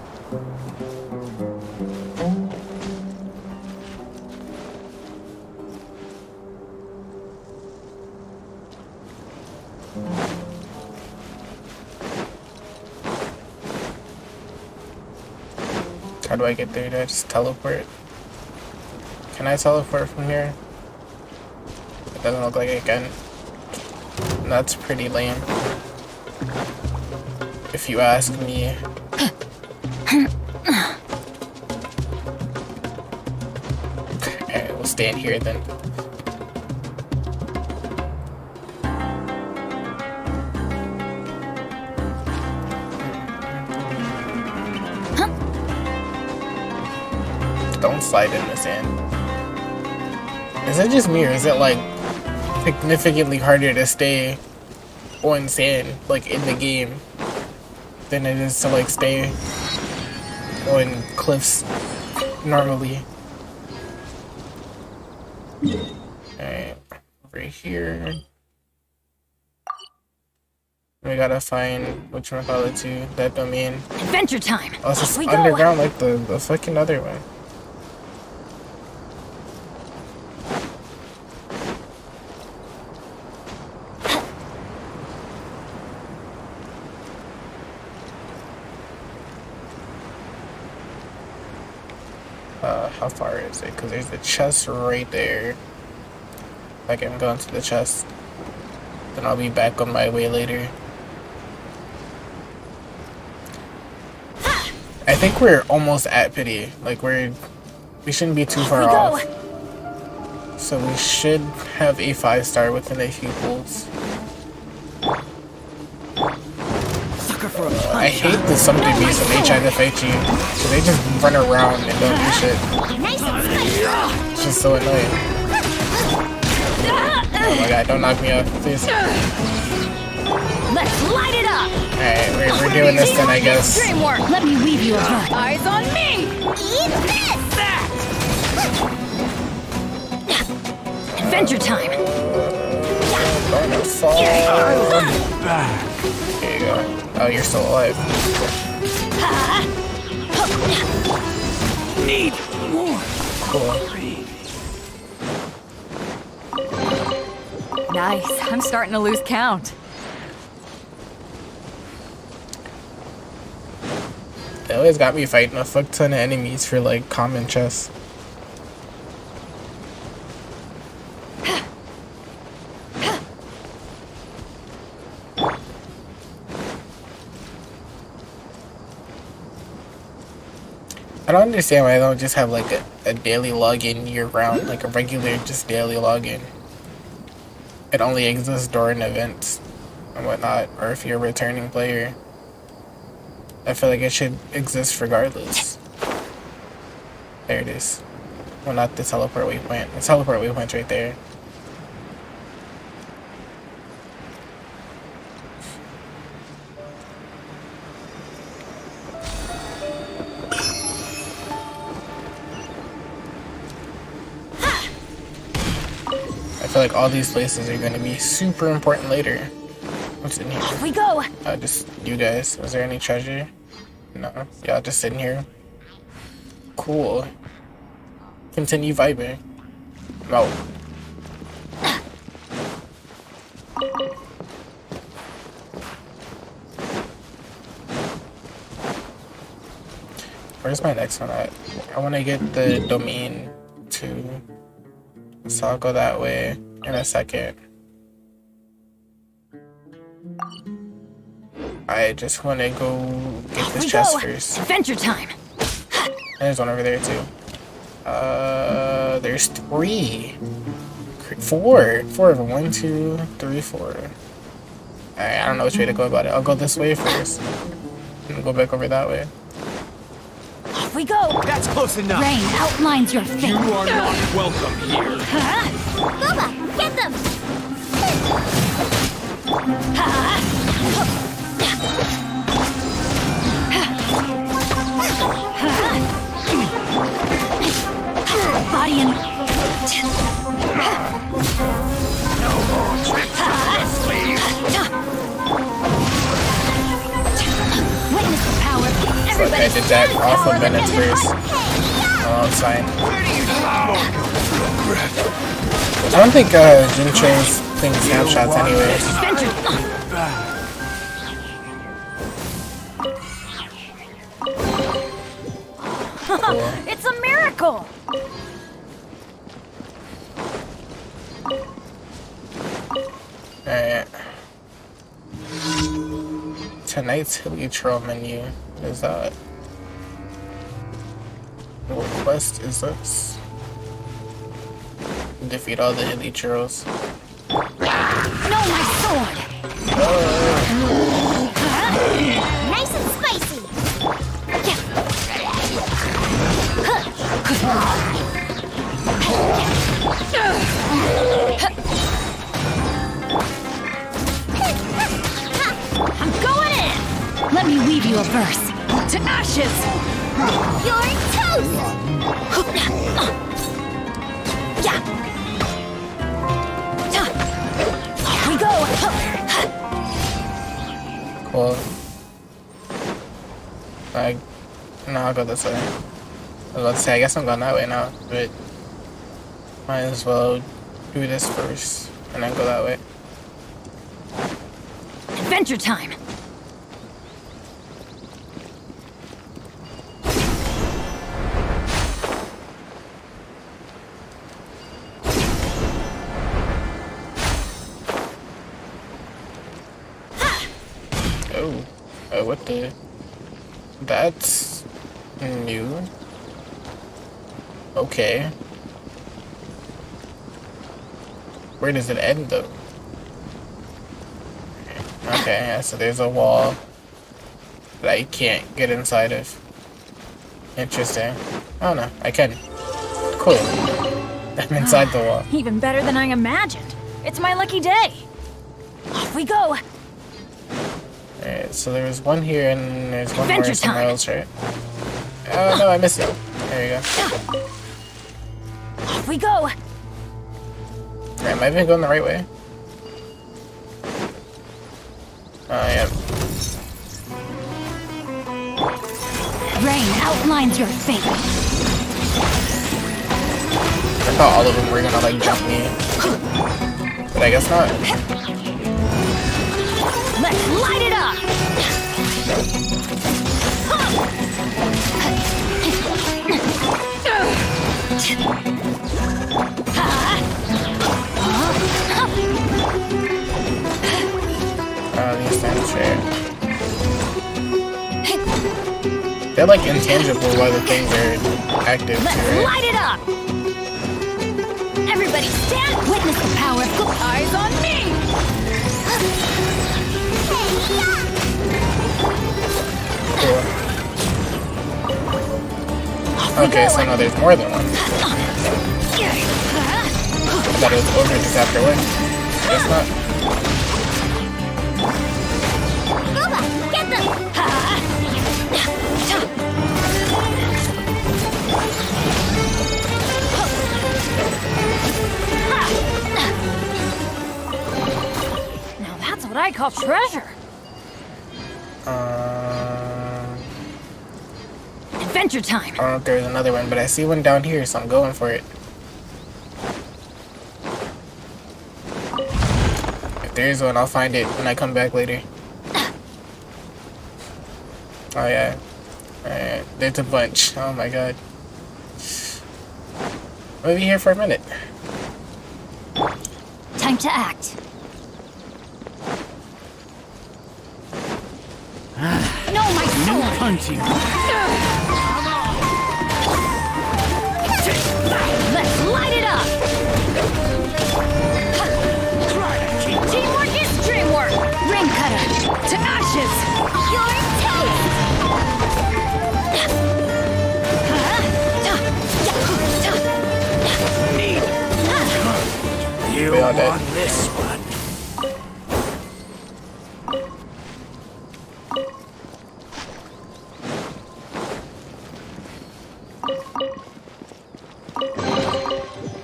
How do I get there? Do I just teleport? Can I teleport from here? It doesn't look like I can. That's pretty lame, if you ask me. Alright, we'll stand here then. slide in the sand. Is it just me, or is it like significantly harder to stay on sand, like in the game, than it is to like stay on cliffs normally? Alright, over here. We gotta find which one call it to that domain. Adventure time. Oh, it's just underground like the fucking other one. How far is it? Because there's a chest right there. I can go into the chest. Then I'll be back on my way later. I think we're almost at pity. Like we shouldn't be too far off. So we should have a 5-star within a few pulls. I hate the some DBs when they try to fight you, because they just run around and don't do shit. It's just so annoying. Oh my god, don't knock me off, please. Let's light it up! Alright, we're doing this then, I guess. Dreamwork! Let me weave you a verb. Eyes on me! Eat this! Adventure time! I'm gonna fall. There you go. Oh, you're still alive. Need more. Cool. Nice. I'm starting to lose count. They always got me fighting a fuck ton of enemies for like common chests. I don't understand why I don't just have like a daily login year round, like a regular just daily login. It only exists during events and whatnot, or if you're a returning player. I feel like it should exist regardless. There it is. Well, not the teleport waypoint. The teleport waypoint's right there. I feel like all these places are going to be super important later. What's in here? Off we go! Just you guys. Was there any treasure? No. Y'all just sitting here. Cool. Continue vibing. No. Where's my next one at? I want to get the domain too. So I'll go that way in a second. I just want to go get this chest first. Adventure time. There's one over there too. There's 3. 4 of them. 1, 2, 3, 4. Alright, I don't know which way to go about it. I'll go this way first. And go back over that way. Off we go! That's close enough. Rain outlines your fate. You are not welcome here. Booba, get them! Body and... No more tricks up your sleeve. Witness the power. It's like I did that off of Bennett's first. Oh, I'm fine. I don't think Genshin's thing snapshots anyway. Cool. It's a miracle! Alright. Tonight's Hilly Trail menu. What is that? What quest is this? Defeat all the Hilly Churros. No, my sword! Nice and spicy! a verse. To ashes! You're toast! Off we go! Cool. No, I'll go this way. I was about to say, I guess I'm going that way now, but might as well do this first and then go that way. Adventure time! Oh, what the? That's new. Okay. Where does it end though? Okay, yeah, so there's a wall that I can't get inside of. Interesting. Oh no, I can. Cool. I'm inside the wall. Even better than I imagined. It's my lucky day. Off we go. Alright, so there's one here and there's one Adventure more somewhere time. else, right? Oh no, I missed it. There you go. Off we go. Alright, am I even going the right way? Oh, yeah. Rain outlines your fate. I thought all of them were gonna like jump me. But I guess not. Let's light it up! These things here. They're like intangible while the things are active. Let's right? light it up! Everybody stand! Witness the power of eyes on me! Cool. Okay, so now there's more than one. I thought it was over just after one. Guess not. Booba, get them! Now that's what I call treasure. Adventure time. I don't know if there's another one, but I see one down here, so I'm going for it. If there's one, I'll find it when I come back later. Oh yeah. Alright, there's a bunch. Oh my god. We'll be here for a minute. Time to act. No, my soul! No punching. Let's light it up! Teamwork is dreamwork! Ring cutter! To ashes! You're You We all dead. won this one.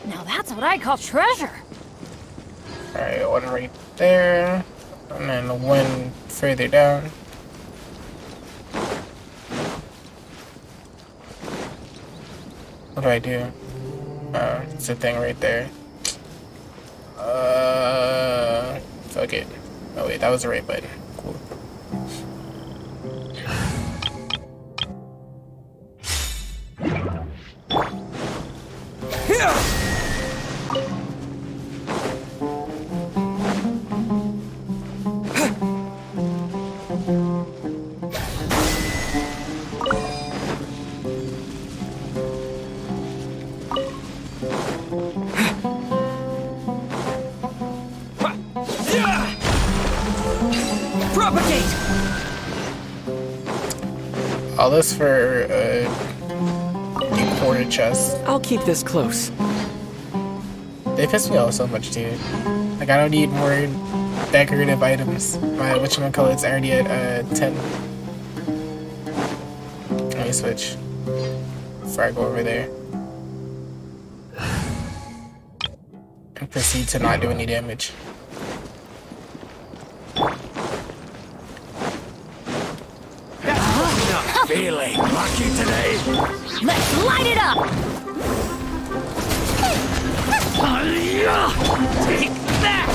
Now that's what I call treasure. Alright, one right there. And then one further down. What do I do? It's a thing right there. Fuck it. Oh wait, that was the right button. Cool. Propagate! All this for the quarter chest. I'll keep this close. They piss me off so much, dude. Like, I don't need more decorative items. My whatchamacallit's already at 10. me switch before I go over there. And proceed to not do any damage. Not feeling lucky today. Let's light it up! Take that!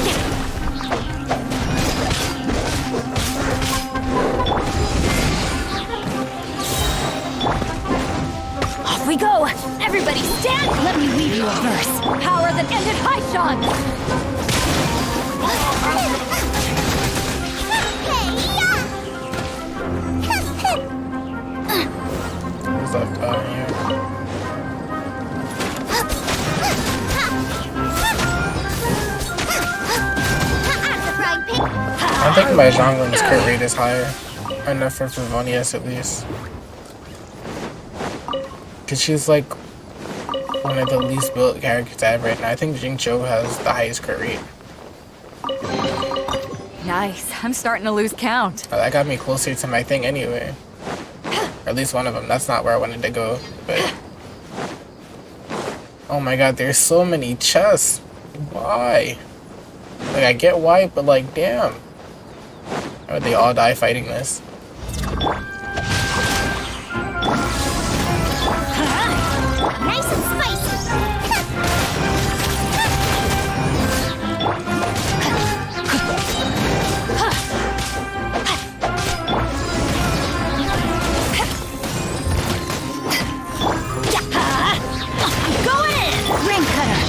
Off we go! Everybody stand! Let me weave you a verse. Power that ended Archon! Who's left? Oh, yeah. I think my Zhonglin's crit rate is higher. Enough for Favonius at least. Cause she's like one of the least built characters I have right now. I think Jingcho has the highest crit rate. Nice. I'm starting to lose count. That got me closer to my thing anyway. Or at least one of them. That's not where I wanted to go, but... Oh my god, there's so many chests. Why? Like, I get why, but like, damn. Or would they all die fighting this? Nice and spicy. Go in! Ring cutter!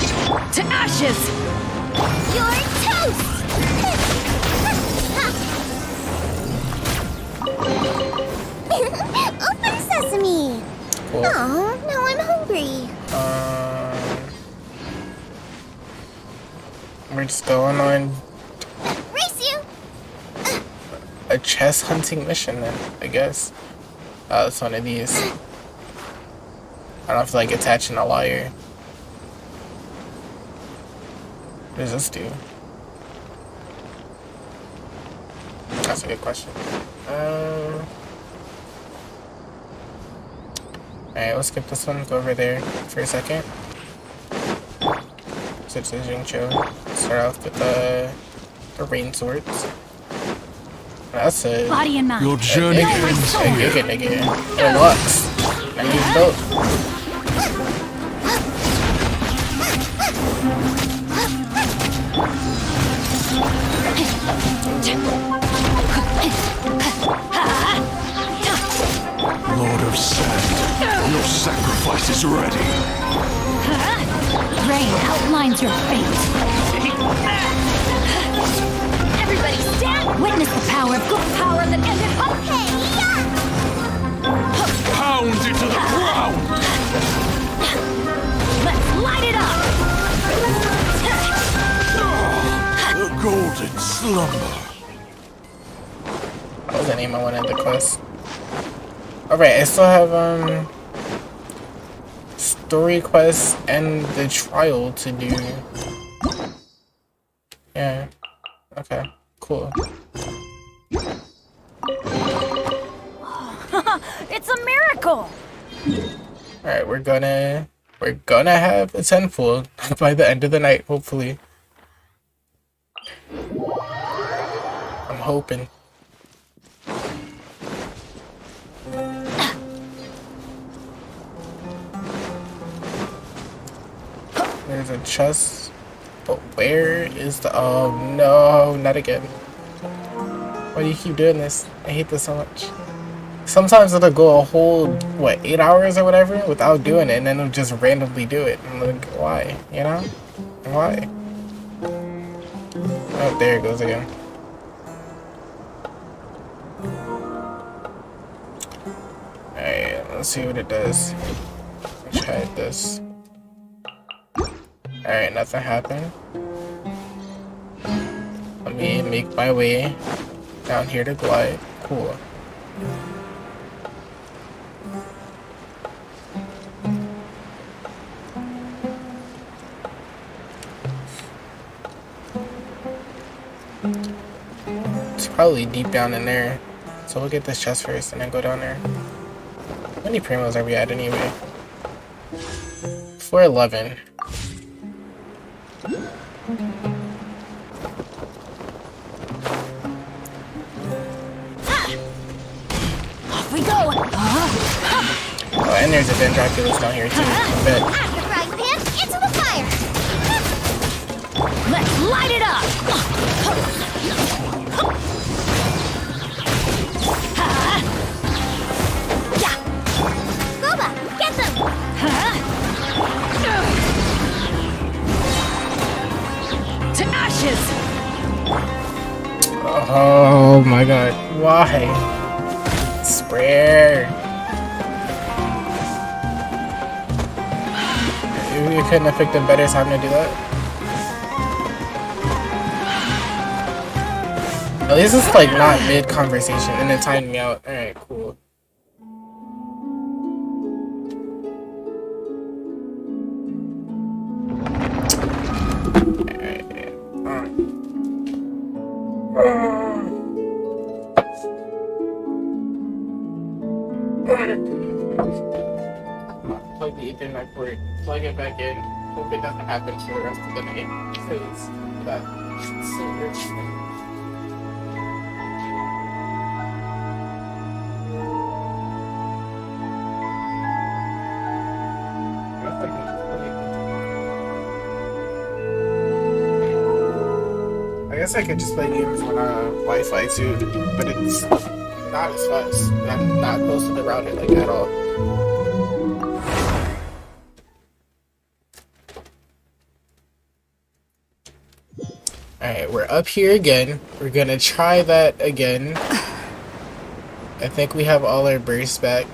To ashes! You're toast! Open sesame! Cool. Oh, now I'm hungry. We're just going on Race you! a chest hunting mission then, I guess. It's one of these. I don't feel like attaching a wire. What does this do? That's a good question. Alright, let's skip this one. Go over there for a second. Switch to Jingcho. Start off with the rain swords. That's a Body and mind. Your journey ends a here. giga nigga. Deluxe. I use both. Lord of Sand, your sacrifice is ready. Rain outlines your fate. Everybody stand! Witness the power of good power that ended Pound into the ground! Let's light it up! The golden slumber. What was the name I wanted the quest? Alright, I still have story quests and the trial to do. Yeah. Okay, cool. It's a miracle! Alright, we're gonna have a tenfold by the end of the night, hopefully. I'm hoping. There's a chest, but where is the... Oh no, not again. Why do you keep doing this? I hate this so much. Sometimes it'll go a whole, what, 8 hours or whatever without doing it, and then it'll just randomly do it. I'm like, why? You know? Why? Oh, there it goes again. Alright, let's see what it does. Let's try this. Alright, nothing happened. Let me make my way down here to glide. Cool. It's probably deep down in there. So we'll get this chest first and then go down there. many primos are we at anyway? 411. Off we go! Oh, and there's a Dendroculus down here too. I bet. Out the frying pan, into the fire! Let's light it up! Goba, get them! To ashes! Oh my god. Why? Sprayer. You couldn't have picked a better time to do that. At least it's like not mid-conversation and it timed me out. Alright, cool. Plug the Ethernet cord, plug it back in, hope it doesn't happen for the rest of the night, because that's so irritating. I guess I could just play games on Wi-Fi too, but it's not as fast. I'm not close to the router like at all. Alright, we're up here again. We're gonna try that again. I think we have all our bursts back.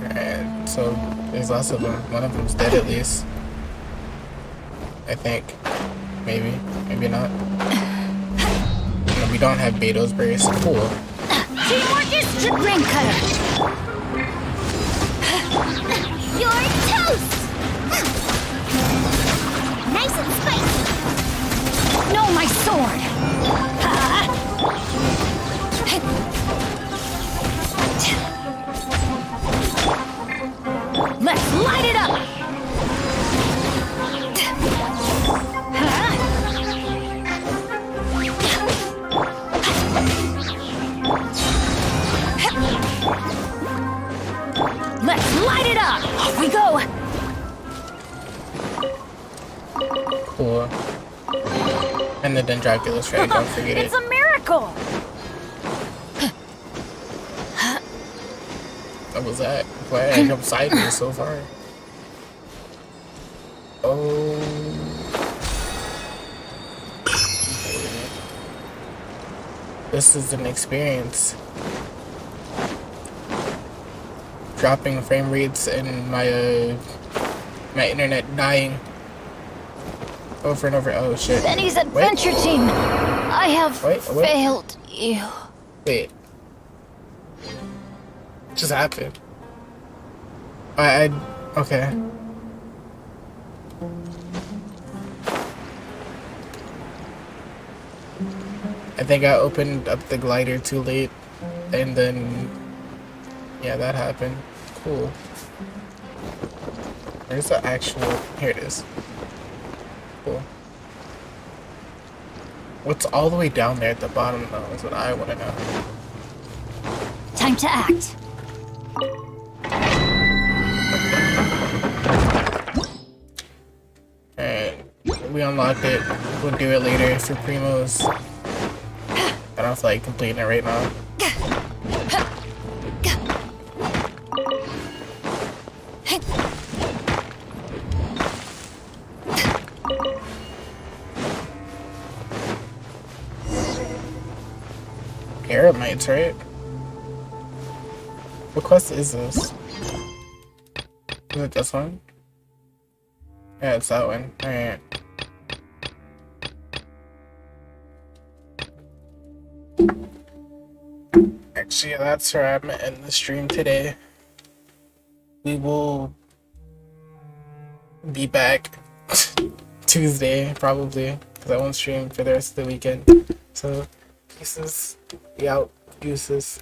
Alright, so there's lots of them. One of them's dead at least. I think. Maybe. Maybe not. We don't have Beto's burst. Cool. Teamwork is ring cutter! You're toast! Nice and spicy! No, my sword! Let's light it up! Let's light it up! Off we go! Cool. And the Dendroculus, right? Don't forget it. It's a miracle! What was that? Why did I jump sideways so far? Oh. This is an experience. Dropping frame rates and my my internet dying over and over. Oh shit. Benny's adventure team! I have failed you. Wait. What just happened? Okay. I think I opened up the glider too late, and then yeah, that happened. Cool. Where's the actual? Here it is. Cool. What's all the way down there at the bottom though is what I want to know. Time to act. Alright, we unlocked it. We'll do it later for Primos. I don't feel like completing it right now. Aramites, right? What quest is this? Is it this one? Yeah, it's that one. Alright. Actually, that's where I'm in the stream today. we will be back Tuesday, probably, because I won't stream for the rest of the weekend. So, pieces. We out. Deuces.